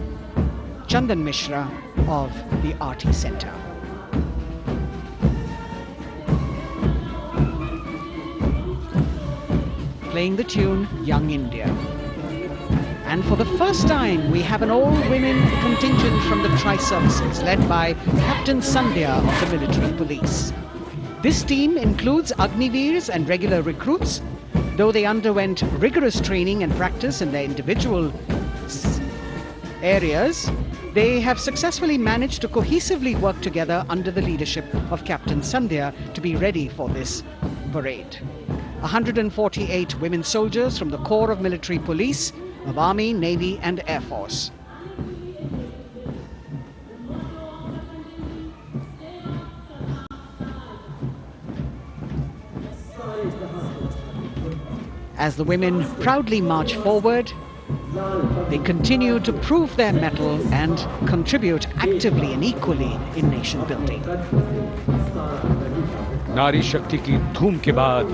Speaker 1: Chandan Mishra of the RT Center. Playing the tune Young India. And for the first time, we have an all-women contingent from the Tri-Services, led by Captain Sandhya of the Military Police. This team includes Agniveers and regular recruits. Though they underwent rigorous training and practice in their individual areas, they have successfully managed to cohesively work together under the leadership of Captain Sandhya to be ready for this parade. 148 women soldiers from the Corps of Military Police, of Army, Navy and Air Force. As the women proudly march forward, they continue to prove their mettle and contribute actively and equally in nation building.
Speaker 2: नारी शक्ति की धूम के बाद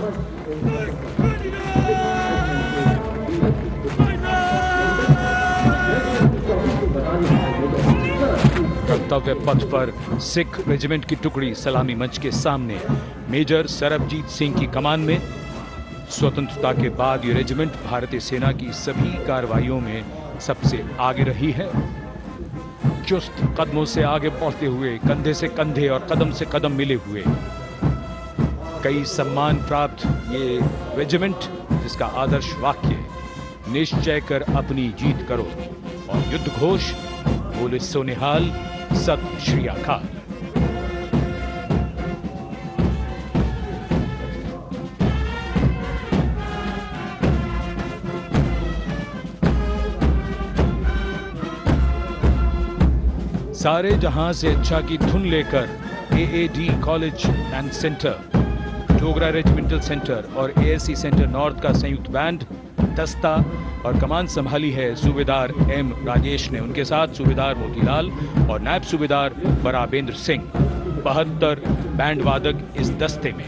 Speaker 2: कर्तव्य पथ पर Sikh regiment की टुकड़ी सलामी मंच के सामने मेजर सरबजीत सिंह की कमान में। स्वतंत्रता के बाद ये रेजिमेंट भारतीय सेना की सभी कार्रवाइयों में सबसे आगे रही है। चुस्त कदमों से आगे बढ़ते हुए, कंधे से कंधे और कदम से कदम मिले हुए, कई सम्मान प्राप्त ये रेजिमेंट, जिसका आदर्श वाक्य निश्चय कर अपनी जीत करो और युद्ध घोष बोले सोनिहाल सत श्री अकाल। सारे जहां से अच्छा की धुन लेकर AAD college and centre, Dogra regimental centre और ASC सेंटर नॉर्थ का संयुक्त बैंड, दस्ता और कमान संभाली है सूबेदार M राजेश ने। उनके साथ सूबेदार मोतीलाल और नायब सूबेदार बराबेंद्र सिंह, 72 बैंड वादक इस दस्ते में।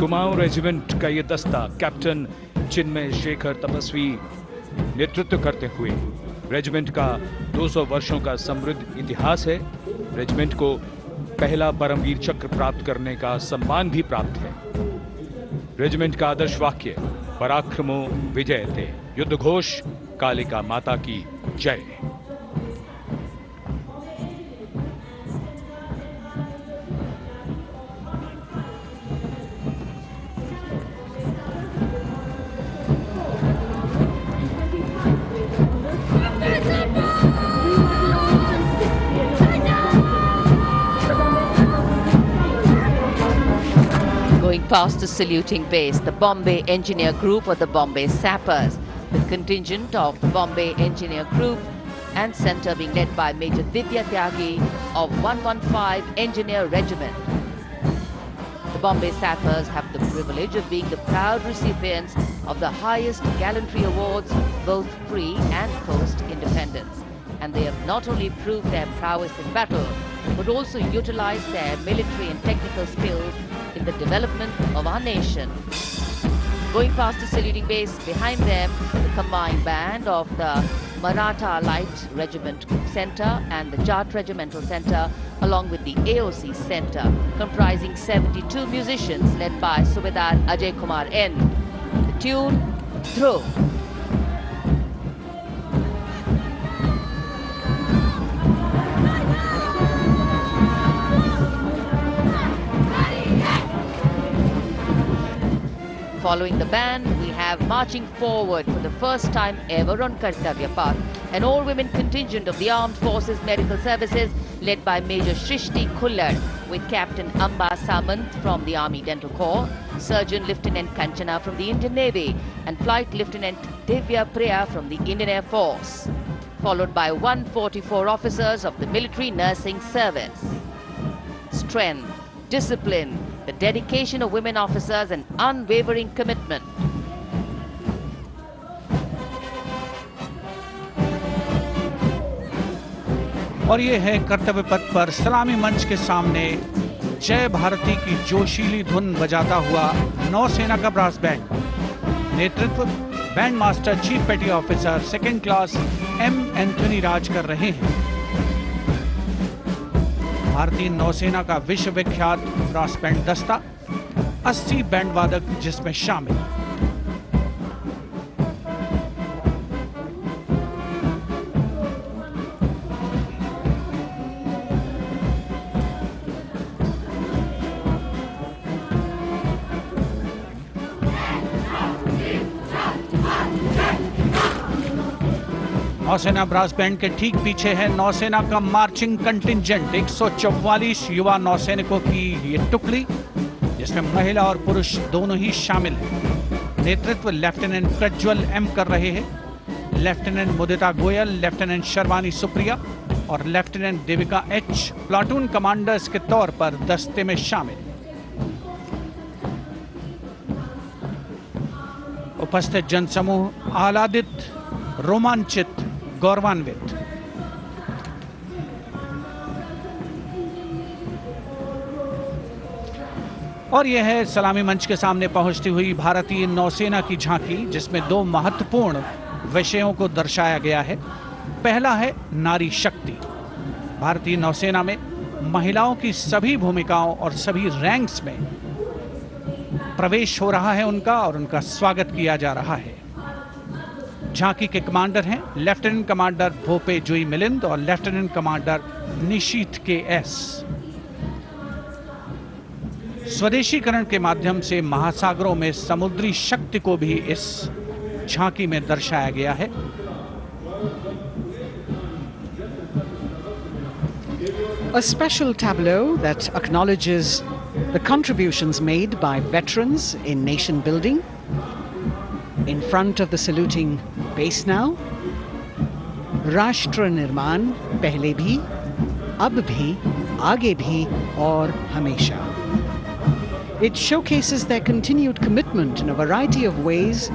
Speaker 2: कुमाऊं रेजिमेंट का ये दस्ता कैप्टन चिन्मय शेखर तपस्वी नेतृत्व करते हुए, रेजिमेंट का 200 वर्षों का समृद्ध इतिहास है। रेजिमेंट को पहला परमवीर चक्र प्राप्त करने का सम्मान भी प्राप्त है। रेजिमेंट का आदर्श वाक्य पराक्रमो विजयते, युद्ध घोष कालिका माता की जय।
Speaker 11: Going past the saluting base, the Bombay Engineer Group or the Bombay Sappers, with contingent of the Bombay Engineer Group and Centre being led by Major Divya Tyagi of 115 Engineer Regiment. The Bombay Sappers have the privilege of being the proud recipients of the highest gallantry awards, both pre and post independence. And they have not only proved their prowess in battle, but also utilized their military and technical skills in the development of our nation. Going past the saluting base, behind them, the combined band of the Maratha Light Regiment Centre and the Jat Regimental Centre, along with the AOC Centre, comprising 72 musicians led by Subedar Ajay Kumar N. The tune, Dhruv. Following the band, we have marching forward for the first time ever on Kartavya Path, an all-women contingent of the Armed Forces Medical Services led by Major Shrishti Khullar, with Captain Amba Samant from the Army Dental Corps, Surgeon Lieutenant Kanchana from the Indian Navy, and Flight Lieutenant Divya Priya from the Indian Air Force, followed by 144 officers of the Military Nursing Service. Strength, discipline, the dedication of women officers and unwavering commitment.
Speaker 15: और ये है कर्तव्य पथ पर सलामी मंच के सामने जय भारती की जोशीली धुन बजाता हुआ नौसेना का ब्रास बैंड। नेतृत्व band master chief petty officer second class M Anthony Raj कर रहे हैं। भारतीय नौसेना का विश्व विख्यात ब्रास बैंड दस्ता 80 बैंड वादक जिसमें शामिल। नौसेना ब्रास बैंड के ठीक पीछे है नौसेना का मार्चिंग कंटिंजेंट 144 युवा नौसैनिकों की ये टुकड़ी, जिसमें महिला और पुरुष दोनों ही शामिल हैं। नेतृत्व लेफ्टिनेंट प्रज्वल एम कर रहे हैं। लेफ्टिनेंट मुदिता गोयल, लेफ्टिनेंट शर्वानी सुप्रिया और lieutenant Devika H platoon commanders के तौर पर दस्ते में शामिल। उपस्थित जनसमूह आह्लादित, रोमांचित, गौरवान्वित। और यह है सलामी मंच के सामने पहुंचती हुई भारतीय नौसेना की झांकी, जिसमें दो महत्वपूर्ण विषयों को दर्शाया गया है। पहला है नारी शक्ति। भारतीय नौसेना में महिलाओं की सभी भूमिकाओं और सभी रैंक्स में प्रवेश हो रहा है उनका, और उनका स्वागत किया जा रहा है। झांकी के कमांडर हैं लेफ्टिनेंट कमांडर भोपे जुई मिलिंद और लेफ्टिनेंट कमांडर निशीथ के एस। स्वदेशीकरण के माध्यम से महासागरों में समुद्री शक्ति को भी इस झांकी में दर्शाया गया है।
Speaker 1: A special tableau that acknowledges the contributions made by veterans in nation building. In front of the saluting base now, राष्ट्र निर्माण पहले भी, अब भी, आगे भी और हमेशा. It showcases their continued commitment in a variety of ways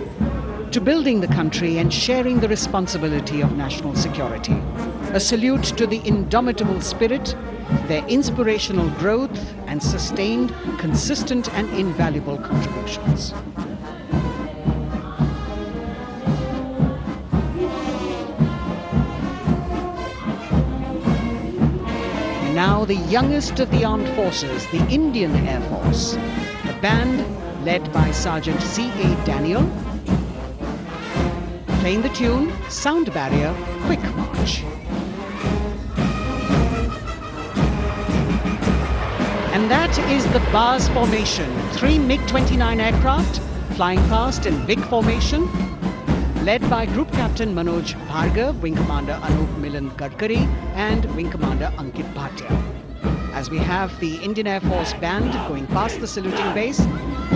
Speaker 1: to building the country and sharing the responsibility of national security. A salute to the indomitable spirit, their inspirational growth and sustained, consistent and invaluable contributions. Now the youngest of the armed forces, the Indian Air Force, the band led by Sergeant C.A. Daniel, playing the tune Sound Barrier Quick March. And that is the bars formation, 3 MiG-29 aircraft flying past in VIC formation, led by Group Captain Manoj Bhargav, Wing Commander Anup Milind Gadkari and Wing Commander Ankit Bhatia. As we have the Indian Air Force band going past the saluting base,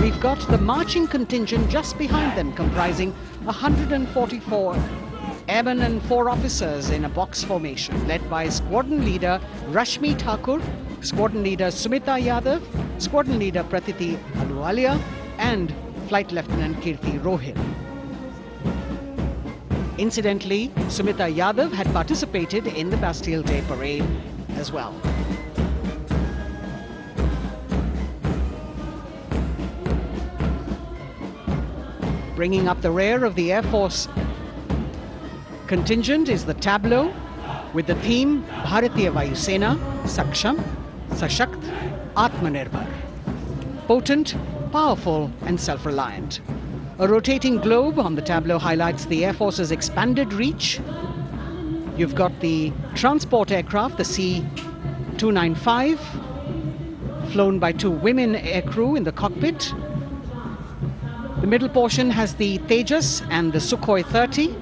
Speaker 1: we've got the marching contingent just behind them, comprising 144 airmen and 4 officers in a box formation, led by Squadron Leader Rashmi Thakur, Squadron Leader Sumita Yadav, Squadron Leader Pratiti Aluwalia and Flight Lieutenant Kirti Rohil. Incidentally, Sumita Yadav had participated in the Bastille Day parade as well. Bringing up the rear of the Air Force contingent is the tableau with the theme Bharatiya Vayu Sena, Saksham, Sashakt, Atmanirbhar. Potent, powerful and self-reliant. A rotating globe on the tableau highlights the Air Force's expanded reach. You've got the transport aircraft, the C-295, flown by 2 women aircrew in the cockpit. The middle portion has the Tejas and the Sukhoi 30.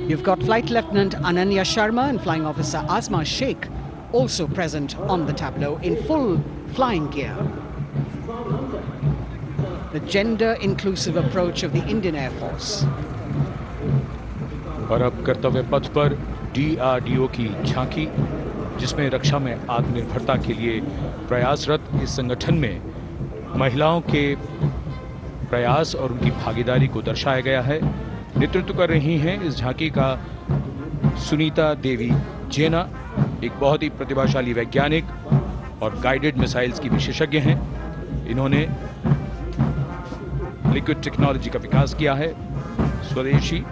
Speaker 1: You've got Flight Lieutenant Ananya Sharma and Flying Officer Azma Sheikh also present on the tableau in full flying gear. The gender-inclusive approach of the Indian Air Force.
Speaker 2: और अब कर्तव्य पथ पर DRDO की झांकी, जिसमें रक्षा में आत्मनिर्भरता के लिए प्रयासरत इस संगठन में महिलाओं के प्रयास और उनकी भागीदारी को दर्शाया गया है। नेतृत्व कर रही हैं इस झांकी का सुनीता देवी जेना, एक बहुत ही प्रतिभाशाली वैज्ञानिक और गाइडेड मिसाइल्स की विशेषज्ञ हैं। इन्होंने लिक्विड टेक्नोलॉजी का विकास किया है। स्वदेशी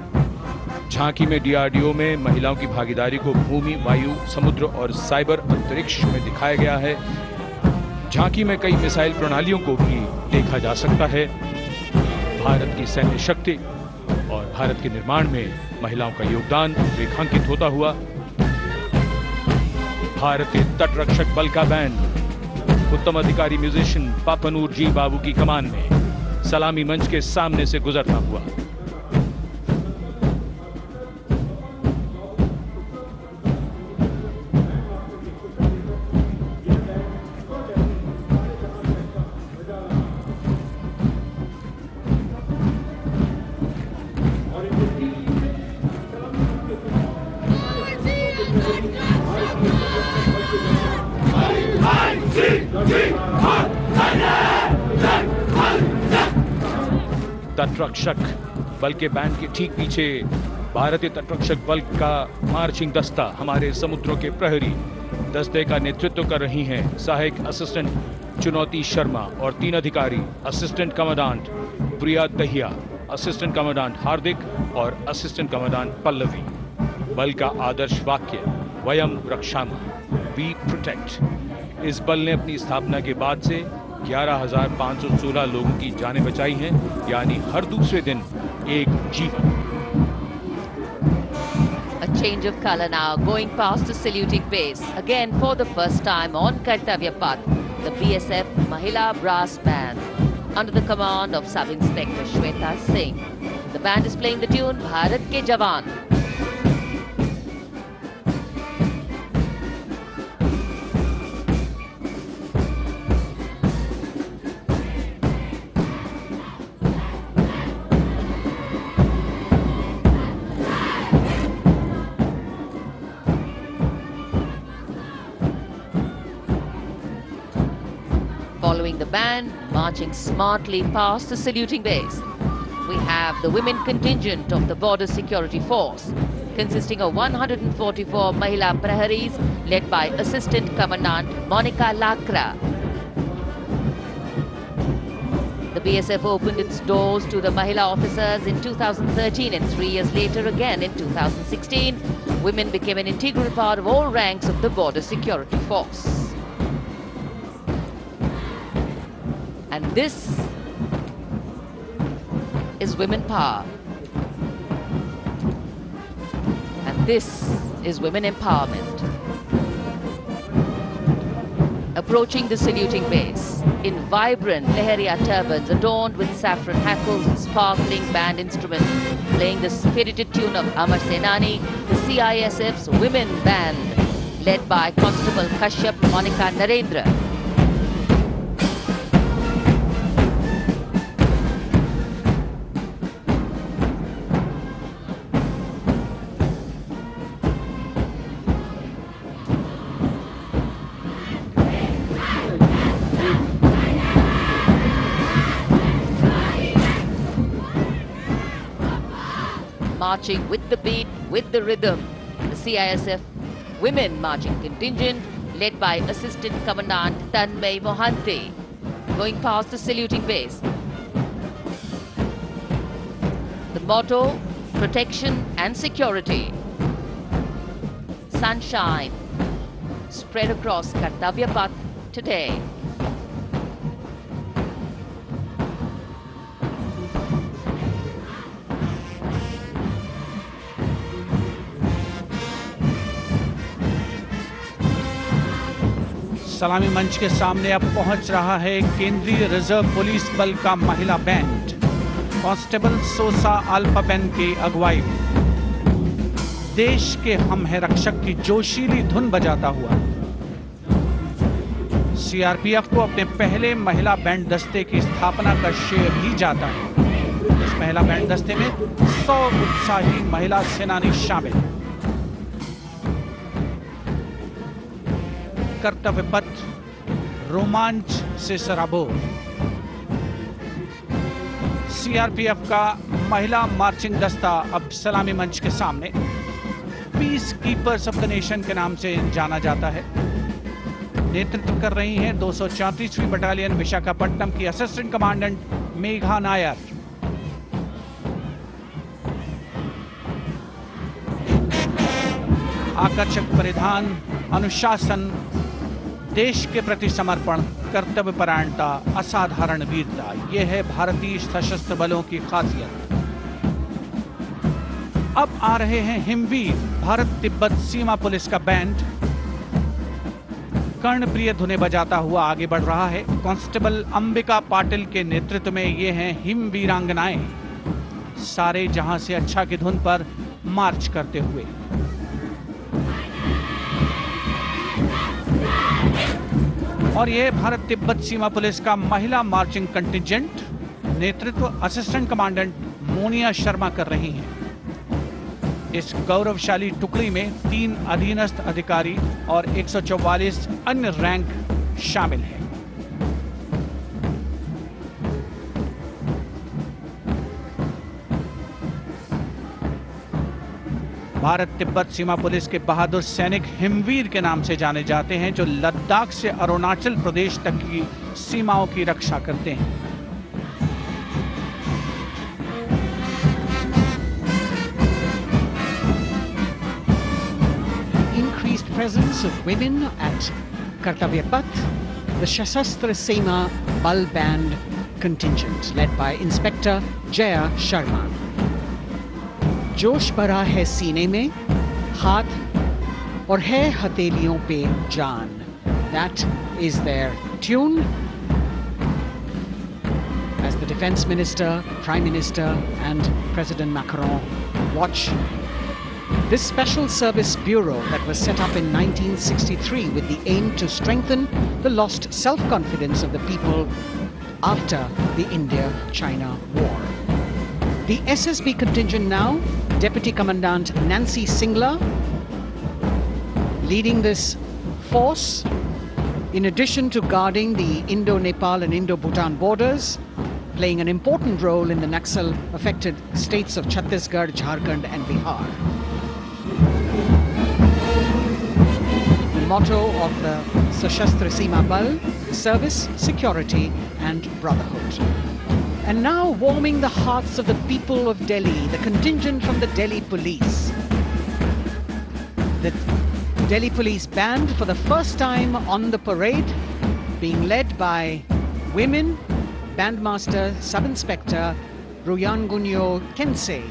Speaker 2: झांकी में डीआरडीओ में महिलाओं की भागीदारी को भूमि, वायु, समुद्र और साइबर अंतरिक्ष में दिखाया गया है। झांकी में कई मिसाइल प्रणालियों को भी देखा जा सकता है। भारत की सैन्य शक्ति और भारत के निर्माण में महिलाओं का योगदान रेखांकित होता हुआ भारतीय तटरक्षक बल का बैंड उत्तम अधिकारी म्यूजिशियन पापनूर जी बाबू की कमान में सलामी मंच के सामने से गुजरता हुआ। तटरक्षक बल के बैंड के ठीक पीछे भारतीय तटरक्षक बल का मार्चिंग दस्ता हमारे समुद्रों के प्रहरी दस्ते का नेतृत्व कर रही हैं सहायक असिस्टेंट चुनौती शर्मा और 3 अधिकारी असिस्टेंट कमांडेंट प्रिया दहिया, असिस्टेंट कमांडेंट हार्दिक और असिस्टेंट कमांडेंट पल्लवी। बल का आदर्श वाक्य वयम रक्षामः, वी प्रोटेक्ट। इस बल ने अपनी स्थापना के बाद से 11,516 लोगों की जानें बचाई हैं, यानी हर दूसरे दिन एक जीवन।
Speaker 11: A change of color now, going past the saluting base. Again, for the first time on Kartavya Path, the BSF Mahila Brass Band, under the command of Sub-Inspector Shweta Singh. The band is playing the tune Bharat Ke Jawan. Following the band, marching smartly past the saluting base, we have the women contingent of the Border Security Force, consisting of 144 Mahila Praharis, led by Assistant Commandant Monica Lakra. The BSF opened its doors to the Mahila officers in 2013, and 3 years later again in 2016, women became an integral part of all ranks of the Border Security Force. And this is women power. And this is women empowerment. Approaching the saluting base in vibrant Leheria turbans adorned with saffron hackles and sparkling band instruments, playing the spirited tune of Amar Senani, the CISF's women band, led by Constable Kashyap Monica Narendra. Marching with the beat, with the rhythm, the CISF Women Marching Contingent, led by Assistant Commandant Tanmay Mohanty, going past the saluting base. The motto, protection and security. Sunshine spread across Kartavya Path today.
Speaker 15: सलामी मंच के सामने अब पहुंच रहा है केंद्रीय reserve police बल का महिला बैंड, कांस्टेबल सोसा अल्पाबेन की अगुवाई में देश के हम है रक्षक की जोशीली धुन बजाता हुआ सीआरपीएफ को अपने पहले महिला बैंड दस्ते की स्थापना का श्रेय भी जाता है। इस महिला बैंड दस्ते में 100 उत्साही महिला सेनानी शामिल। कर्तव्य पथ रोमांच से सराबोर। सीआरपीएफ का महिला मार्चिंग दस्ता अब सलामी मंच के सामने। Peace keepers of the nation के नाम से जाना जाता है। नेतृत्व कर रही हैं 234वीं बटालियन विशाखापट्टनम की असिस्टेंट कमांडेंट मेघा नायर। आकर्षक परिधान, अनुशासन, देश के प्रति समर्पण, कर्तव्यपरायणता, असाधारण वीरता, यह है भारतीय सशस्त्र बलों की खासियत। अब आ रहे हैं हिमवीर। भारत तिब्बत सीमा पुलिस का बैंड कर्णप्रिय धुनें बजाता हुआ आगे बढ़ रहा है। कांस्टेबल अंबिका पाटिल के नेतृत्व में ये हैं हिमवीरांगनाएं, सारे जहां से अच्छा की धुन पर मार्च करते हुए। और यह भारत तिब्बत सीमा पुलिस का महिला मार्चिंग कंटिजेंट, नेतृत्व असिस्टेंट कमांडेंट मोनिया शर्मा कर रही हैं। इस गौरवशाली टुकड़ी में 3 अधीनस्थ अधिकारी और 144 अन्य रैंक शामिल हैं। भारत तिब्बत सीमा पुलिस के बहादुर सैनिक हिमवीर के नाम से जाने जाते हैं, जो लद्दाख से अरुणाचल प्रदेश तक की सीमाओं की रक्षा करते हैं।
Speaker 1: Increased presence of women at Kartavya Path, the Shasastra Seema Bal Band contingent led by Inspector Jaya Sharma. जोश भरा है सीने में, हाथ और है हथेलियों पे जान. That is their tune. As the Defense Minister, Prime Minister and President Macron watch this Special Service Bureau that was set up in 1963 with the aim to strengthen the lost self-confidence of the people after the India-China War. The SSB contingent now, Deputy Commandant Nancy Singla leading this force, in addition to guarding the Indo-Nepal and Indo-Bhutan borders, playing an important role in the Naxal-affected states of Chhattisgarh, Jharkhand and Bihar. The motto of the Sashastra Seema Bal, service, security and brotherhood. And now warming the hearts of the people of Delhi, the contingent from the Delhi Police. The Delhi Police Band for the first time on the parade, being led by women, Bandmaster Sub-Inspector Ruyangunyo Kensei,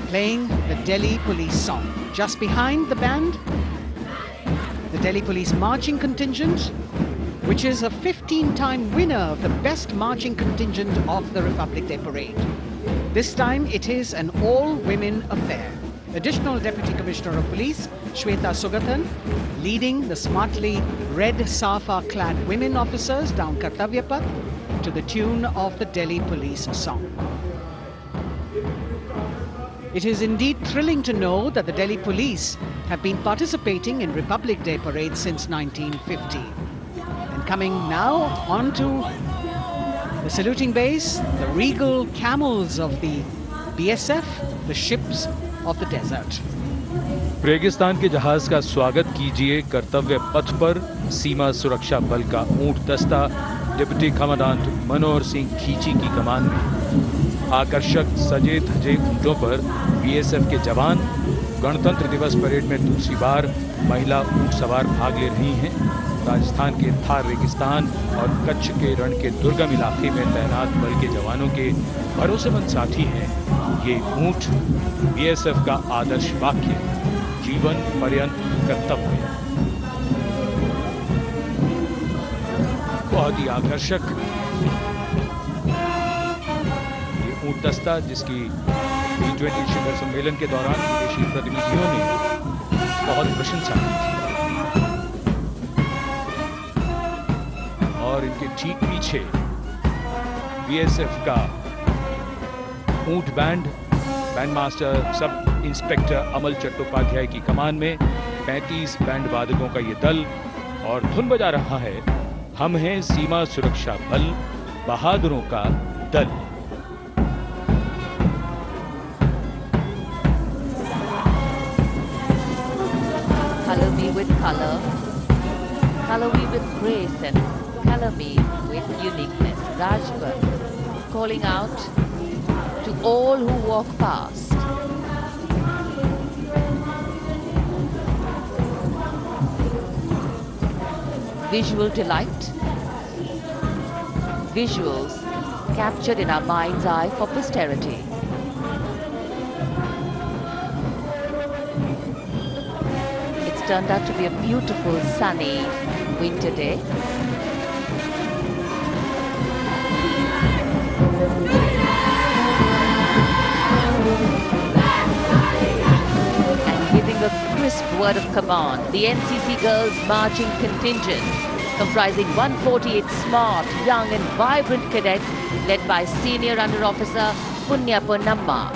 Speaker 1: playing the Delhi Police song. Just behind the band, the Delhi Police marching contingent, which is a 15-time winner of the best marching contingent of the Republic Day Parade. This time it is an all-women affair. Additional Deputy Commissioner of Police, Shweta Sugathan, leading the smartly red safa-clad women officers down Kartavya Path to the tune of the Delhi Police song. It is indeed thrilling to know that the Delhi Police have been participating in Republic Day Parade since 1950. Coming now onto the saluting base, the regal camels of the BSF, the ships of the desert.
Speaker 2: रेगिस्तान के जहाज का स्वागत कीजिए कर्तव्य पथ पर सीमा सुरक्षा बल का ऊंट दस्ता डिप्टी कमांडेंट मनोहर सिंह खींची की कमान में। आकर्षक सजे धजे ऊंटों पर बीएसएफ के जवान गणतंत्र दिवस परेड में दूसरी बार महिला ऊंट सवार भाग ले रही हैं। राजस्थान के थार रेगिस्तान और कच्छ के रण के दुर्गम इलाके में तैनात बल के जवानों के भरोसेमंद साथी हैं। ये ऊंट बीएसएफ का आदर्श वाक्य, जीवन पर्यंत कर्तव्य। बहुत ही आकर्षक ये ऊंट दस्ता, जिसकी G20 शिखर सम्मेलन के दौरान विदेशी प्रतिनिधियों ने बहुत प्रशंसा की थी। और इनके ठीक पीछे बीएसएफ का ऊंट बैंड, बैंडमास्टर सब इंस्पेक्टर अमल चट्टोपाध्याय की कमान में 35 बैंड वादकों का ये दल, और धुन बजा रहा है हम हैं सीमा सुरक्षा बल, बहादुरों का दल।
Speaker 11: Color me with grace and color me with uniqueness. Rajpat, calling out to all who walk past. Visual delight. Visuals captured in our mind's eye for posterity. It's turned out to be a beautiful, sunny winter day. And giving a crisp word of command, the NCC Girls Marching Contingent, comprising 148 smart, young and vibrant cadets led by Senior Under Officer Punya Ponnamma.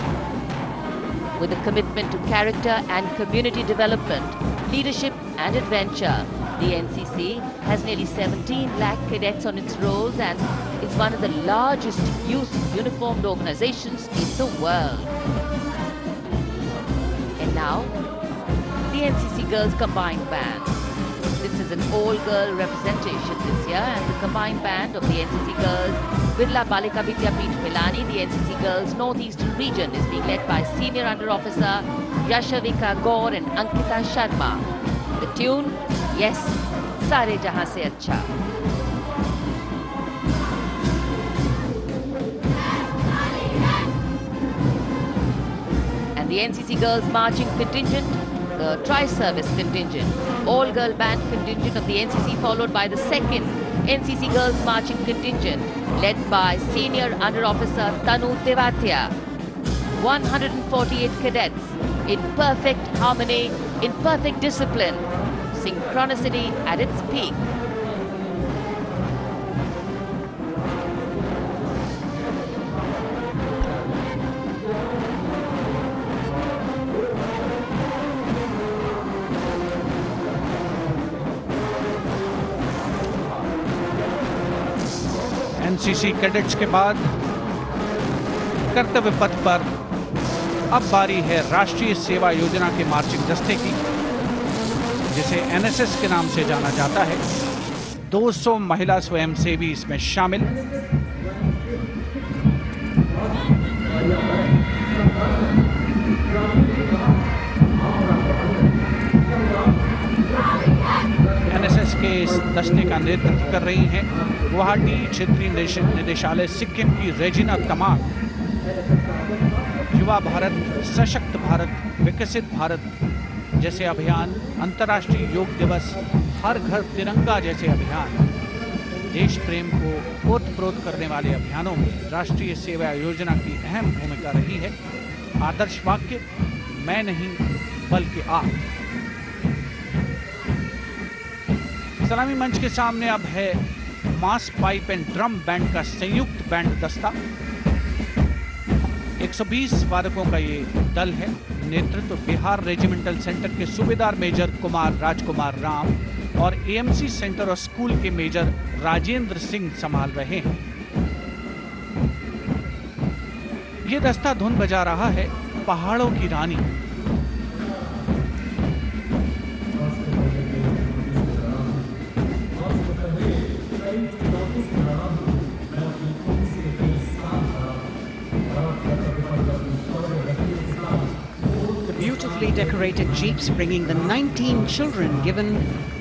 Speaker 11: With a commitment to character and community development, leadership and adventure, the NCC has nearly 17 lakh cadets on its rolls and is one of the largest youth uniformed organizations in the world. And now, the NCC Girls Combined Band. This is an all-girl representation this year, and the combined band of the NCC Girls Birla Balika Vidyapeeth Pilani, the NCC Girls Northeastern region, is being led by Senior Under Officer Yashavika Gaur and Ankita Sharma. The tune, yes, Sare Jahan Se Acha. And the NCC Girls Marching Contingent, the Tri-Service Contingent, all-girl band contingent of the NCC, followed by the second NCC Girls Marching Contingent, led by Senior Under Officer Tanu Tewatia. 148 cadets in perfect harmony, in perfect discipline, synchronicity at its peak.
Speaker 15: NCC cadets के बाद कर्तव्य पथ पर अब बारी है राष्ट्रीय सेवा योजना के मार्चिंग दस्ते की, जिसे एनएसएस के नाम से जाना जाता है। 200 महिला स्वयंसेवी इसमें शामिल। एनएसएस के इस दस्ते का नेतृत्व कर रही हैं गुवाहाटी क्षेत्रीय निदेशालय सिक्किम की रेजिना तमांग। युवा भारत, सशक्त भारत, विकसित भारत जैसे अभियान, अंतर्राष्ट्रीय योग दिवस, हर घर तिरंगा जैसे अभियान, देश प्रेम को ओतप्रोत करने वाले अभियानों में राष्ट्रीय सेवा योजना की अहम भूमिका रही है। आदर्श वाक्य, मैं नहीं बल्कि आप। सलामी मंच के सामने अब है मास पाइप एंड ड्रम बैंड का संयुक्त बैंड दस्ता। 120 वादकों का ये दल है। नेतृत्व बिहार रेजिमेंटल सेंटर के सूबेदार मेजर कुमार राजकुमार राम और एएमसी सेंटर और स्कूल के मेजर राजेंद्र सिंह संभाल रहे हैं। ये दस्ता धुन बजा रहा है पहाड़ों की रानी।
Speaker 1: Beautifully decorated jeeps bringing the 19 children given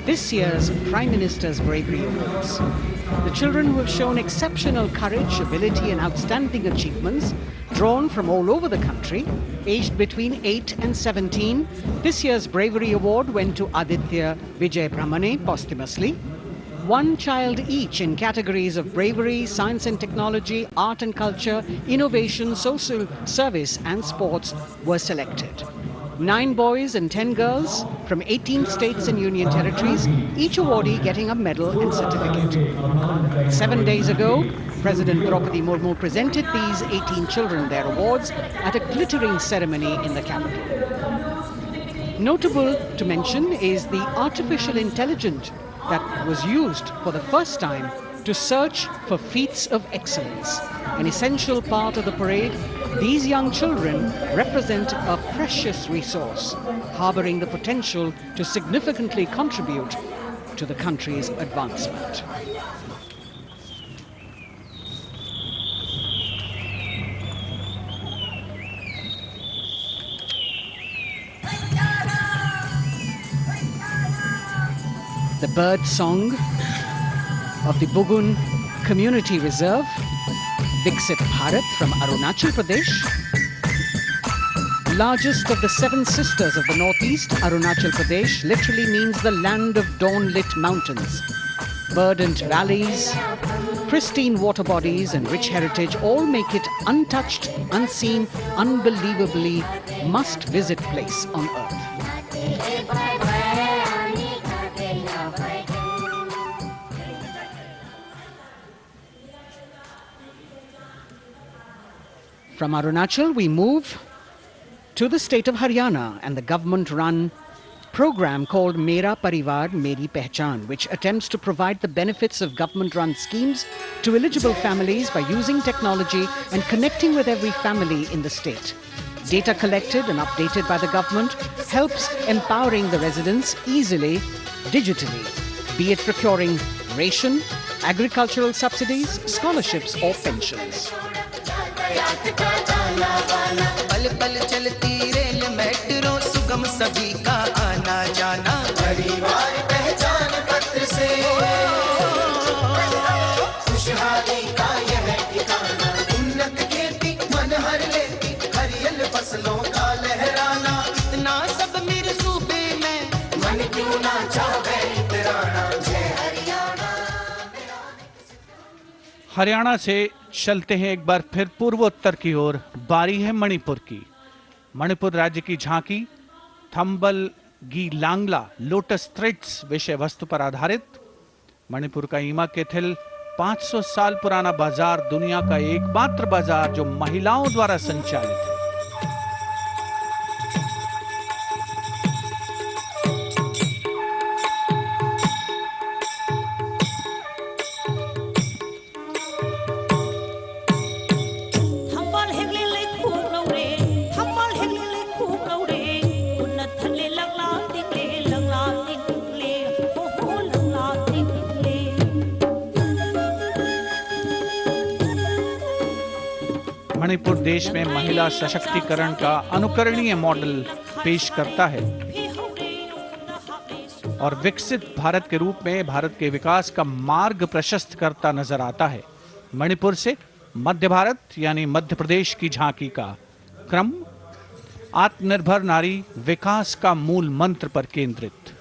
Speaker 1: this year's Prime Minister's Bravery Awards. The children who have shown exceptional courage, ability and outstanding achievements, drawn from all over the country, aged between 8 and 17. This year's Bravery Award went to Aditya Vijay Brahmane posthumously. One child each in categories of bravery, science and technology, art and culture, innovation, social service and sports were selected. 9 boys and 10 girls from 18 states and union territories, each awardee getting a medal and certificate. 7 days ago, President Draupadi Murmu presented these 18 children their awards at a glittering ceremony in the capital. Notable to mention is the artificial intelligence that was used for the first time to search for feats of excellence. An essential part of the parade, these young children represent a precious resource, harboring the potential to significantly contribute to the country's advancement. The bird song of the Bugun Community Reserve, Viksit Bharat from Arunachal Pradesh. Largest of the 7 sisters of the northeast, Arunachal Pradesh literally means the land of dawn-lit mountains. Verdant valleys, pristine water bodies and rich heritage all make it untouched, unseen, unbelievably must-visit place on earth. From Arunachal, we move to the state of Haryana and the government-run program called Mera Parivar Meri Pehchan, which attempts to provide the benefits of government-run schemes to eligible families by using technology and connecting with every family in the state. Data collected and updated by the government helps empowering the residents easily, digitally, be it procuring ration, agricultural subsidies, scholarships or pensions.
Speaker 19: पल पल चलती rail metro सुगम सभी का आना जाना परिवार पहचान पत्र से खुशहाली का यह ठिकाना उन्नत खेती मन हर लेती हरियल फसलों का लहराना इतना सब मेरे सूबे में मन क्यों ना चाहे इतराना जय हरियाणा।
Speaker 15: हरियाणा से चलते हैं एक बार फिर पूर्वोत्तर की ओर। बारी है मणिपुर की। मणिपुर राज्य की झांकी थंबल गी लांगला लोटस थ्रेड्स विषय वस्तु पर आधारित। मणिपुर का ईमा केथिल 500 साल पुराना बाजार दुनिया का एकमात्र बाजार जो महिलाओं द्वारा संचालित है। मणिपुर देश में महिला सशक्तिकरण का अनुकरणीय मॉडल पेश करता है और विकसित भारत के रूप में भारत के विकास का मार्ग प्रशस्त करता नजर आता है। मणिपुर से मध्य भारत यानी मध्य प्रदेश की झांकी का क्रम आत्मनिर्भर नारी विकास का मूल मंत्र पर केंद्रित।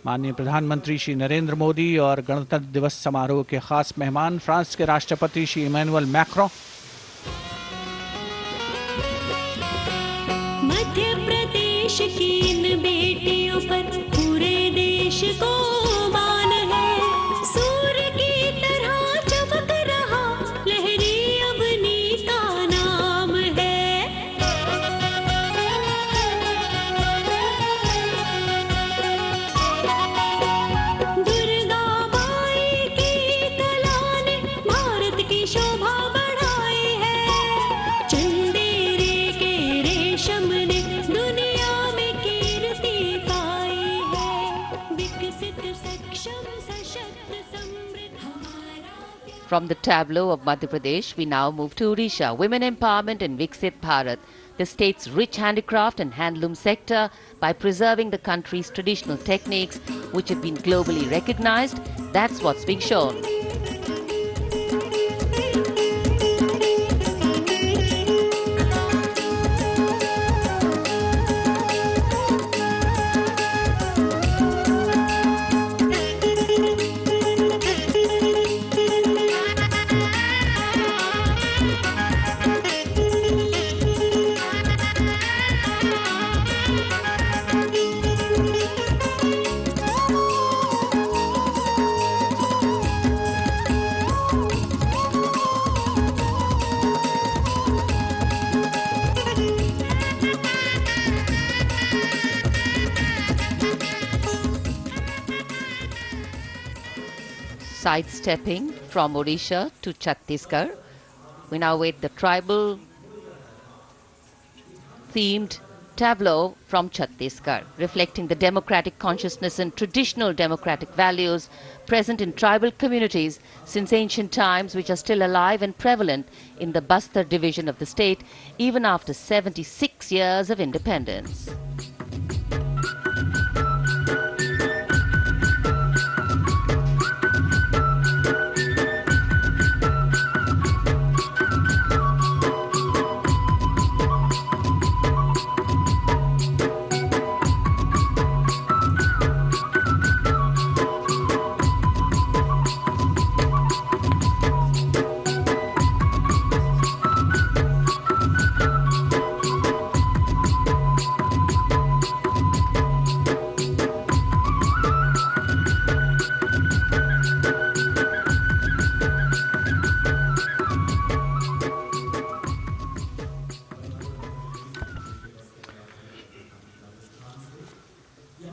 Speaker 15: माननीय प्रधानमंत्री श्री नरेंद्र मोदी और गणतंत्र दिवस समारोह के खास मेहमान फ्रांस के राष्ट्रपति श्री इमैनुअल मैक्रों।
Speaker 6: मध्य प्रदेश की इन बेटियों पर पूरे देश को मान है। सूर्य की तरह चमक रहा लहरी अवनी का नाम है। दुर्गा माई की कला ने भारत की शोभा बढ़ाई है। चंदेरे के रेशम ने दुनिया में कीर्ति पाई है। विकसित सक्षम सशक्त समृद्ध हमारा
Speaker 11: From the tableau of Madhya Pradesh, we now move to Odisha. Women empowerment and Viksit Bharat, the state's rich handicraft and handloom sector, by preserving the country's traditional techniques, which have been globally recognized. That's what's being shown. Sidestepping from Odisha to Chhattisgarh, we now wait the tribal themed tableau from Chhattisgarh, reflecting the democratic consciousness and traditional democratic values present in tribal communities since ancient times, which are still alive and prevalent in the Bastar division of the state, even after 76 years of independence.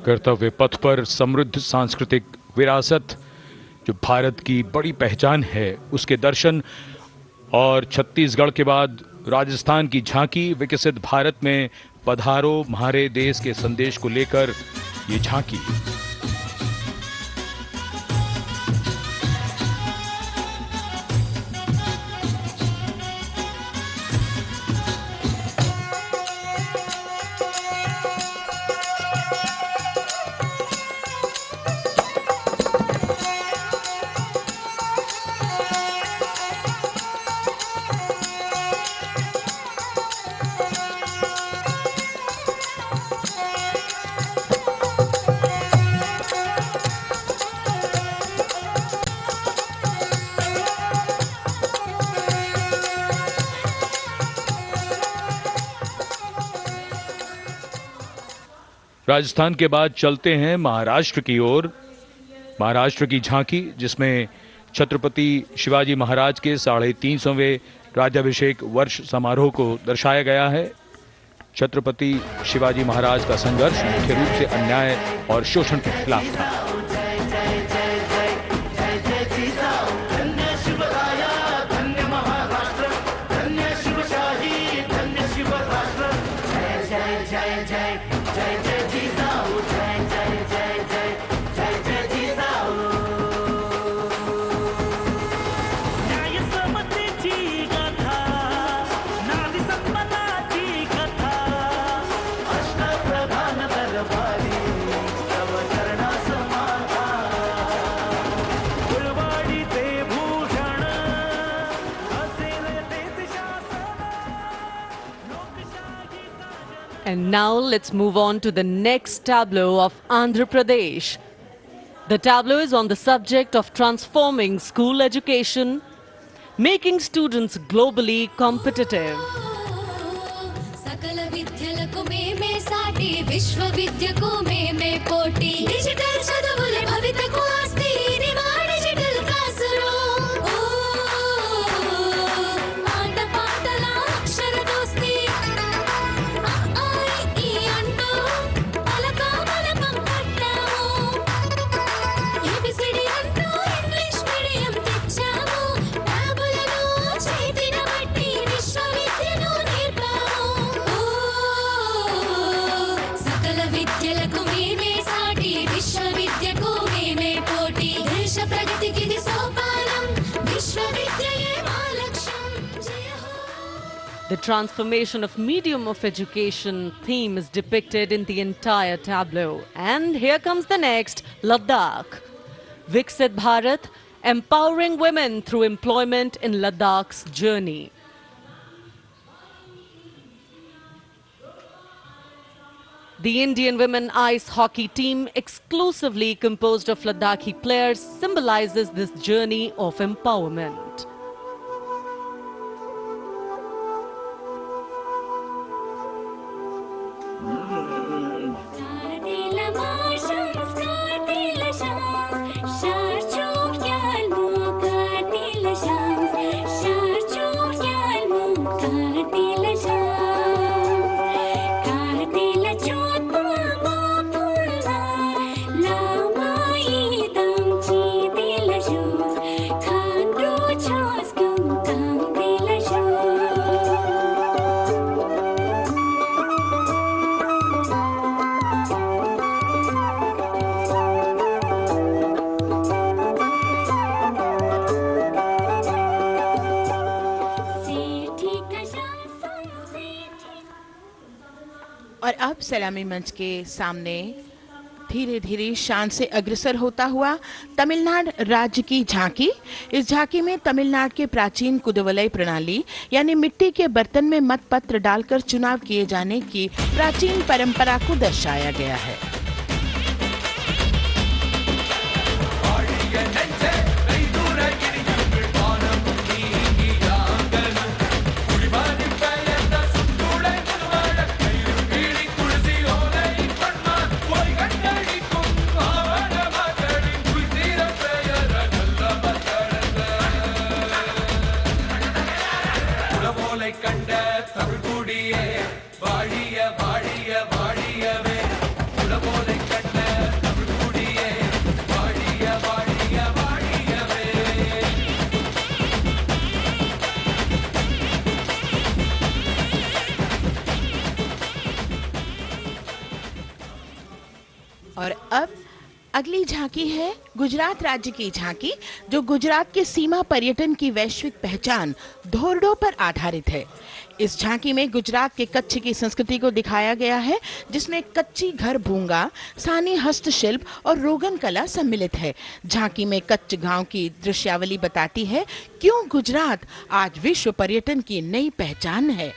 Speaker 2: कर्तव्य पथ पर समृद्ध सांस्कृतिक विरासत जो भारत की बड़ी पहचान है उसके दर्शन, और छत्तीसगढ़ के बाद राजस्थान की झांकी विकसित भारत में पधारो म्हारे देश के संदेश को लेकर ये झांकी। राजस्थान के बाद चलते हैं महाराष्ट्र की ओर। महाराष्ट्र की झांकी जिसमें छत्रपति शिवाजी महाराज के 350वें राज्याभिषेक वर्ष समारोह को दर्शाया गया है। छत्रपति शिवाजी महाराज का संघर्ष मुख्य रूप से अन्याय और शोषण के खिलाफ था।
Speaker 3: And now let's move on to the next tableau of Andhra Pradesh. The tableau is on the subject of transforming school education, making students globally competitive.
Speaker 6: सकल विद्यలకు మేమే సాటి విశ్వవిద్యకు మేమే పోటీ డిజిటల్ చదువుల భవితకు ఆస్తి ఇది మా డిజిటల్ క్లాస్ రూమ్ ఆట పాటల అక్షర దోస్తి ఈ అంటూ పలక బలపం కట్టాము ఏబిసిడి అంటూ ఇంగ్లీష్ మీడియం తెచ్చాము ట్యాబులను చేతిన బట్టి విశ్వవిద్యను నేర్పాము సకల విద్యలకు మేమే సాటి విశ్వవిద్యకు మేమే పోటీ దేశ ప్రగతికి ఇది సోపానం విశ్వవిద్యయే మా లక్ష్యం జయ హో.
Speaker 3: The transformation of medium of education theme is depicted in the entire tableau. And here comes the next, Ladakh. Viksit Bharat, empowering women through employment in Ladakh's journey. The Indian women ice hockey team, exclusively composed of Ladakhi players, symbolizes this journey of empowerment.
Speaker 6: Kartila marshals, kartila shams, sharchuk yalmu, kartila shams, sharchuk yalmu, kartila shams, kartila chotma mapulna, lamai damchi tila shams, khandru
Speaker 12: सलामी मंच के सामने धीरे धीरे शान से अग्रसर होता हुआ तमिलनाडु राज्य की झांकी। इस झांकी में तमिलनाडु के प्राचीन कुदवलय प्रणाली यानी मिट्टी के बर्तन में मतपत्र डालकर चुनाव किए जाने की प्राचीन परंपरा को दर्शाया गया है। और अब अगली झांकी है गुजरात राज्य की झांकी, जो गुजरात के सीमा पर्यटन की वैश्विक पहचान धोरडो पर आधारित है। इस झांकी में गुजरात के कच्छ की संस्कृति को दिखाया गया है, जिसमें कच्ची घर भूंगा, स्थानीय हस्तशिल्प और रोगन कला सम्मिलित है। झांकी में कच्छ गांव की दृश्यावली बताती है क्यों गुजरात आज विश्व पर्यटन की नई पहचान है।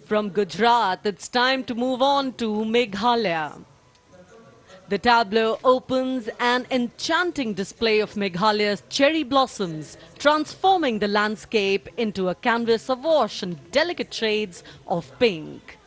Speaker 3: From Gujarat, it's time to move on to Meghalaya. The tableau opens an enchanting display of Meghalaya's cherry blossoms, transforming the landscape into a canvas awash in delicate shades of pink.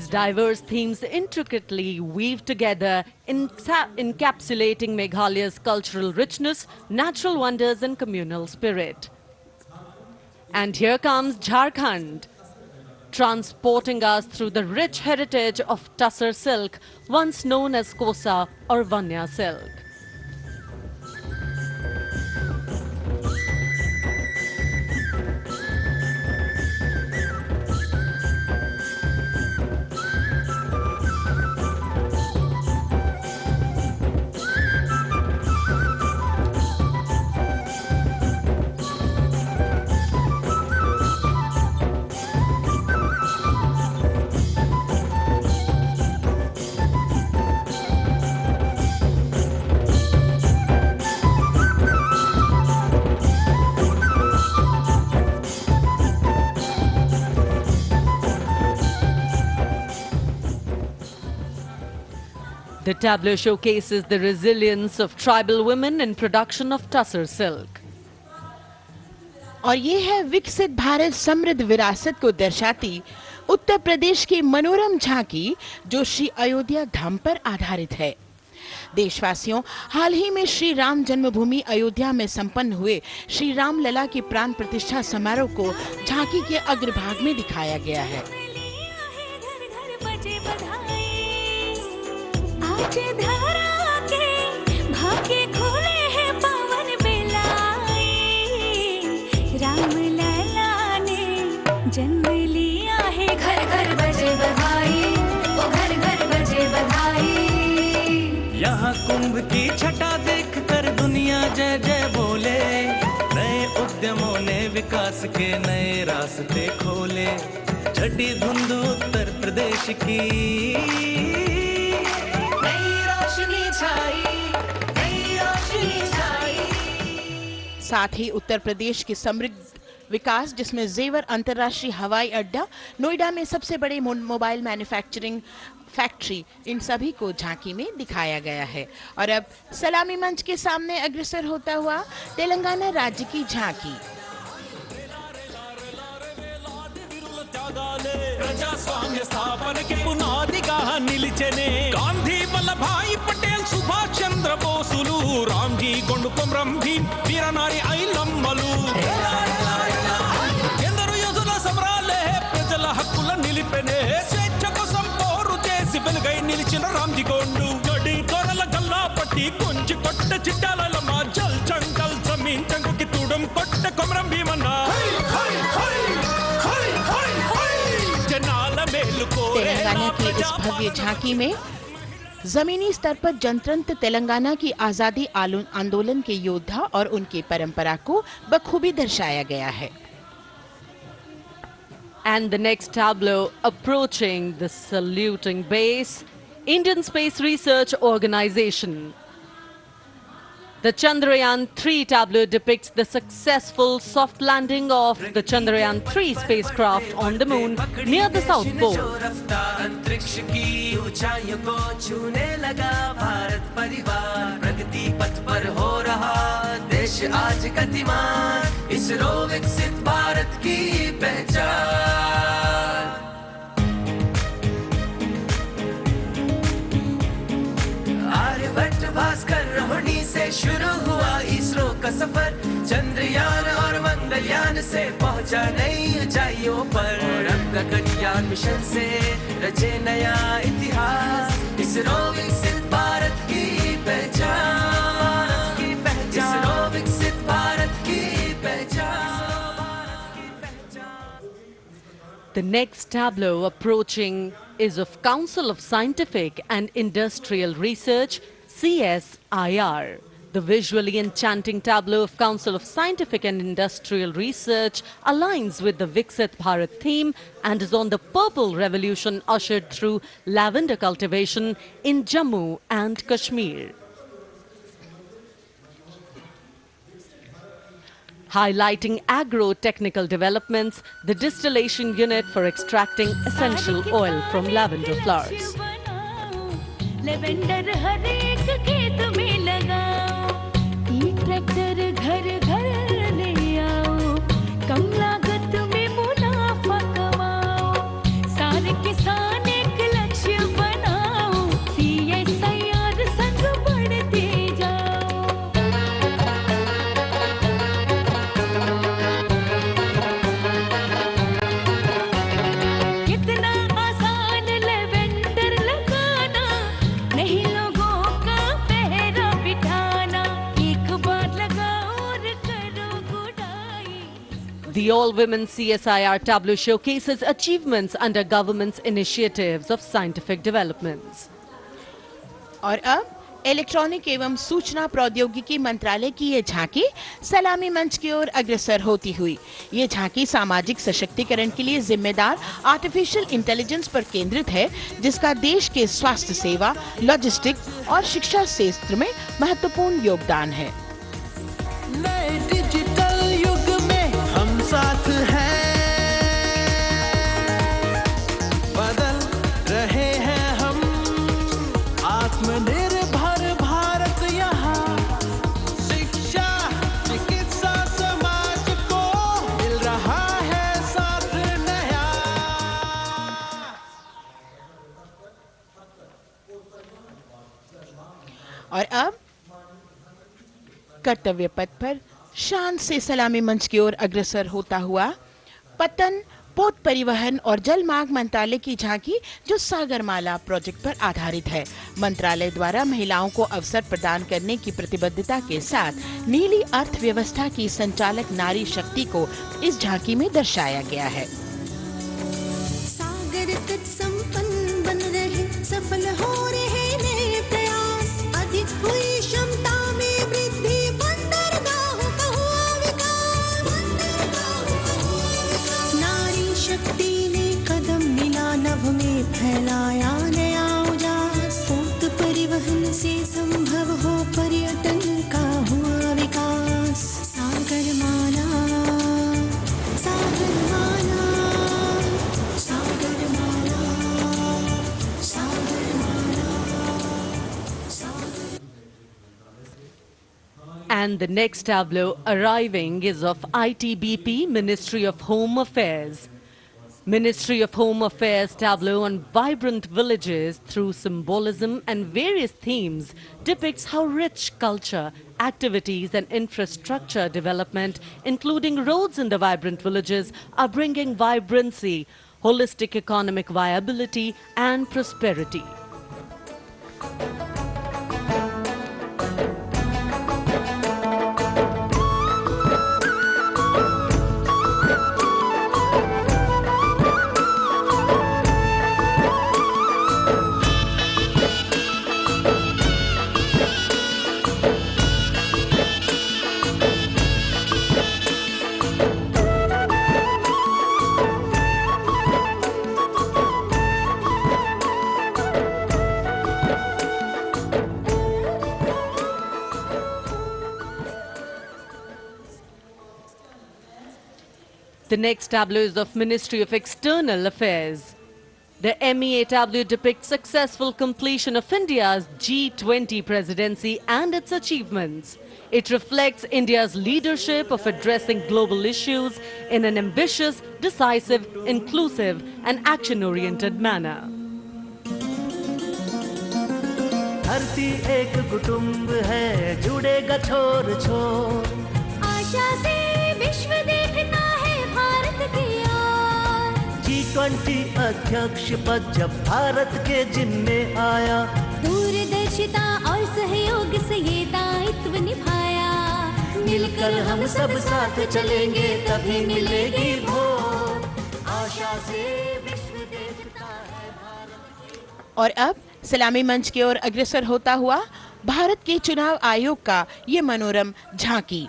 Speaker 3: Diverse themes intricately weave together, encapsulating Meghalaya's cultural richness, natural wonders and communal spirit. And here comes Jharkhand, transporting us through the rich heritage of Tussar silk, once known as Kosa or Vanya silk. The tableau showcases the resilience of tribal women in production of tussar silk.
Speaker 12: और ये है विकसित भारत समृद्ध विरासत को दर्शाती उत्तर प्रदेश की मनोरम झांकी, जो श्री अयोध्या धाम पर आधारित है। देशवासियों, हाल ही में श्री राम जन्मभूमि अयोध्या में संपन्न हुए श्री राम लला की प्राण प्रतिष्ठा समारोह को झांकी के अग्रभाग में दिखाया गया है।
Speaker 6: आज धरा के जन्म लिया है, घर घर बजे बधाई, ओ घर घर बजे बधाई।
Speaker 19: यहाँ कुंभ की छटा देख कर दुनिया जय जय बोले, नए उद्यमों ने विकास के नए रास्ते खोले। छठी धुंध उत्तर प्रदेश की नई रोशनी छाई, नई रोशनी छाई।
Speaker 12: साथ ही उत्तर प्रदेश की समृद्ध विकास, जिसमें जेवर अंतर्राष्ट्रीय हवाई अड्डा, नोएडा में सबसे बड़े मोबाइल मैन्युफैक्चरिंग फैक्ट्री, इन सभी को झांकी में दिखाया गया है। और अब सलामी मंच के सामने अग्रसर होता हुआ तेलंगाना राज्य की झांकी।
Speaker 20: ప్రజాస్వామ్య స్థాపనకి పునాదిగా నిలిచెనే గాంధీ వల్లభాయ్ పటేల్ సుభాష్ చంద్ర బోసులు రామ్జీ గొండుకొం రంభీ వీరనారి ఐలమ్మలు ఎందరో యోధుల సమరాలే ప్రజల హక్కుల నిలిపెనే స్వేచ్ఛ కోసం పోరు చేసి వెలుగై నిలిచిన రామ్జీ గొండు గడి కొరల గల్లా పట్టి కొంచి కొట్ట చిట్టాలమ్మ జల్ జంగల్ జమీన్ జంగుకి తూడం కొట్ట కొమరం భీమన్న
Speaker 12: तेलंगाना की इस भव्य झांकी में जमीनी स्तर पर जनतंत्र तेलंगाना की आजादी आंदोलन के योद्धा और उनकी परंपरा को बखूबी दर्शाया गया है।
Speaker 3: And the next tableau approaching the saluting base, Indian Space Research Organization. The Chandrayaan-3 tableau depicts the successful soft landing of the Chandrayaan-3 spacecraft on the moon near the South Pole.
Speaker 19: अंतरिक्ष की ऊंचाइयों को छूने लगा भारत परिवार, प्रगति पथ पर हो रहा देश आज गतिमान, इसरो विकसित भारत की पहचान। आर्यभट्ट भास्कर रोहिणी से शुरू हुआ इसरो का सफर, चंद्रयान और मंगलयान से पहुंचा नई ऊंचाइयों पर, अब गगनयान मिशन से रचे नया इतिहास, इसरो विकसित भारत की पहचान, इसरो विकसित भारत की पहचान।
Speaker 3: The next tableau approaching is of Council of Scientific and Industrial Research, CSIR. The visually enchanting tableau of Council of Scientific and Industrial Research aligns with the Viksit Bharat theme and is on the Purple Revolution ushered through lavender cultivation in Jammu and Kashmir. Highlighting agro-technical developments, the distillation unit for extracting essential oil from lavender flowers.
Speaker 6: Lavender हर एक खेत में लगाओ, ई tractor घर घर ले आओ, कम लागत में मुनाफा कमाओ, सारे किसान एक लक्ष्य बनाओ, CSIR संग बढ़ते जाओ। कितना आसान लेवेंडर लगाना, नहीं लोगों का पहरा बिठाना, एक बार लगाओ और करो गुडाई।
Speaker 3: The all-women CSIR tableau showcases achievements under government's initiatives of scientific developments.
Speaker 12: और अब इलेक्ट्रॉनिक एवं सूचना प्रौद्योगिकी मंत्रालय की ये झांकी सलामी मंच की ओर अग्रसर होती हुई। ये झांकी सामाजिक सशक्तिकरण के लिए जिम्मेदार आर्टिफिशियल इंटेलिजेंस पर केंद्रित है, जिसका देश के स्वास्थ्य सेवा, लॉजिस्टिक्स और शिक्षा क्षेत्र में महत्वपूर्ण योगदान है।
Speaker 19: नए डिजिटल युग में हम साथ हैं, बदल रहे हैं हम, आत्मनिर्भर भारत यहाँ, शिक्षा चिकित्सा समाज को मिल रहा है साथ नया।
Speaker 12: और अब कर्तव्य पथ पर शान से सलामी मंच की ओर अग्रसर होता हुआ पतन, पोत परिवहन और जल मार्ग मंत्रालय की झांकी, जो सागरमाला प्रोजेक्ट पर आधारित है। मंत्रालय द्वारा महिलाओं को अवसर प्रदान करने की प्रतिबद्धता के साथ नीली अर्थव्यवस्था की संचालक नारी शक्ति को इस झांकी में दर्शाया गया है।
Speaker 6: फैलाया नया उजास, पोत परिवहन से संभव हो पर्यटन का हुआ विकास। सागर माला, सागर माला, सागर माला, सागर माला, सागर।
Speaker 3: And the next tableau arriving is of ITBP, Ministry of Home Affairs. Ministry of Home Affairs tableau on vibrant villages through symbolism and various themes depicts how rich culture, activities and infrastructure development, including roads in the vibrant villages, are bringing vibrancy, holistic economic viability and prosperity. The next tableau is of Ministry of External Affairs. The MEA tableau depicts successful completion of India's G20 presidency and its achievements. It reflects India's leadership of addressing global issues in an ambitious, decisive, inclusive and action-oriented manner.
Speaker 19: धरती एक कुटुंब है, जुड़ेगा छोर छोर।
Speaker 6: आशा से विश्व देखता है भारत की ओर।
Speaker 19: G20 अध्यक्ष पद जब भारत के जिम्मे आया,
Speaker 6: दूरदर्शिता और सहयोग से ये दायित्व निभाया।
Speaker 19: मिलकर हम सब साथ चलेंगे तभी मिलेगी भोर। आशा से विश्व देखता है भारत की।
Speaker 12: और अब सलामी मंच की ओर अग्रसर होता हुआ भारत के चुनाव आयोग का ये मनोरम झांकी।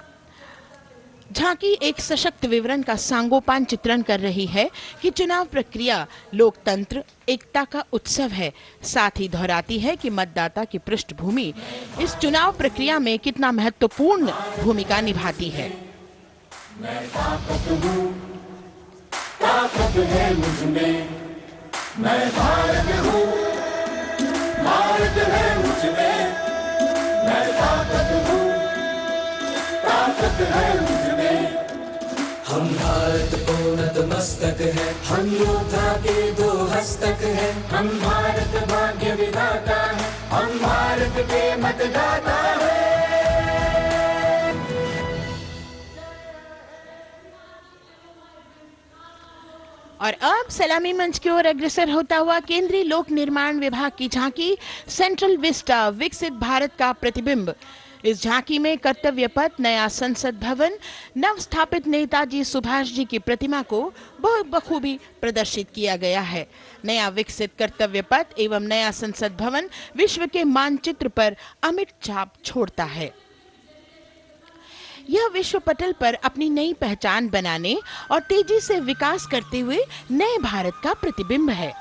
Speaker 12: झांकी एक सशक्त विवरण का सांगोपान चित्रण कर रही है कि चुनाव प्रक्रिया लोकतंत्र एकता का उत्सव है। साथ ही दोहराती है कि मतदाता की पृष्ठभूमि इस चुनाव प्रक्रिया में कितना महत्वपूर्ण भूमिका निभाती है।
Speaker 19: मैं ताकत हूँ, ताकत है मुझमें, मैं भारत हूँ, भारत है मुझमें, मैं ताकत हूँ, ताकत है मुझमें। हम भारत को नतमस्तक है, हम योद्धा के दो हस्तक है। हम भारत भाग्य विधाता है, हम भारत के मतदाता है।
Speaker 12: और अब सलामी मंच की ओर अग्रसर होता हुआ केंद्रीय लोक निर्माण विभाग की झांकी सेंट्रल विस्टा, विकसित भारत का प्रतिबिंब। इस झांकी में कर्तव्य पथ, नया संसद भवन, नव स्थापित नेताजी सुभाष जी की प्रतिमा को बहुत बखूबी प्रदर्शित किया गया है। नया विकसित कर्तव्य पथ एवं नया संसद भवन विश्व के मानचित्र पर अमिट छाप छोड़ता है। यह विश्व पटल पर अपनी नई पहचान बनाने और तेजी से विकास करते हुए नए भारत का प्रतिबिंब है।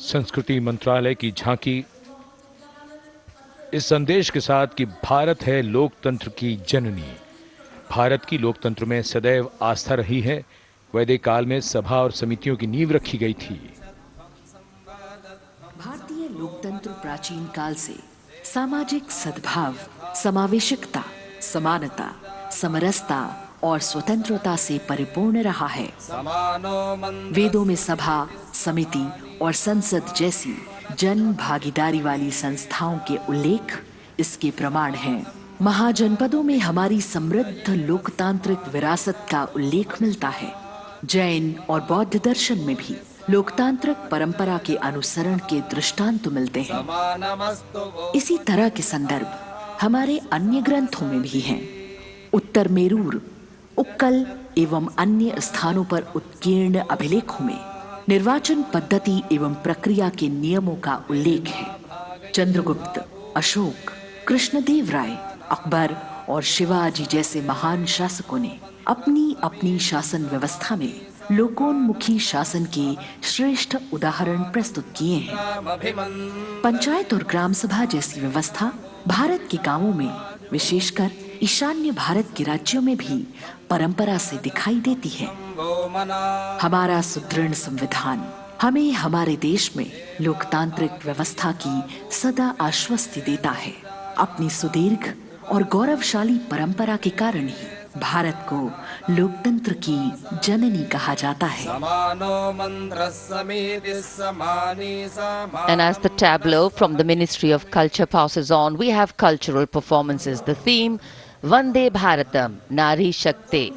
Speaker 2: संस्कृति मंत्रालय की झांकी इस संदेश के साथ कि भारत है लोकतंत्र की जननी। भारत की लोकतंत्र में सदैव आस्था रही है। वैदिक काल में सभा और समितियों की नींव रखी गई थी।
Speaker 21: भारतीय लोकतंत्र प्राचीन काल से सामाजिक सद्भाव, समावेशकता, समानता, समरसता और स्वतंत्रता से परिपूर्ण रहा है। वेदों में सभा, समिति और संसद जैसी जन भागीदारी वाली संस्थाओं के उल्लेख इसके प्रमाण हैं। महाजनपदों में हमारी समृद्ध लोकतांत्रिक विरासत का उल्लेख मिलता है। जैन और बौद्ध दर्शन में भी लोकतांत्रिक परंपरा के अनुसरण के दृष्टांत मिलते हैं। इसी तरह के संदर्भ हमारे अन्य ग्रंथों में भी हैं। उत्तर मेरूर, उक्कल एवं अन्य स्थानों पर उत्कीर्ण अभिलेखों में निर्वाचन पद्धति एवं प्रक्रिया के नियमों का उल्लेख है। चंद्रगुप्त, अशोक, कृष्णदेव राय, अकबर और शिवाजी जैसे महान शासकों ने अपनी अपनी शासन व्यवस्था में लोकोन्मुखी शासन के श्रेष्ठ उदाहरण प्रस्तुत किए हैं। पंचायत और ग्राम सभा जैसी व्यवस्था भारत के गांवों में, विशेषकर ईशान्य भारत के राज्यों में भी परंपरा से दिखाई देती है। हमारा सुदृढ़ संविधान हमें हमारे देश में लोकतांत्रिक व्यवस्था की सदा आश्वस्ति देता है। अपनी सुदीर्घ और गौरवशाली परंपरा के कारण ही भारत को लोकतंत्र की जननी कहा जाता है।
Speaker 11: And as the tableau from the Ministry of Culture passes on, we have cultural performances. The theme, Vande Bharatam, Nari Shakti.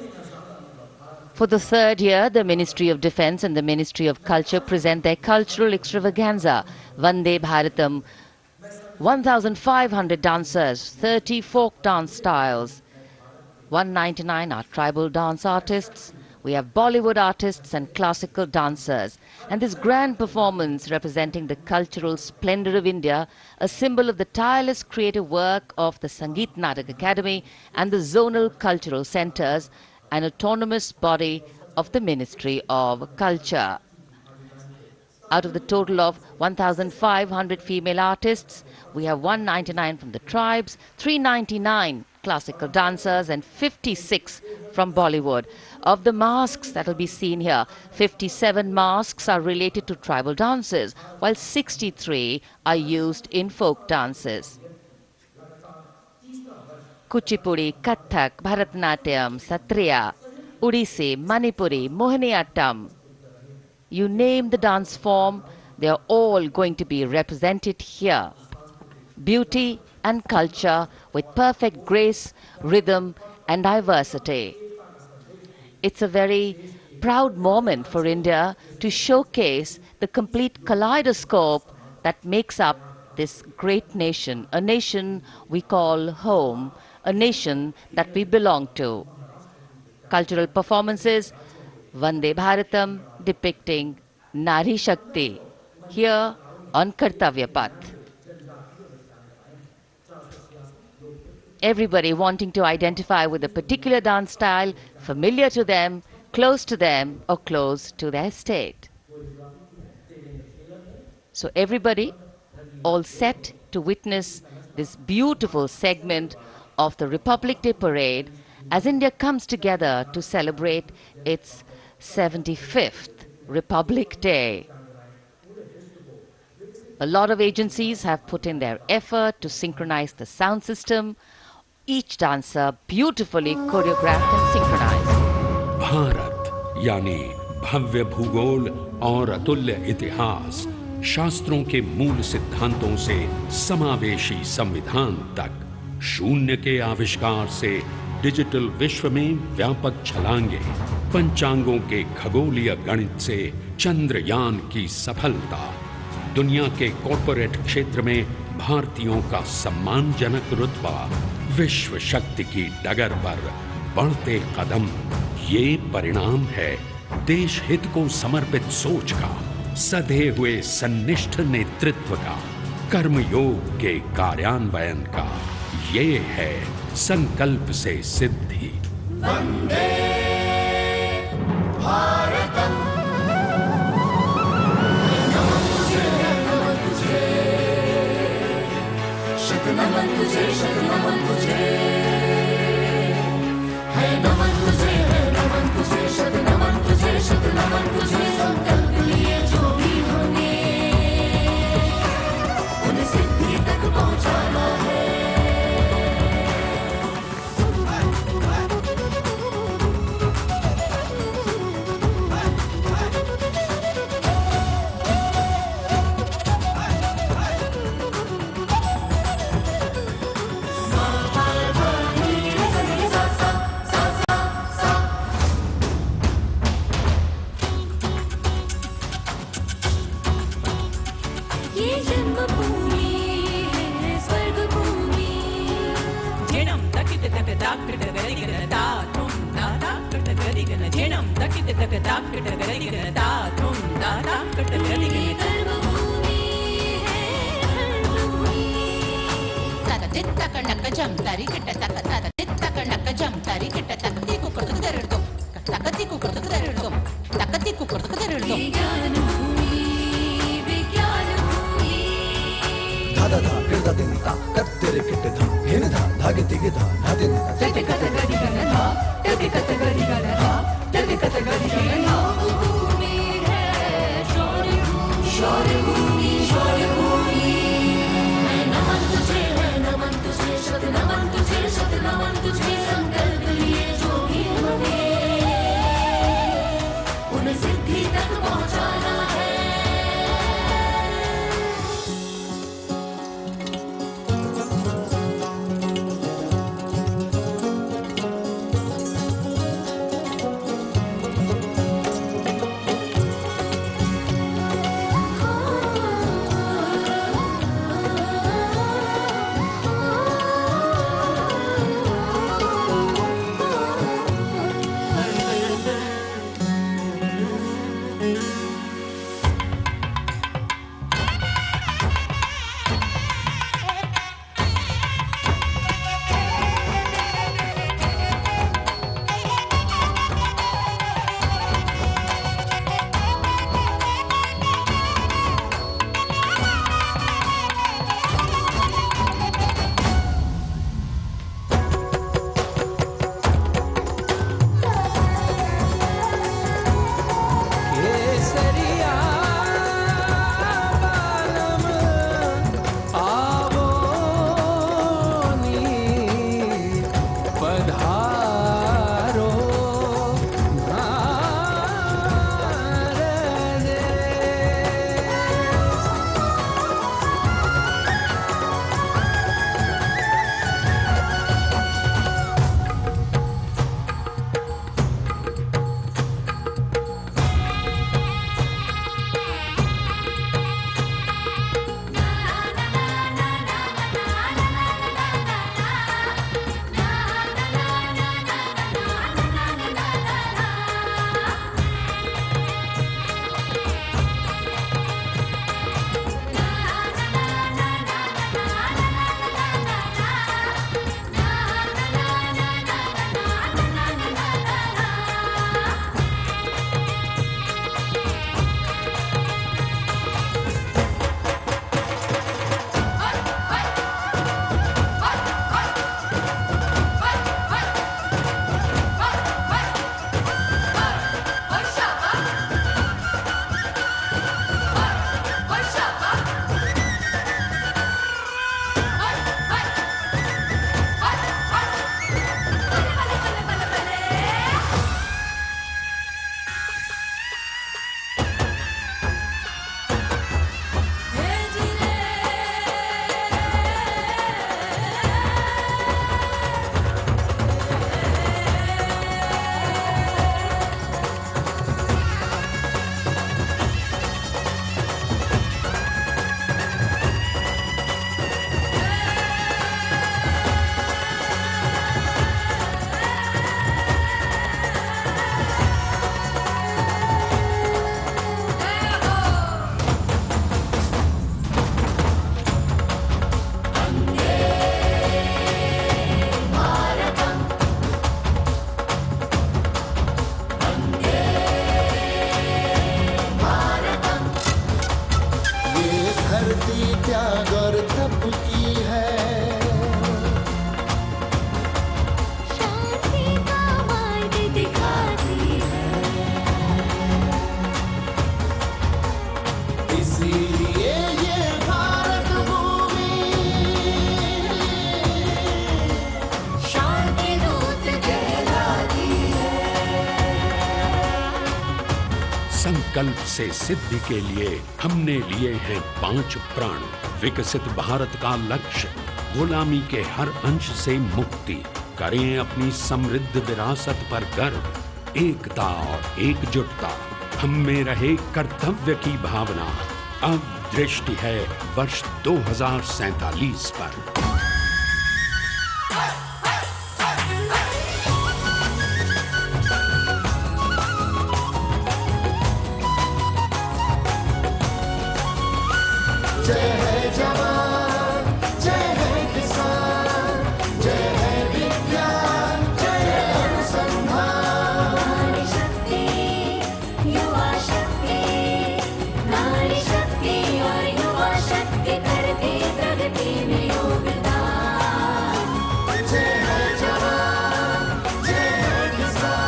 Speaker 11: For the third year, the Ministry of Defence and the Ministry of Culture present their cultural extravaganza, Vande Bharatam. 1,500 dancers, 30 folk dance styles, 199 are tribal dance artists. We have Bollywood artists and classical dancers. And this grand performance representing the cultural splendor of India, a symbol of the tireless creative work of the Sangeet Natak Academy and the zonal cultural centers, an autonomous body of the Ministry of Culture. Out of the total of 1,500 female artists, we have 199 from the tribes, 399 classical dancers and 56 from Bollywood. Of the masks that will be seen here, 57 masks are related to tribal dances, while 63 are used in folk dances. Kuchipudi, Kathak, Bharatanatyam, Satriya, Odissi, Manipuri, Mohiniyattam. You name the dance form, they are all going to be represented here. Beauty and culture with perfect grace, rhythm and diversity. It's a very proud moment for India to showcase the complete kaleidoscope that makes up this great nation, a nation we call home, a nation that we belong to. Cultural performances, Vande Bharatam depicting Nari Shakti here on Kartavya Path. Everybody wanting to identify with a particular dance style, familiar to them, close to them, or close to their state. So everybody all set to witness this beautiful segment of the Republic Day Parade as India comes together to celebrate its 75th Republic Day. A lot of agencies have put in their effort to synchronize the sound system. Each dancer beautifully choreographed and synchronized.
Speaker 16: Bharat यानी भव्य भूगोल और अतुल्य इतिहास, शास्त्रों के मूल सिद्धांतों से समावेशी संविधान तक, शून्य के आविष्कार से डिजिटल विश्व में व्यापक छलांगे, पंचांगों के खगोलीय गणित से चंद्रयान की सफलता, दुनिया के कॉर्पोरेट क्षेत्र में भारतीयों का सम्मानजनक रुतबा, विश्व शक्ति की डगर पर बढ़ते कदम, ये परिणाम है देश हित को समर्पित सोच का, सधे हुए सन्निष्ठ नेतृत्व का, कर्मयोग के कार्यान्वयन का। ये है संकल्प से सिद्धि।
Speaker 19: वंदे भारतम, नमन तुझे, नमन तुझे, शत नमन तुझे, शत नमन तुझे, है नमन तुझे, है नमन तुझे, शत नमन तुझे, शत नमन तुझे। संकल्प लिए जो भी होंगे उन्हें सिद्धि तक पहुंचाना है।
Speaker 5: संकल्प से सिद्धि के लिए हमने लिए हैं 5 प्राण। विकसित भारत का लक्ष्य, गुलामी के हर अंश से मुक्ति। करें अपनी समृद्ध विरासत पर गर्व। एकता और एकजुटता, हम में रहे कर्तव्य की भावना। अब दृष्टि है वर्ष 2047 पर।
Speaker 19: जय है जवान, जय है किसान, जय है विज्ञान, जय है अनुसंधान।
Speaker 6: नारी शक्ति, युवा शक्ति, नारी शक्ति और युवा शक्ति करती प्रगति में योगदान।
Speaker 19: जय है जवान, जय है किसान।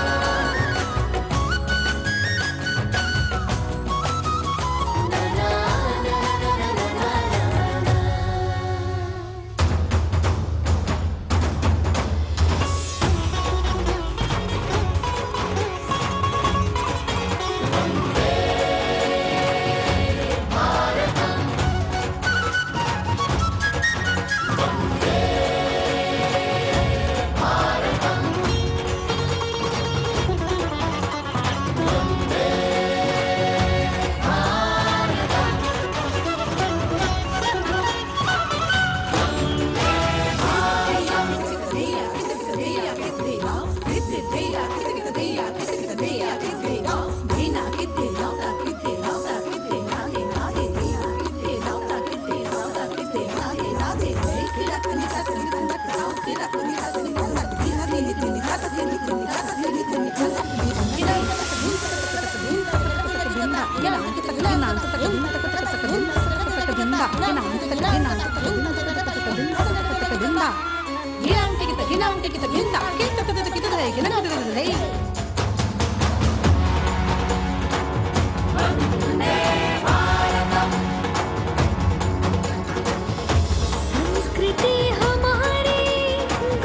Speaker 6: संस्कृति हमारी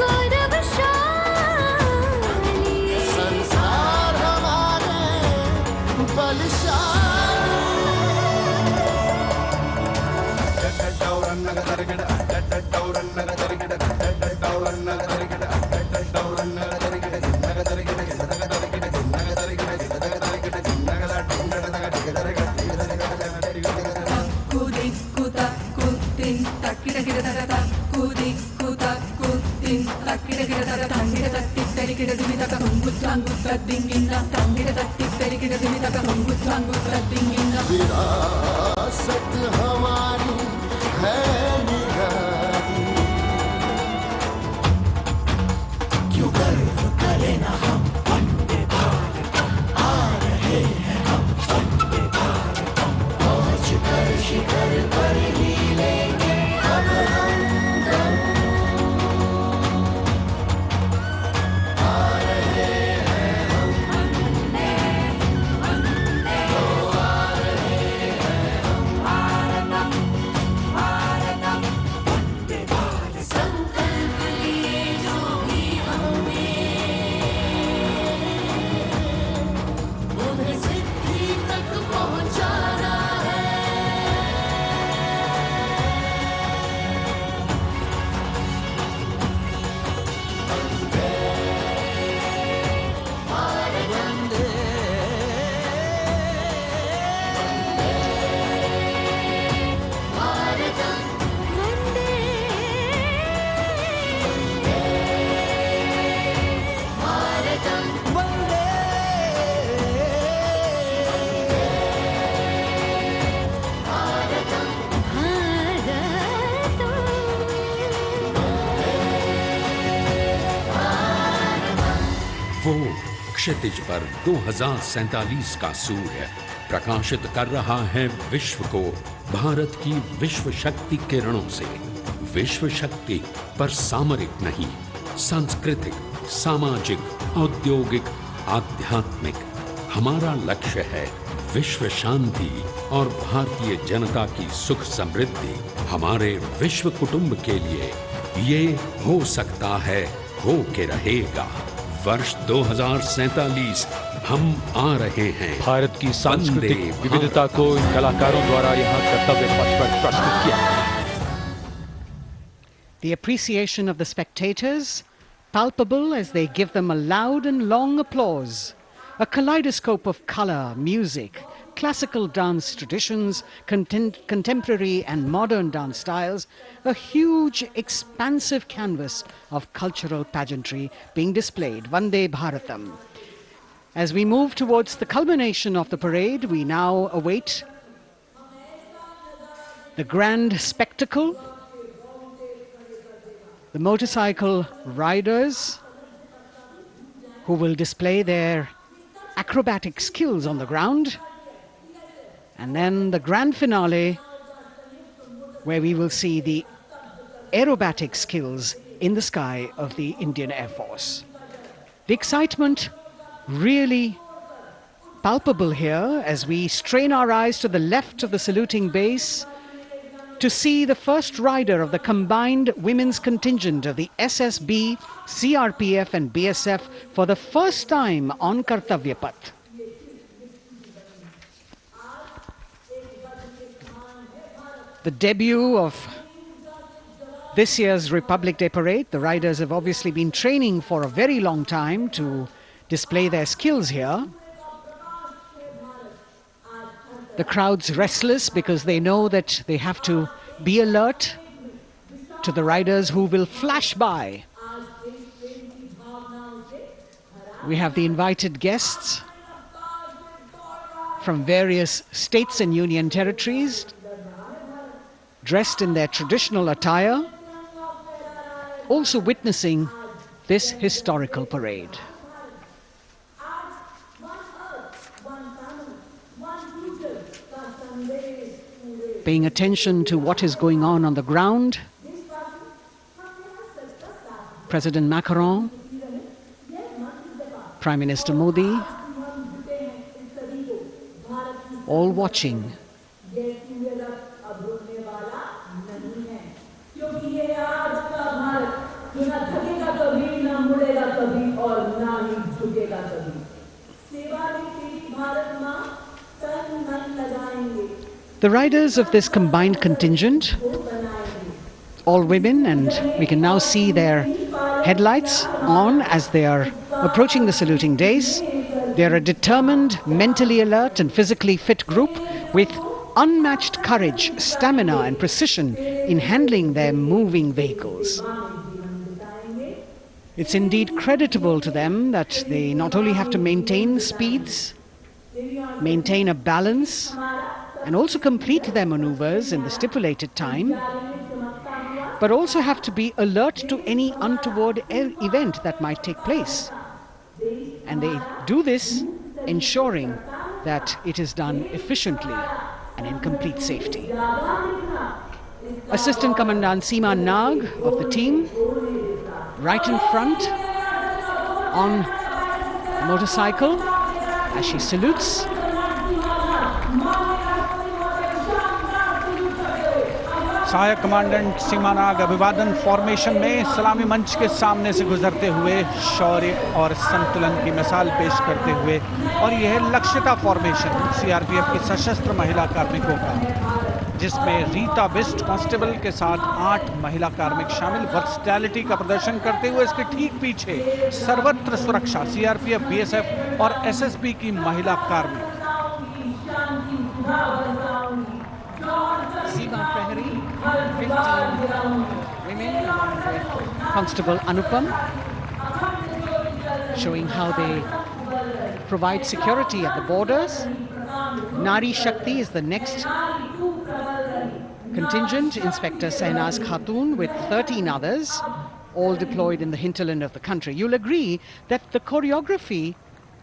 Speaker 6: गौरवशाली,
Speaker 19: संस्कार हमारे विरासत हमारी है निराली। क्यों गर्व करें ना हम वंदे भारतम, आ रहे हैं हम वंदे भारतम। पहुंच कर शिखर पर ही लेंगे अब हम दम। आ रहे हैं हम वंदे, वंदे, ओ आ रहे हैं हम भारतम, भारतम, वंदे भारतम। संकल्प लिए जो भी हमने, उन्हें सिद्धि तक पहुंचाना है।
Speaker 5: वो क्षितिज पर 2047 का सूर्य प्रकाशित कर रहा है विश्व को भारत की विश्व शक्ति किरणों से। विश्व शक्ति पर सामरिक नहीं, सांस्कृतिक, सामाजिक, औद्योगिक, आध्यात्मिक। हमारा लक्ष्य है विश्व शांति और भारतीय जनता की सुख समृद्धि। हमारे विश्व कुटुंब के लिए ये हो सकता है, हो के रहेगा। वर्ष 2047 हम आ रहे हैं।
Speaker 2: भारत की सांस्कृतिक विविधता को इन कलाकारों द्वारा यहाँ कर्तव्य पथ पर प्रस्तुत किया गया है।
Speaker 1: The appreciation of the spectators, palpable as they give them a loud and long applause. A kaleidoscope of color, music, classical dance traditions, contemporary and modern dance styles, a huge, expansive canvas of cultural pageantry being displayed, Vande Bharatam. As we move towards the culmination of the parade, we now await the grand spectacle, the motorcycle riders who will display their acrobatic skills on the ground, and then the grand finale where we will see the aerobatic skills in the sky of the Indian Air Force. The excitement really palpable here as we strain our eyes to the left of the saluting base to see the first rider of the combined women's contingent of the SSB, CRPF and BSF for the first time on Kartavya Path. The debut of this year's Republic Day Parade. The riders have obviously been training for a very long time to display their skills here. The crowd's restless because they know that they have to be alert to the riders who will flash by. We have the invited guests from various states and union territories, dressed in their traditional attire, also witnessing this historical parade. Paying attention to what is going on the ground, President Macron, Prime Minister Modi, all watching. The riders of this combined contingent, all women, and we can now see their headlights on as they are approaching the saluting days. They are a determined, mentally alert and physically fit group with unmatched courage, stamina and precision in handling their moving vehicles. It's indeed creditable to them that they not only have to maintain speeds, maintain a balance, and also complete their maneuvers in the stipulated time, but also have to be alert to any untoward event that might take place. And they do this ensuring that it is done efficiently and in complete safety. Assistant Commandant Seema Nag of the team, right in front on a motorcycle as she salutes.
Speaker 15: सहायक commandant सीमा नाग अभिवादन formation में सलामी मंच के सामने से गुजरते हुए शौर्य और संतुलन की मिसाल पेश करते हुए, और यह लक्ष्यता फॉर्मेशन सीआरपीएफ की सशस्त्र महिला कार्मिकों का, जिसमें रीता बिस्ट कांस्टेबल के साथ 8 महिला कार्मिक शामिल वर्सटैलिटी का प्रदर्शन करते हुए इसके ठीक पीछे सर्वत्र सुरक्षा सीआरपीएफ, बीएसएफ और एसएसबी की महिला कार्मिक।
Speaker 1: Seema Prahari, 15 women along with Constable Anupam, showing how they provide security at the borders. Nari Shakti is the next contingent, Inspector Sahnaz Khatun with 13 others, all deployed in the hinterland of the country. You'll agree that the choreography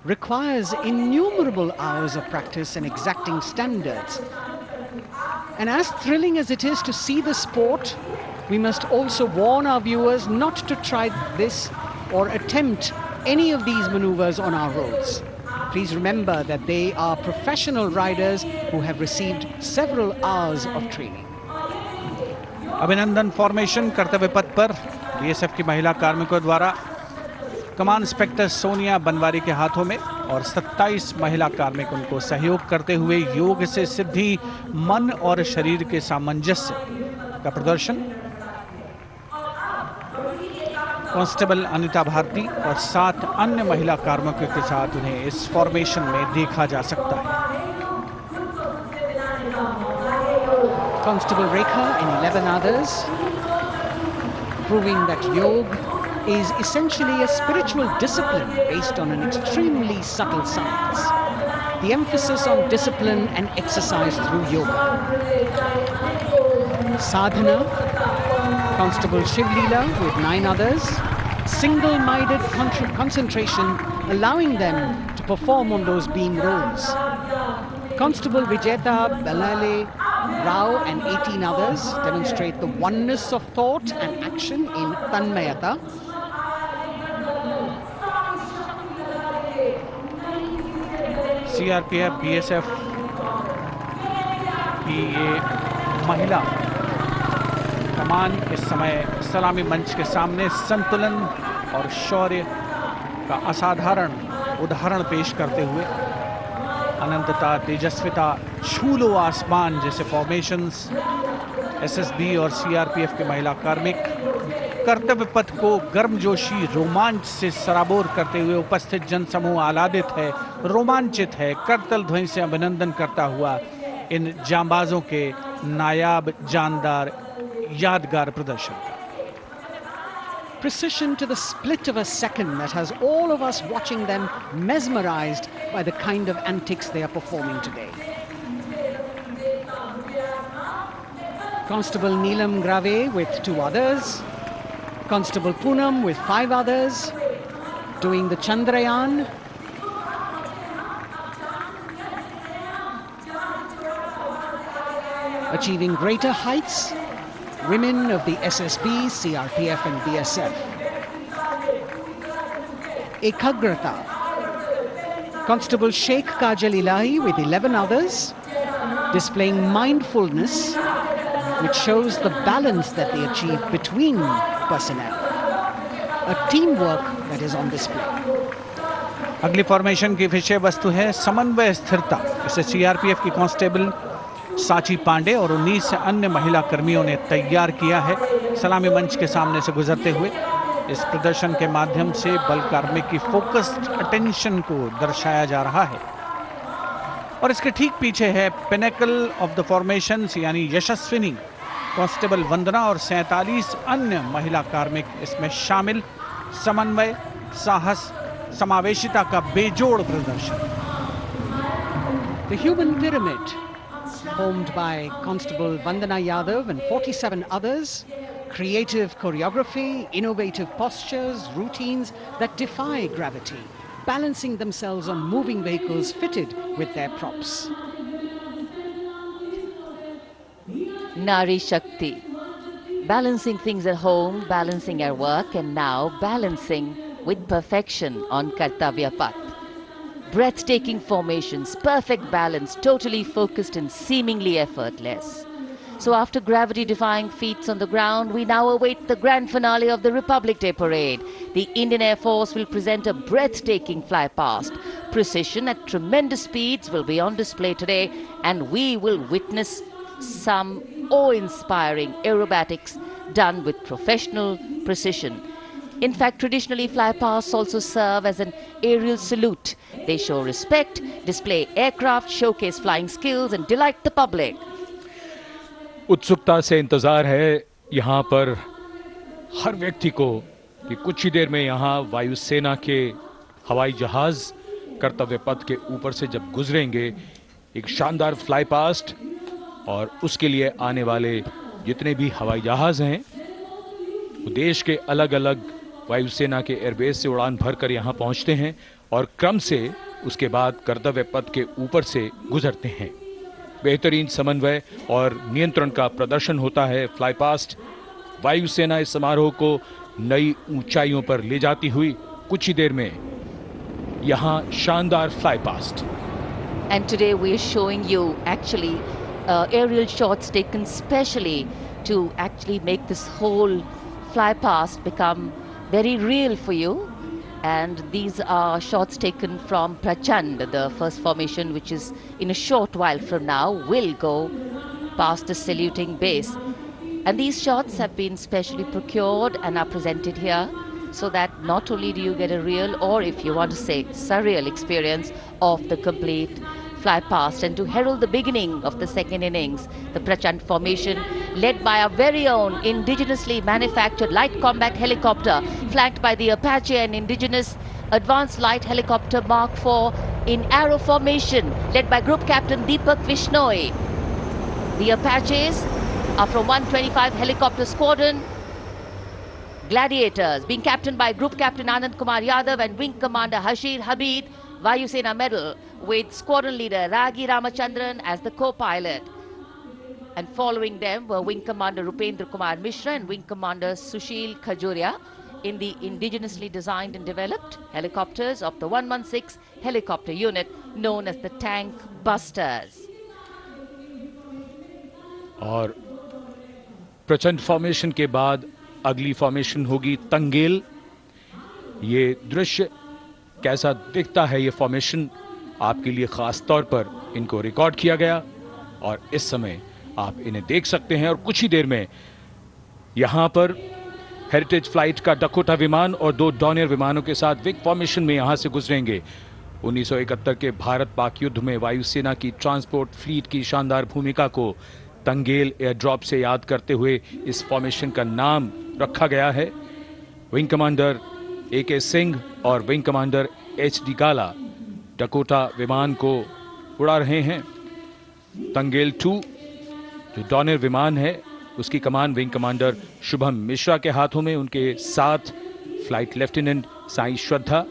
Speaker 1: requires innumerable hours of practice and exacting standards. And as thrilling as it is to see the sport, we must also warn our viewers not to try this or attempt any of these maneuvers on our roads. Please remember that they are professional riders who have received several hours of training.
Speaker 15: अभिनंदन formation कर्तव्य पथ पर BSF की महिला कार्मिकों द्वारा कमान inspector Sonia Banwari के हाथों में, और 27 महिला कार्मिक उनको सहयोग करते हुए योग से सिद्धि, मन और शरीर के सामंजस्य का प्रदर्शन। कांस्टेबल अनिता भारती और 7 अन्य महिला कार्मिकों के साथ उन्हें इस फॉर्मेशन में देखा जा सकता है।
Speaker 1: Constable Rekha and 11 others, proving that yoga is essentially a spiritual discipline based on an extremely subtle science. The emphasis on discipline and exercise through yoga. Sadhana, Constable Shivlila with 9 others. Single-minded concentration, allowing them to perform on those beam roles. Constable Vijeta Balale Rao and 18 others demonstrate the oneness of thought and action in Tanmayata.
Speaker 15: CRPF BSF की ये महिला कमान इस समय सलामी मंच के सामने संतुलन और शौर्य का असाधारण उदाहरण पेश करते हुए अनंतता, तेजस्विता, छू लो आसमान जैसे फॉर्मेशंस एसएसबी और सीआरपीएफ के महिला कार्मिक कर्तव्य पथ को गर्मजोशी रोमांच से सराबोर करते हुए उपस्थित जनसमूह आह्लादित है, रोमांचित है, करतल ध्वनि से अभिनंदन करता हुआ इन जांबाजों के नायाब, जानदार, यादगार प्रदर्शन का।
Speaker 1: Precision to the split of a second that has all of us watching them mesmerized by the kind of antics they are performing today. Constable Neelam Grave with 2 others. Constable Poonam with 5 others. Doing the Chandrayaan. Achieving greater heights. Women of the SSB, CRPF and BSF. Ekagrata. Constable Sheikh Kajal Ilahi with 11 others, displaying mindfulness, which shows the balance that they achieve between personnel. A teamwork that is on display.
Speaker 15: अगली formation की विषय वस्तु है समन्वय स्थिरता। इसे CRPF की constable साची पांडे और 19 अन्य महिला कर्मियों ने तैयार किया है। सलामी मंच के सामने से गुजरते हुए इस प्रदर्शन के माध्यम से बल कार्मिक की फोकस्ड अटेंशन को दर्शाया जा रहा है। और इसके ठीक पीछे है पिनेकल ऑफ द फॉर्मेशंस यानी यशस्विनी कांस्टेबल वंदना और 47 अन्य महिला कार्मिक इसमें शामिल। समन्वय, साहस, समावेशिता का बेजोड़ प्रदर्शन।
Speaker 1: The human pyramid, formed by Constable Vandana Yadav and 47 others, creative choreography, innovative postures, routines that defy gravity, balancing themselves on moving vehicles fitted with their props.
Speaker 11: Nari Shakti, balancing things at home, balancing at work, and now balancing with perfection on Kartavya Path. Breathtaking formations, perfect balance, totally focused and seemingly effortless. So after gravity-defying feats on the ground, we now await the grand finale of the Republic Day Parade. The Indian Air Force will present a breathtaking fly-past. Precision at tremendous speeds will be on display today, and we will witness some awe-inspiring aerobatics done with professional precision. In fact, traditionally fly-pasts also serve as an aerial salute. They show respect, display aircraft, showcase flying skills and delight the public.
Speaker 2: उत्सुकता से इंतजार है यहाँ पर हर व्यक्ति को कि कुछ ही देर में यहाँ वायुसेना के हवाई जहाज कर्तव्य पथ के ऊपर से जब गुजरेंगे, एक शानदार फ्लाई पास्ट और उसके लिए आने वाले जितने भी हवाई जहाज हैं वो देश के अलग अलग वायुसेना के एयरबेस से उड़ान भरकर यहाँ पहुँचते हैं और क्रम से उसके बाद कर्तव्य पथ के ऊपर से गुजरते हैं। बेहतरीन समन्वय और नियंत्रण का प्रदर्शन होता है। फ्लाई पास्ट वायुसेना इस समारोह को नई ऊंचाइयों पर ले जाती हुई कुछ ही देर में यहाँ शानदार fly past.
Speaker 11: And today we are showing you actually aerial shots taken specially to actually make this whole fly past become very real for you. And these are shots taken from Prachand, the first formation, which is in a short while from now will go past the saluting base. And these shots have been specially procured and are presented here so that not only do you get a real, or if you want to say surreal experience of the complete fly past, and to herald the beginning of the second innings, the Prachand formation led by our very own indigenously manufactured light combat helicopter flanked by the Apache and indigenous advanced light helicopter Mark IV in arrow formation led by Group Captain Deepak Vishnoi. The Apaches are from 125 Helicopter Squadron. Gladiators, being captained by Group Captain Anand Kumar Yadav and Wing Commander Hashir Habib, Vayu Sena Medal, with Squadron Leader Ragi Ramachandran as the co-pilot. And following them were Wing Commander Rupendra Kumar Mishra and Wing Commander Sushil Khajuria in the indigenously designed and developed helicopters of the 116 helicopter unit known as the Tank Busters.
Speaker 2: और प्रचंड formation के बाद अगली formation होगी तंगेल। ये दृश्य कैसा दिखता है, ये फॉर्मेशन आपके लिए खास तौर पर इनको रिकॉर्ड किया गया और इस समय आप इन्हें देख सकते हैं। और कुछ ही देर में यहां पर हेरिटेज फ्लाइट का डकोटा विमान और 2 डॉनियर विमानों के साथ विग फॉर्मेशन में यहां से गुजरेंगे। 1971 के भारत पाक युद्ध में वायुसेना की ट्रांसपोर्ट फ्लीट की शानदार भूमिका को तंगेल एयर ड्रॉप से याद करते हुए इस फॉर्मेशन का नाम रखा गया है। विंग कमांडर AK सिंह और विंग कमांडर HD गाला डकोटा विमान को उड़ा रहे हैं। तंगेल 2 जो डॉनियर विमान है उसकी कमान विंग कमांडर शुभम मिश्रा के हाथों में, उनके साथ फ्लाइट लेफ्टिनेंट साई श्रद्धा,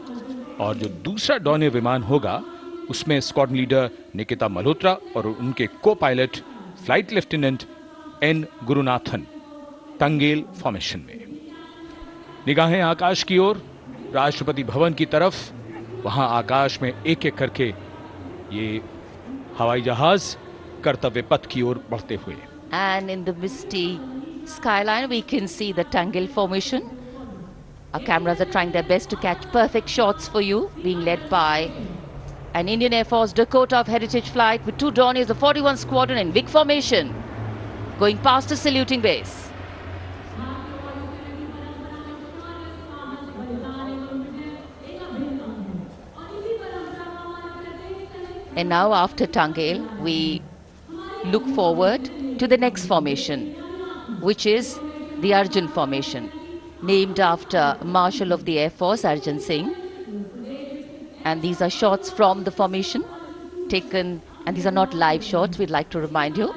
Speaker 2: और जो दूसरा डॉनियर विमान होगा उसमें स्क्वाड्रन लीडर निकिता मल्होत्रा और उनके को pilot flight lieutenant N Gurunathan. Tangail formation में निगाहें आकाश की ओर, राष्ट्रपति भवन की तरफ। वहां आकाश में एक एक करके ये हवाई जहाज कर्तव्य पथ की ओर बढ़ते हुए।
Speaker 11: And in the misty skyline we can see the Tangel formation. Our cameras are trying their best to catch perfect shots for you, being led by an Indian Air Force Dakota of Heritage Flight with 2 Dorniers, the 41 Squadron in big formation, going past the saluting base. And now after Tangel, we look forward to the next formation, which is the Arjun formation, named after Marshal of the Air Force Arjun Singh. And these are shots from the formation taken, and these are not live shots, we'd like to remind you.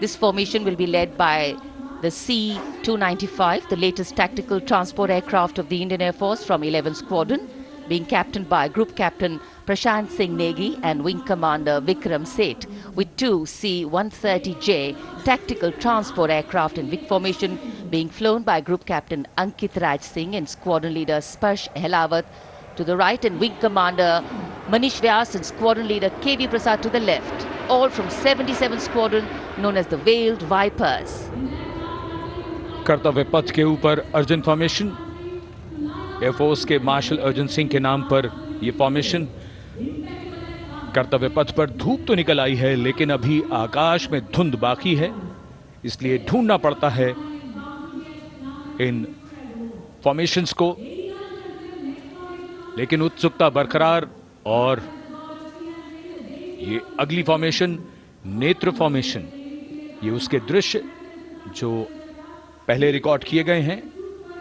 Speaker 11: This formation will be led by the C-295, the latest tactical transport aircraft of the Indian Air Force from 11 Squadron, being captained by Group Captain Prashant Singh Negi and Wing Commander Vikram Seth, with 2 C-130J tactical transport aircraft in big formation being flown by Group Captain Ankit Raj Singh and Squadron Leader Sparsh Helawat to the right, and Wing Commander Manish Vyas and Squadron Leader KV Prasad to the left, all from 77 Squadron known as the Veiled Vipers.
Speaker 2: कर्तव्य पथ के ऊपर Arjun formation, air force के martial Arjun Singh के नाम पर यह formation. कर्तव्य पथ पर धूप तो निकल आई है लेकिन अभी आकाश में धुंध बाकी है, इसलिए ढूंढना पड़ता है इन फॉर्मेशंस को, लेकिन उत्सुकता बरकरार। और ये अगली फॉर्मेशन नेत्र फॉर्मेशन, ये उसके दृश्य जो पहले रिकॉर्ड किए गए हैं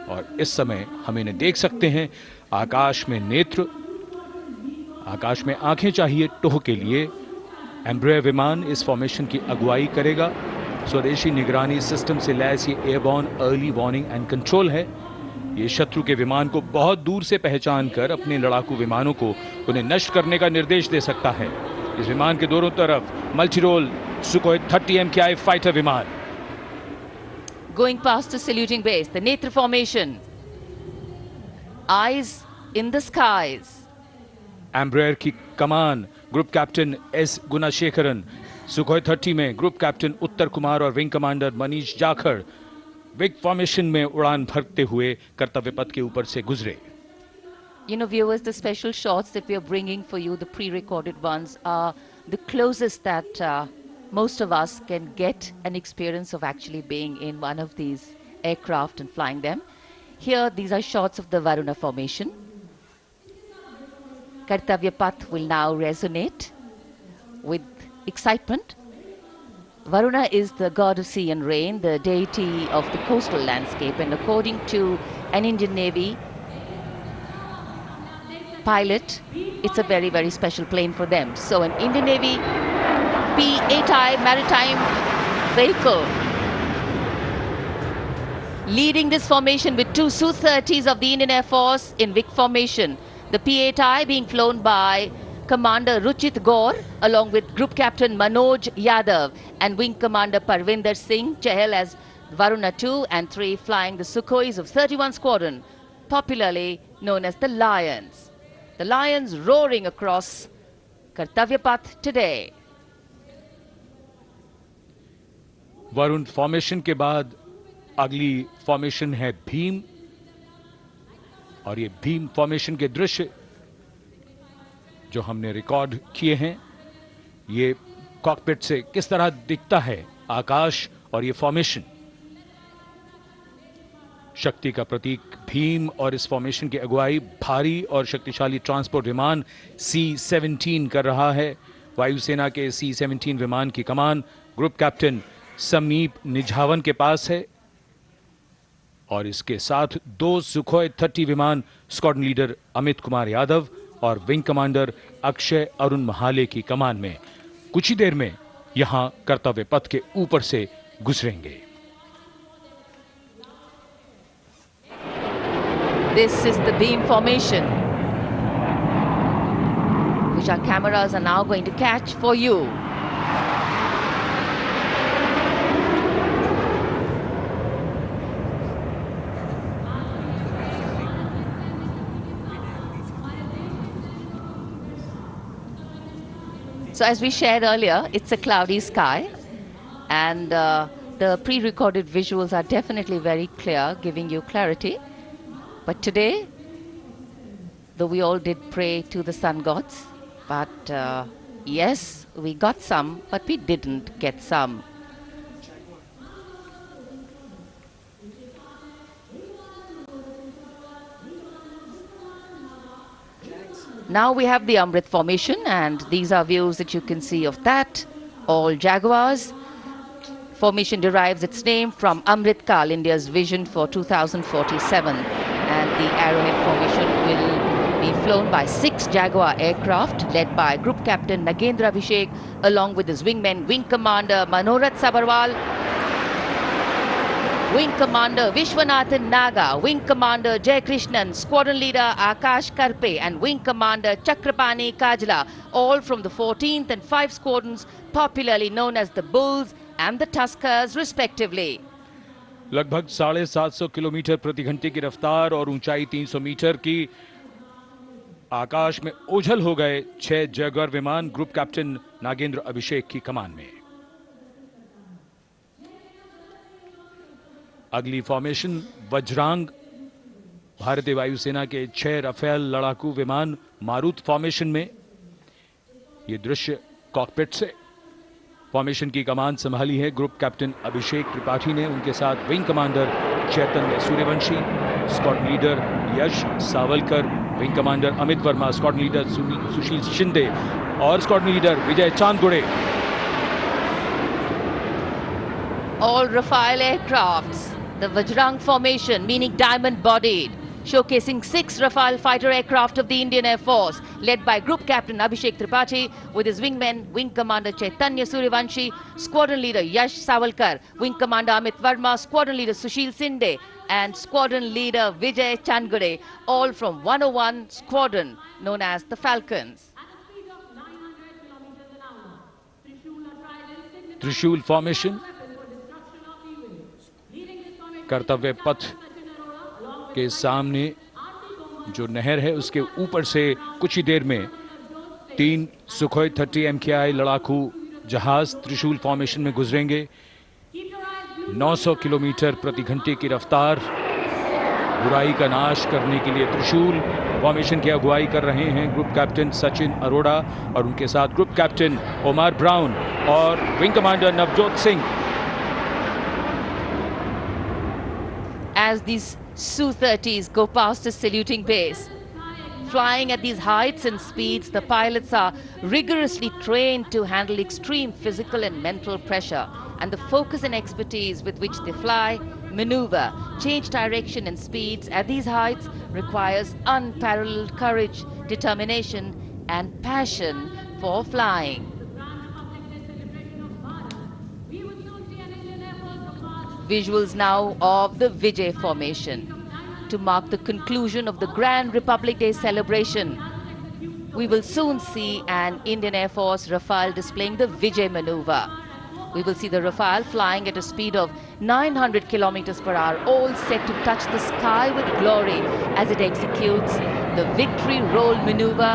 Speaker 2: और इस समय हम इन्हें देख सकते हैं। आकाश में नेत्र, आकाश में आंखें चाहिए टोह के लिए। एम्ब्रेयर विमान इस फॉर्मेशन की अगुवाई करेगा। स्वदेशी निगरानी सिस्टम से लैस ये airborne early warning and control है। ये शत्रु के विमान को बहुत दूर से पहचान कर अपने लड़ाकू विमानों को उन्हें नष्ट करने का निर्देश दे सकता है। इस विमान के दोनों तरफ multi role Sukhoi 30 MKI fighter विमान।
Speaker 11: Going past the saluting base, the Netra formation, eyes in the skies.
Speaker 2: Embraer की कमान ग्रुप कैप्टन S गुणाशेखरन, सुखोई 30 में ग्रुप कैप्टन उत्तर कुमार और wing commander Manish Jakhar big formation में उड़ान भरते हुए कर्तव्य पथ के ऊपर से गुजरे।
Speaker 11: You know, viewers, the special shots that we are bringing for you, the pre-recorded ones, are the closest that most of us can get an experience of actually being in one of these aircraft and flying them. Here, these are shots of the Varuna formation. Kartavya Path will now resonate with excitement. Varuna is the god of sea and rain, the deity of the coastal landscape, and according to an Indian Navy pilot, it's a very, very special plane for them. So an Indian Navy P-8I maritime vehicle Leading this formation with two Su-30s of the Indian Air Force in Vic formation. The P-8I being flown by Commander Ruchit Gaur along with Group Captain Manoj Yadav and Wing Commander Parvinder Singh Chahal as Varuna 2 and 3 flying the Sukhois of 31 Squadron, popularly known as the Lions. The Lions roaring across Kartavya Path today.
Speaker 2: Varun formation के बाद अगली formation है भीम, और ये Bhim formation के दृश्य जो हमने रिकॉर्ड किए हैं, ये कॉकपिट से किस तरह दिखता है आकाश और ये फॉर्मेशन। शक्ति का प्रतीक भीम और इस फॉर्मेशन की अगुवाई भारी और शक्तिशाली ट्रांसपोर्ट विमान C-17 कर रहा है। वायुसेना के C-17 विमान की कमान ग्रुप कैप्टन समीप निझावन के पास है और इसके साथ दो सुखोई 30 विमान स्क्वाड्रन लीडर अमित कुमार यादव और विंग कमांडर अक्षय अरुण महाले की कमान में कुछ ही देर में यहां कर्तव्य पथ के ऊपर से गुजरेंगे।
Speaker 11: This is the beam formation, which our cameras are now going to catch for you. So as we shared earlier, it's a cloudy sky, and the pre-recorded visuals are definitely very clear, giving you clarity. But today, though we all did pray to the sun gods, but yes, we got some, but we didn't get some. Now we have the Amrit formation, and these are views that you can see of that. All Jaguars. Formation derives its name from Amrit Kal, India's vision for 2047. And the Arrowhead formation will be flown by 6 Jaguar aircraft led by Group Captain Nagendra Abhishek along with his wingmen, Wing Commander Manorat Sabarwal, Wing Commander Vishwanathan Naga, Wing Commander Jay Krishnan, Squadron Leader Akash Karpe and Wing Commander Chakrapani Kajla, all from the 14th and 5 squadrons popularly known as the Bulls and the Tuskers respectively.
Speaker 2: लगभग 750 kilometre प्रति घंटे की रफ्तार और ऊंचाई 300 metre की आकाश में ओझल हो गए 6 जैगुआर विमान ग्रुप कैप्टन नागेंद्र अभिषेक की कमान में। अगली फॉर्मेशन वज्रांग, भारतीय वायुसेना के 6 राफेल लड़ाकू विमान मारुत फॉर्मेशन में। ये दृश्य कॉकपिट से। फॉर्मेशन की कमान संभाली है ग्रुप कैप्टन अभिषेक त्रिपाठी ने, उनके साथ wing commander Chaitanya Suryavanshi, squadron leader Yash Savalkar, wing commander Amit Verma, squadron leader Sushil Shinde और squadron leader Vijay Chandgude.
Speaker 11: All Rafale aircrafts, the Vajrang formation, meaning diamond-bodied, showcasing 6 Rafale fighter aircraft of the Indian Air Force, led by Group Captain Abhishek Tripathi, with his wingmen, Wing Commander Chaitanya Suryavanshi, Squadron Leader Yash Savalkar, Wing Commander Amit Verma, Squadron Leader Sushil Sinde, and Squadron Leader Vijay Chandgade, all from 101 Squadron, known as the Falcons.
Speaker 2: त्रिशूल formation, कर्तव्य पथ के सामने जो नहर है उसके ऊपर से कुछ ही देर में 3 सुखोई 30 MKI लड़ाकू जहाज त्रिशूल फॉर्मेशन में गुजरेंगे। 900 किलोमीटर प्रति घंटे की रफ्तार, बुराई का नाश करने के लिए त्रिशूल फॉर्मेशन की अगुवाई कर रहे हैं ग्रुप कैप्टन सचिन अरोड़ा और उनके साथ ग्रुप कैप्टन ओमार ब्राउन और wing commander Navjot Singh.
Speaker 11: As these Su-30s go past a saluting base, flying at these heights and speeds, the pilots are rigorously trained to handle extreme physical and mental pressure, and the focus and expertise with which they fly, maneuver, change direction and speeds at these heights requires unparalleled courage, determination and passion for flying. visuals now of the Vijay formation to mark the conclusion of the Grand Republic Day celebration. We will soon see an Indian Air Force Rafale displaying the Vijay maneuver. We will see the Rafale flying at a speed of 900 kilometers per hour, all set to touch the sky with glory as it executes the victory roll maneuver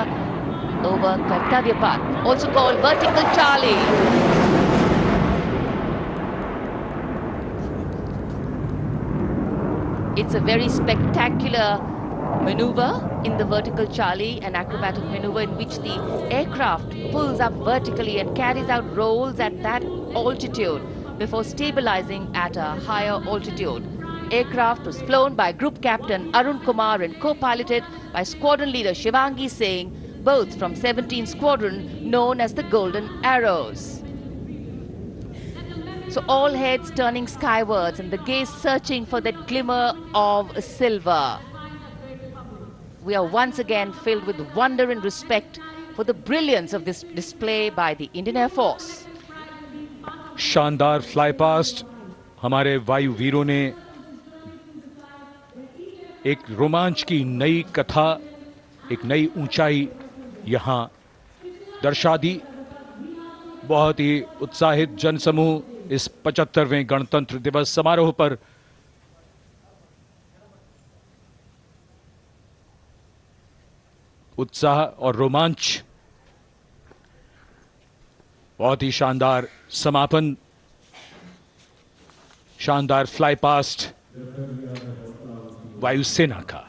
Speaker 11: over Kartavya Path, also called Vertical Charlie. It's a very spectacular maneuver in the Vertical Charlie, an acrobatic maneuver in which the aircraft pulls up vertically and carries out rolls at that altitude before stabilizing at a higher altitude. Aircraft was flown by Group Captain Arun Kumar and co-piloted by Squadron Leader Shivangi Singh, both from 17th Squadron known as the Golden Arrows. So all heads turning skywards and the gaze searching for that glimmer of silver. We are once again filled with wonder and respect for the brilliance of this display by the Indian Air Force.
Speaker 2: शानदार fly past हमारे वायु वीरों ने एक रोमांच की नई कथा, एक नई ऊंचाई यहां दर्शा दी। बहुत ही उत्साहित जनसमूह इस 75वें गणतंत्र दिवस समारोह पर उत्साह और रोमांच, बहुत ही शानदार समापन, शानदार फ्लाई पास्ट वायुसेना का।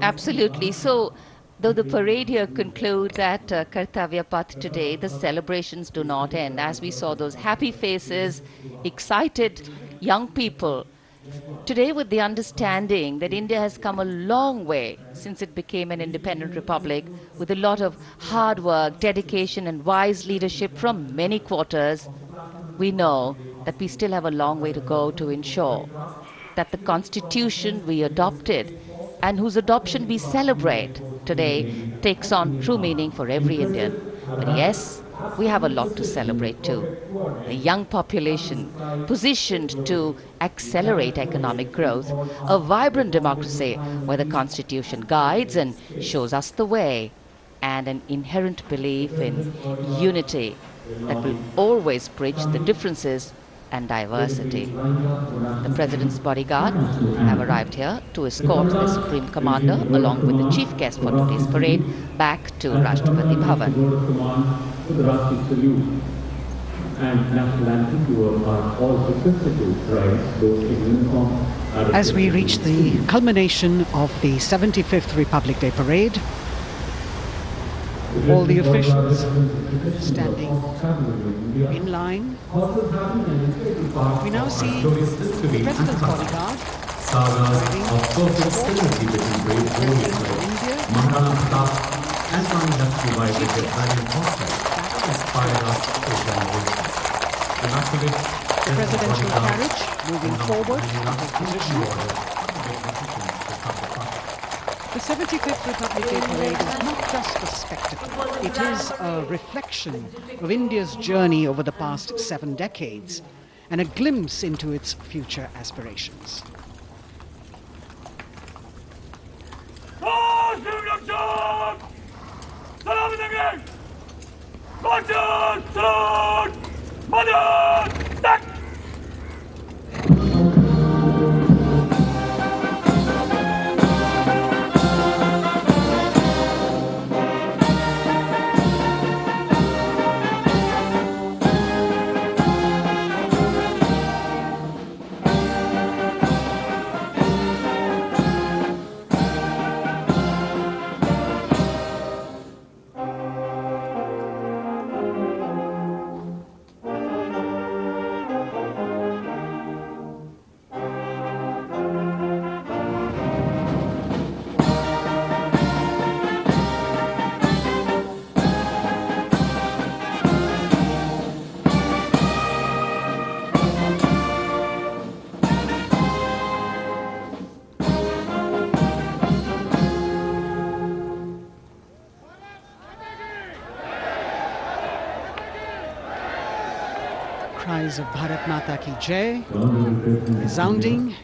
Speaker 11: Absolutely. So, though the parade here concludes at Kartavya Path today, the celebrations do not end. As we saw those happy faces, excited young people, today with the understanding that India has come a long way since it became an independent republic, with a lot of hard work, dedication and wise leadership from many quarters, we know that we still have a long way to go to ensure that the constitution we adopted and whose adoption we celebrate today takes on true meaning for every Indian. But yes, we have a lot to celebrate too. A young population positioned to accelerate economic growth, a vibrant democracy where the constitution guides and shows us the way, and an inherent belief in unity that will always bridge the differences and diversity. The President's bodyguard have arrived here to escort the Supreme Commander along with the chief guest for today's parade back to Rashtrapati Bhavan.
Speaker 1: As we reach the culmination of the 75th Republic Day Parade, all the officials standing in line. We now see the President's bodyguard riding the presidential carriage moving forward into position. The 75th Republic Day Parade is not just a spectacle. It is a reflection of India's journey over the past 7 decades and a glimpse into its future aspirations. cries of Bharat Mata Ki Jai resounding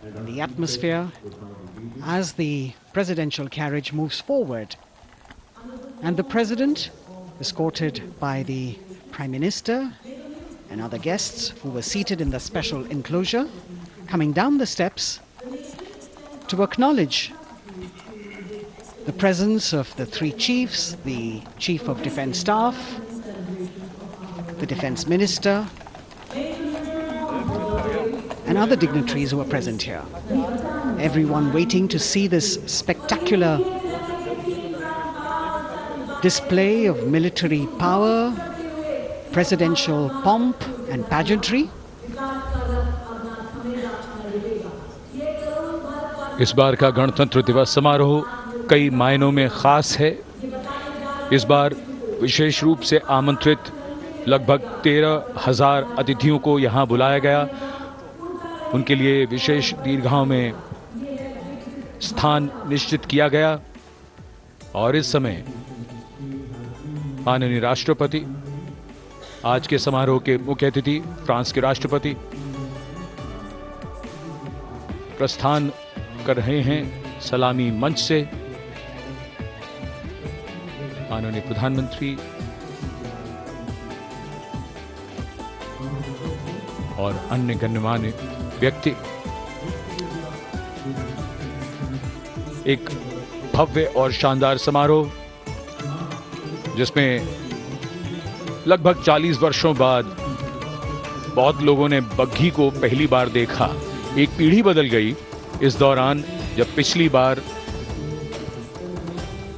Speaker 1: in the atmosphere as the presidential carriage moves forward. And the president, escorted by the Prime Minister and other guests who were seated in the special enclosure, coming down the steps to acknowledge the presence of the three chiefs, the Chief of Defence Staff, the Defence Minister, and other dignitaries who are present here. Everyone waiting to see this spectacular display of military power, presidential pomp and pageantry.
Speaker 2: इस बार का गणतंत्र दिवस समारोह कई मायनों में खास है। इस बार विशेष रूप से आमंत्रित लगभग 13,000 अतिथियों को यहां बुलाया गया। उनके लिए विशेष दीर्घाओं में स्थान निश्चित किया गया और इस समय माननीय राष्ट्रपति, आज के समारोह के मुख्य अतिथि फ्रांस के राष्ट्रपति, प्रस्थान कर रहे हैं सलामी मंच से। माननीय प्रधानमंत्री और अन्य गण्यमान्य व्यक्ति एक भव्य और शानदार समारोह जिसमें लगभग 40 वर्षों बाद बहुत लोगों ने बग्घी को पहली बार देखा। एक पीढ़ी बदल गई इस दौरान जब पिछली बार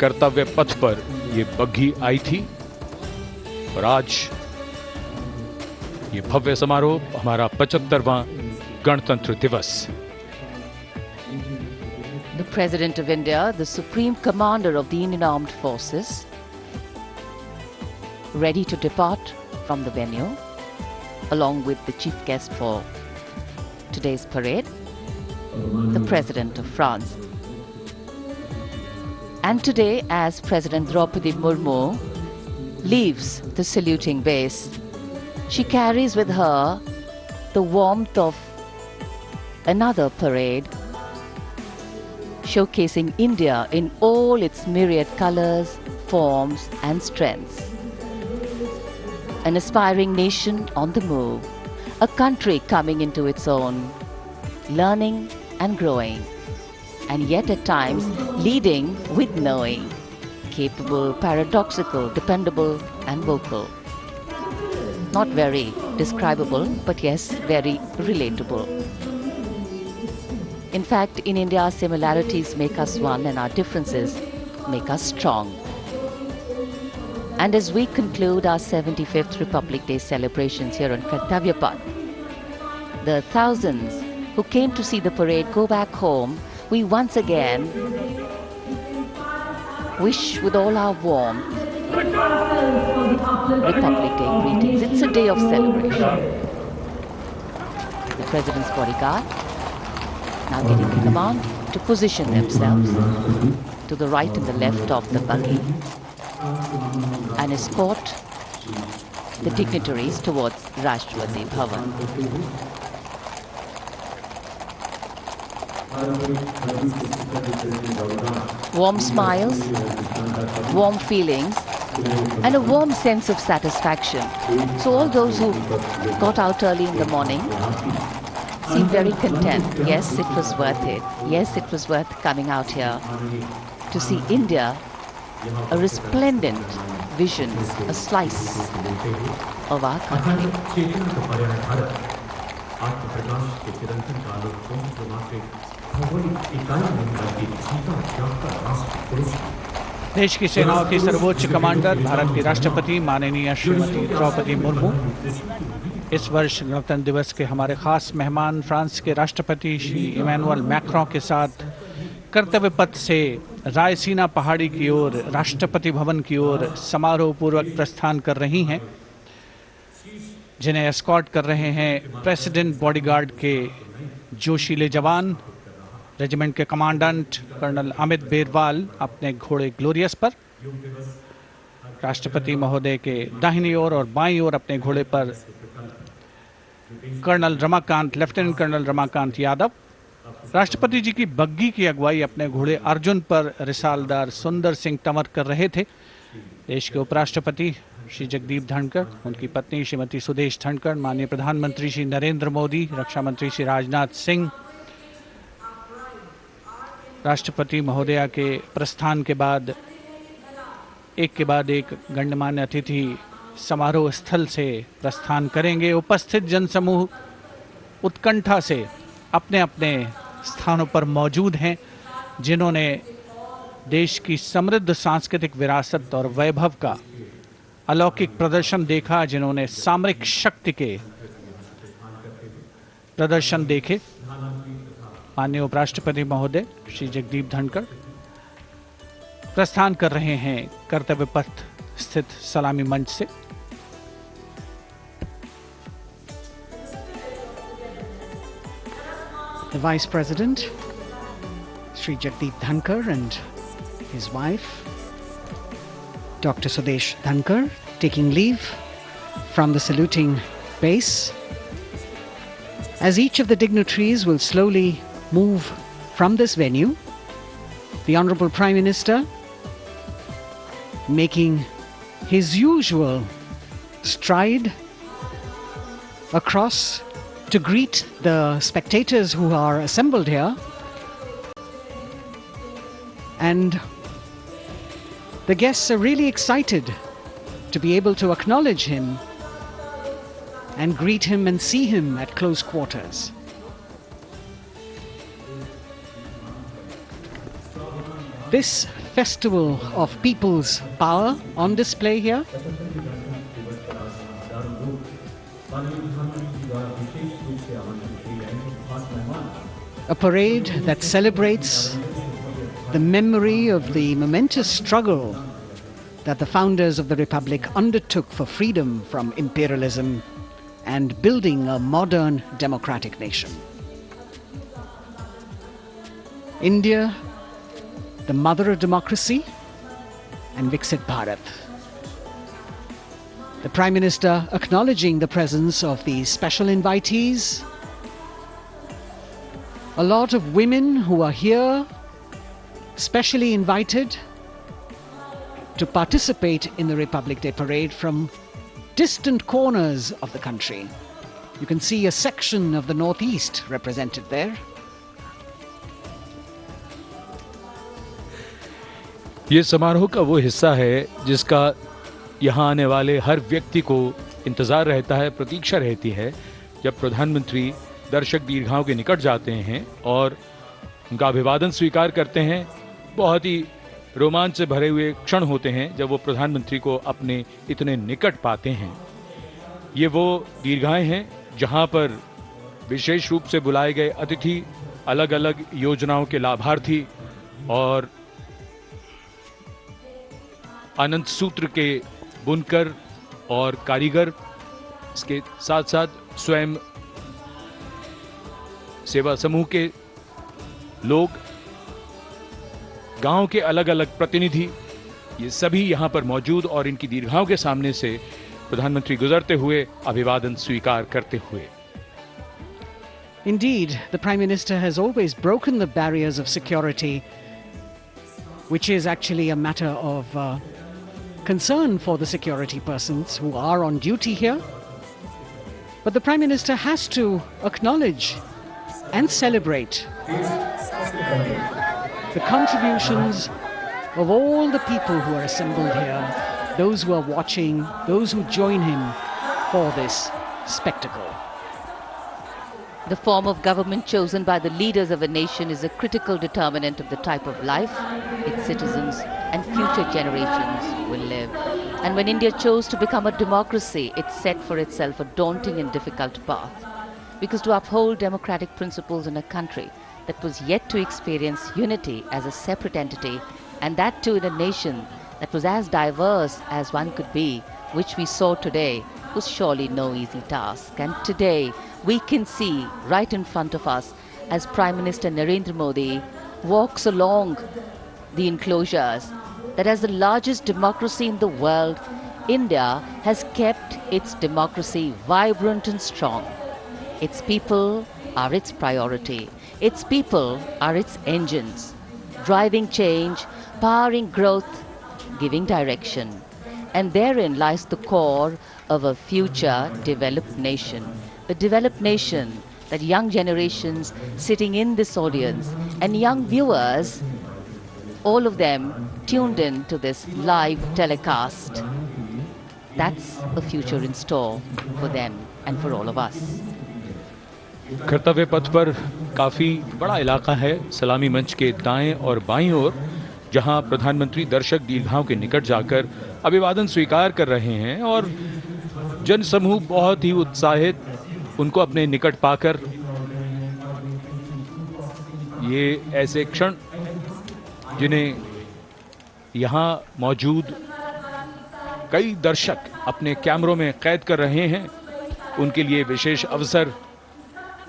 Speaker 2: कर्तव्य पथ पर ये बग्घी आई थी और आज ये भव्य समारोह हमारा 75वां गणतंत्र दिवस।
Speaker 11: The President of India, the Supreme Commander of the Indian Armed Forces, ready to depart from the venue, along with the chief guest for today's parade, the President of France. And today, as President Draupadi Murmu leaves the saluting base, she carries with her the warmth of another parade, showcasing India in all its myriad colors, forms and strengths. An aspiring nation on the move, a country coming into its own, learning and growing, and yet at times leading with knowing, capable, paradoxical, dependable and vocal. Not very describable, but yes, very relatable. In fact, in India, similarities make us one and our differences make us strong. And as we conclude our 75th Republic Day celebrations here on Kartavya Path, the thousands who came to see the parade go back home, we once again wish with all our warmth Republic Day greetings. It's a day of celebration. The President's bodyguard now getting the command to position themselves to the right and the left of the buggy and escort the dignitaries towards Rashtrapati Bhavan. Warm smiles, warm feelings, and a warm sense of satisfaction. So all those who got out early in the morning seem very content. Yes, it was worth it. Yes, it was worth coming out here to see India, a resplendent vision, a slice of our country.
Speaker 15: देश की सेनाओं की सर्वोच्च commander Bharat की राष्ट्रपति माननीय श्रीमती द्रौपदी मुर्मू इस वर्ष गणतंत्र दिवस के हमारे खास मेहमान फ्रांस के राष्ट्रपति श्री इमैनुअल मैक्रों के साथ कर्तव्य पथ से रायसीना पहाड़ी की ओर राष्ट्रपति भवन की ओर समारोह पूर्वक प्रस्थान कर रही हैं, जिन्हें एस्कॉर्ट कर रहे हैं प्रेसिडेंट बॉडीगार्ड के जोशीले जवान, रेजिमेंट के कमांडेंट कर्नल अमित बेरवाल अपने घोड़े ग्लोरियस पर। राष्ट्रपति महोदय के दाहिनी ओर और बाईं ओर अपने घोड़े पर colonel Ramakant, lieutenant colonel Ramakant Yadav. राष्ट्रपति जी की बग्गी की अगुवाई अपने घोड़े अर्जुन पर रिसालदार सुंदर सिंह तंवर कर रहे थे। देश के उपराष्ट्रपति श्री जगदीप धनखड़, उनकी पत्नी श्रीमती सुदेश धनखड़, माननीय प्रधानमंत्री श्री नरेंद्र मोदी, रक्षा मंत्री श्री राजनाथ सिंह, राष्ट्रपति महोदया के प्रस्थान के बाद एक गण्यमान्य अतिथि समारोह स्थल से प्रस्थान करेंगे। उपस्थित जनसमूह उत्कंठा से अपने अपने स्थानों पर मौजूद हैं, जिन्होंने देश की समृद्ध सांस्कृतिक विरासत और वैभव का अलौकिक प्रदर्शन देखा, जिन्होंने सामरिक शक्ति के प्रदर्शन देखे। माननीय उपराष्ट्रपति महोदय श्री जगदीप धनखड़ प्रस्थान कर रहे हैं कर्तव्य पथ स्थित सलामी मंच से।
Speaker 1: The Vice President, Sri Jagdeep Dhankar, and his wife, Dr. Sudesh Dhankar, taking leave from the saluting base. As each of the dignitaries will slowly move from this venue, the Honorable Prime Minister making his usual stride across to greet the spectators who are assembled here, and the guests are really excited to be able to acknowledge him and greet him and see him at close quarters. This festival of people's power on display here a parade that celebrates the memory of the momentous struggle that the founders of the Republic undertook for freedom from imperialism and building a modern democratic nation. India, the mother of democracy, and Viksit Bharat. The Prime Minister acknowledging the presence of these special invitees. A lot of women who are here, specially invited to participate in the Republic Day Parade from distant corners of the country. You can see a section of the Northeast represented there.
Speaker 2: ये समारोह का वो हिस्सा है जिसका यहाँ आने वाले हर व्यक्ति को इंतजार रहता है, प्रतीक्षा रहती है, जब प्रधानमंत्री दर्शक दीर्घाओं के निकट जाते हैं और उनका अभिवादन स्वीकार करते हैं। बहुत ही रोमांच से भरे हुए क्षण होते हैं जब वो प्रधानमंत्री को अपने इतने निकट पाते हैं। ये वो दीर्घाएं हैं जहां पर विशेष रूप से बुलाए गए अतिथि, अलग अलग योजनाओं के लाभार्थी और अनंत सूत्र के बुनकर और कारीगर, इसके साथ साथ स्वयं सेवा समूह के लोग, गांव के अलग अलग प्रतिनिधि, ये सभी यहां पर मौजूद और इनकी दीर्घाओं के सामने से प्रधानमंत्री गुजरते हुए अभिवादन स्वीकार करते हुए।
Speaker 1: Indeed, the Prime Minister has always broken the barriers of security, which is actually a matter of concern for the security persons who are on duty here. But the Prime Minister has to acknowledge and celebrate the contributions of all the people who are assembled here, those who are watching, those who join him for this spectacle.
Speaker 11: The form of government chosen by the leaders of a nation is a critical determinant of the type of life its citizens and future generations will live. And when India chose to become a democracy, it set for itself a daunting and difficult path. Because to uphold democratic principles in a country that was yet to experience unity as a separate entity, and that too in a nation that was as diverse as one could be, which we saw today, was surely no easy task. And today, we can see right in front of us as Prime Minister Narendra Modi walks along the enclosures that as the largest democracy in the world, India has kept its democracy vibrant and strong. Its people are its priority. Its people are its engines, driving change, powering growth, giving direction. And therein lies the core of a future developed nation. A developed nation that young generations sitting in this audience and young viewers, all of them tuned in to this live telecast. That's a future in store for them and for all of us.
Speaker 2: कर्तव्य पथ पर काफी बड़ा इलाका है, सलामी मंच के दाएं और बाईं ओर, जहां प्रधानमंत्री दर्शक दीर्घाओं के निकट जाकर अभिवादन स्वीकार कर रहे हैं और जनसमूह बहुत ही उत्साहित उनको अपने निकट पाकर, ये ऐसे क्षण जिन्हें यहां मौजूद कई दर्शक अपने कैमरों में कैद कर रहे हैं, उनके लिए विशेष अवसर।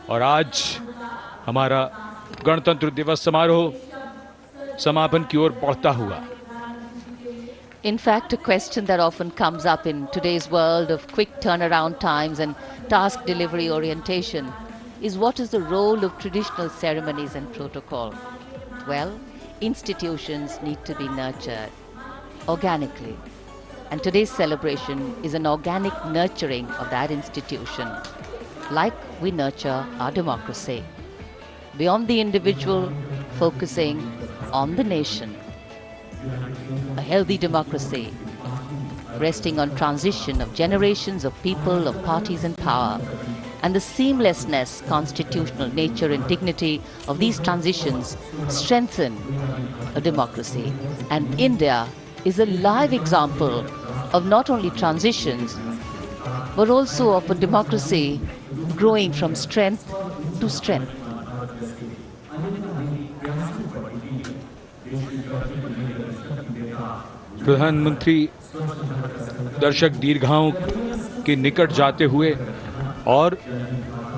Speaker 2: और आज हमारा गणतंत्र दिवस समारोह समापन की ओर बढ़ता हुआ।
Speaker 11: In fact, a question that often comes up in today's world of quick turnaround times and task delivery orientation is what is the role of traditional ceremonies and protocol? Well, institutions need to be nurtured organically. And today's celebration is an organic nurturing of that institution, like we nurture our democracy. Beyond the individual, focusing on the nation. A healthy democracy, resting on transition of generations of people, of parties in power, and the seamlessness, constitutional nature and dignity of these transitions strengthen a democracy. And India is a live example of not only transitions, but also of a democracy growing from strength to strength.
Speaker 2: प्रधानमंत्री दर्शक दीर्घाओं के निकट जाते हुए, और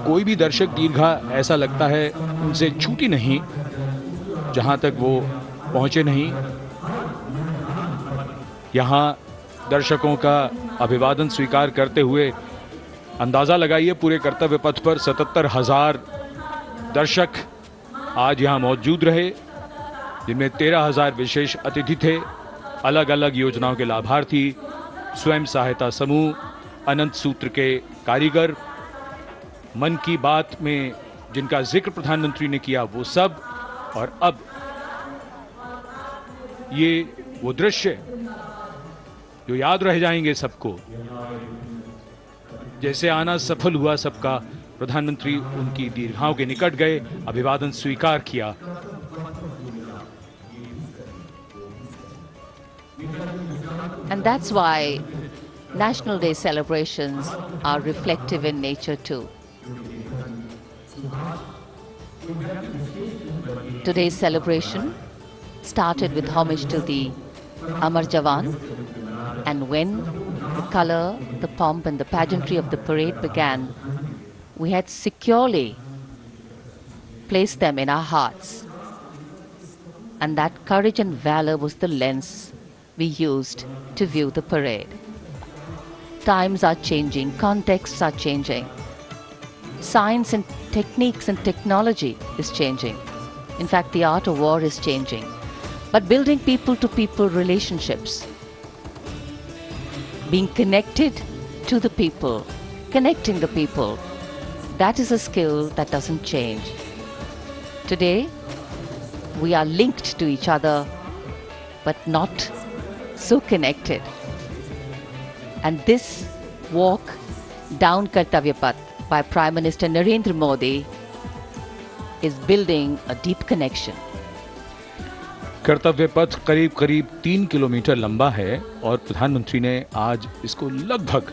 Speaker 2: कोई भी दर्शक दीर्घा ऐसा लगता है उनसे छूटी नहीं जहां तक वो पहुंचे नहीं। यहां दर्शकों का अभिवादन स्वीकार करते हुए अंदाजा लगाइए, पूरे कर्तव्य पथ पर 77,000 दर्शक आज यहां मौजूद रहे, जिनमें 13,000 विशेष अतिथि थे, अलग अलग योजनाओं के लाभार्थी, स्वयं सहायता समूह, अनंत सूत्र के कारीगर, मन की बात में जिनका जिक्र प्रधानमंत्री ने किया वो सब। और अब ये वो दृश्य जो याद रह जाएंगे सबको, जैसे आना सफल हुआ सबका, प्रधानमंत्री उनकी दीर्घाओं के निकट गए, अभिवादन स्वीकार किया।
Speaker 11: And that's why National Day celebrations are reflective in nature too. Today's celebration started with homage to the Amar Jawan, and when the color, the pomp and the pageantry of the parade began, we had securely placed them in our hearts. And that courage and valor was the lens we used to view the parade. Times are changing, contexts are changing. Science and techniques and technology is changing. In fact, the art of war is changing. But building people-to-people relationships, being connected to the people, connecting the people, that is a skill that doesn't change. Today, we are linked to each other, but not so connected. And this walk down Kartavya Path by Prime Minister Narendra Modi is building a deep connection.
Speaker 2: कर्तव्य पथ करीब करीब 3 kilometre लंबा है और प्रधानमंत्री ने आज इसको लगभग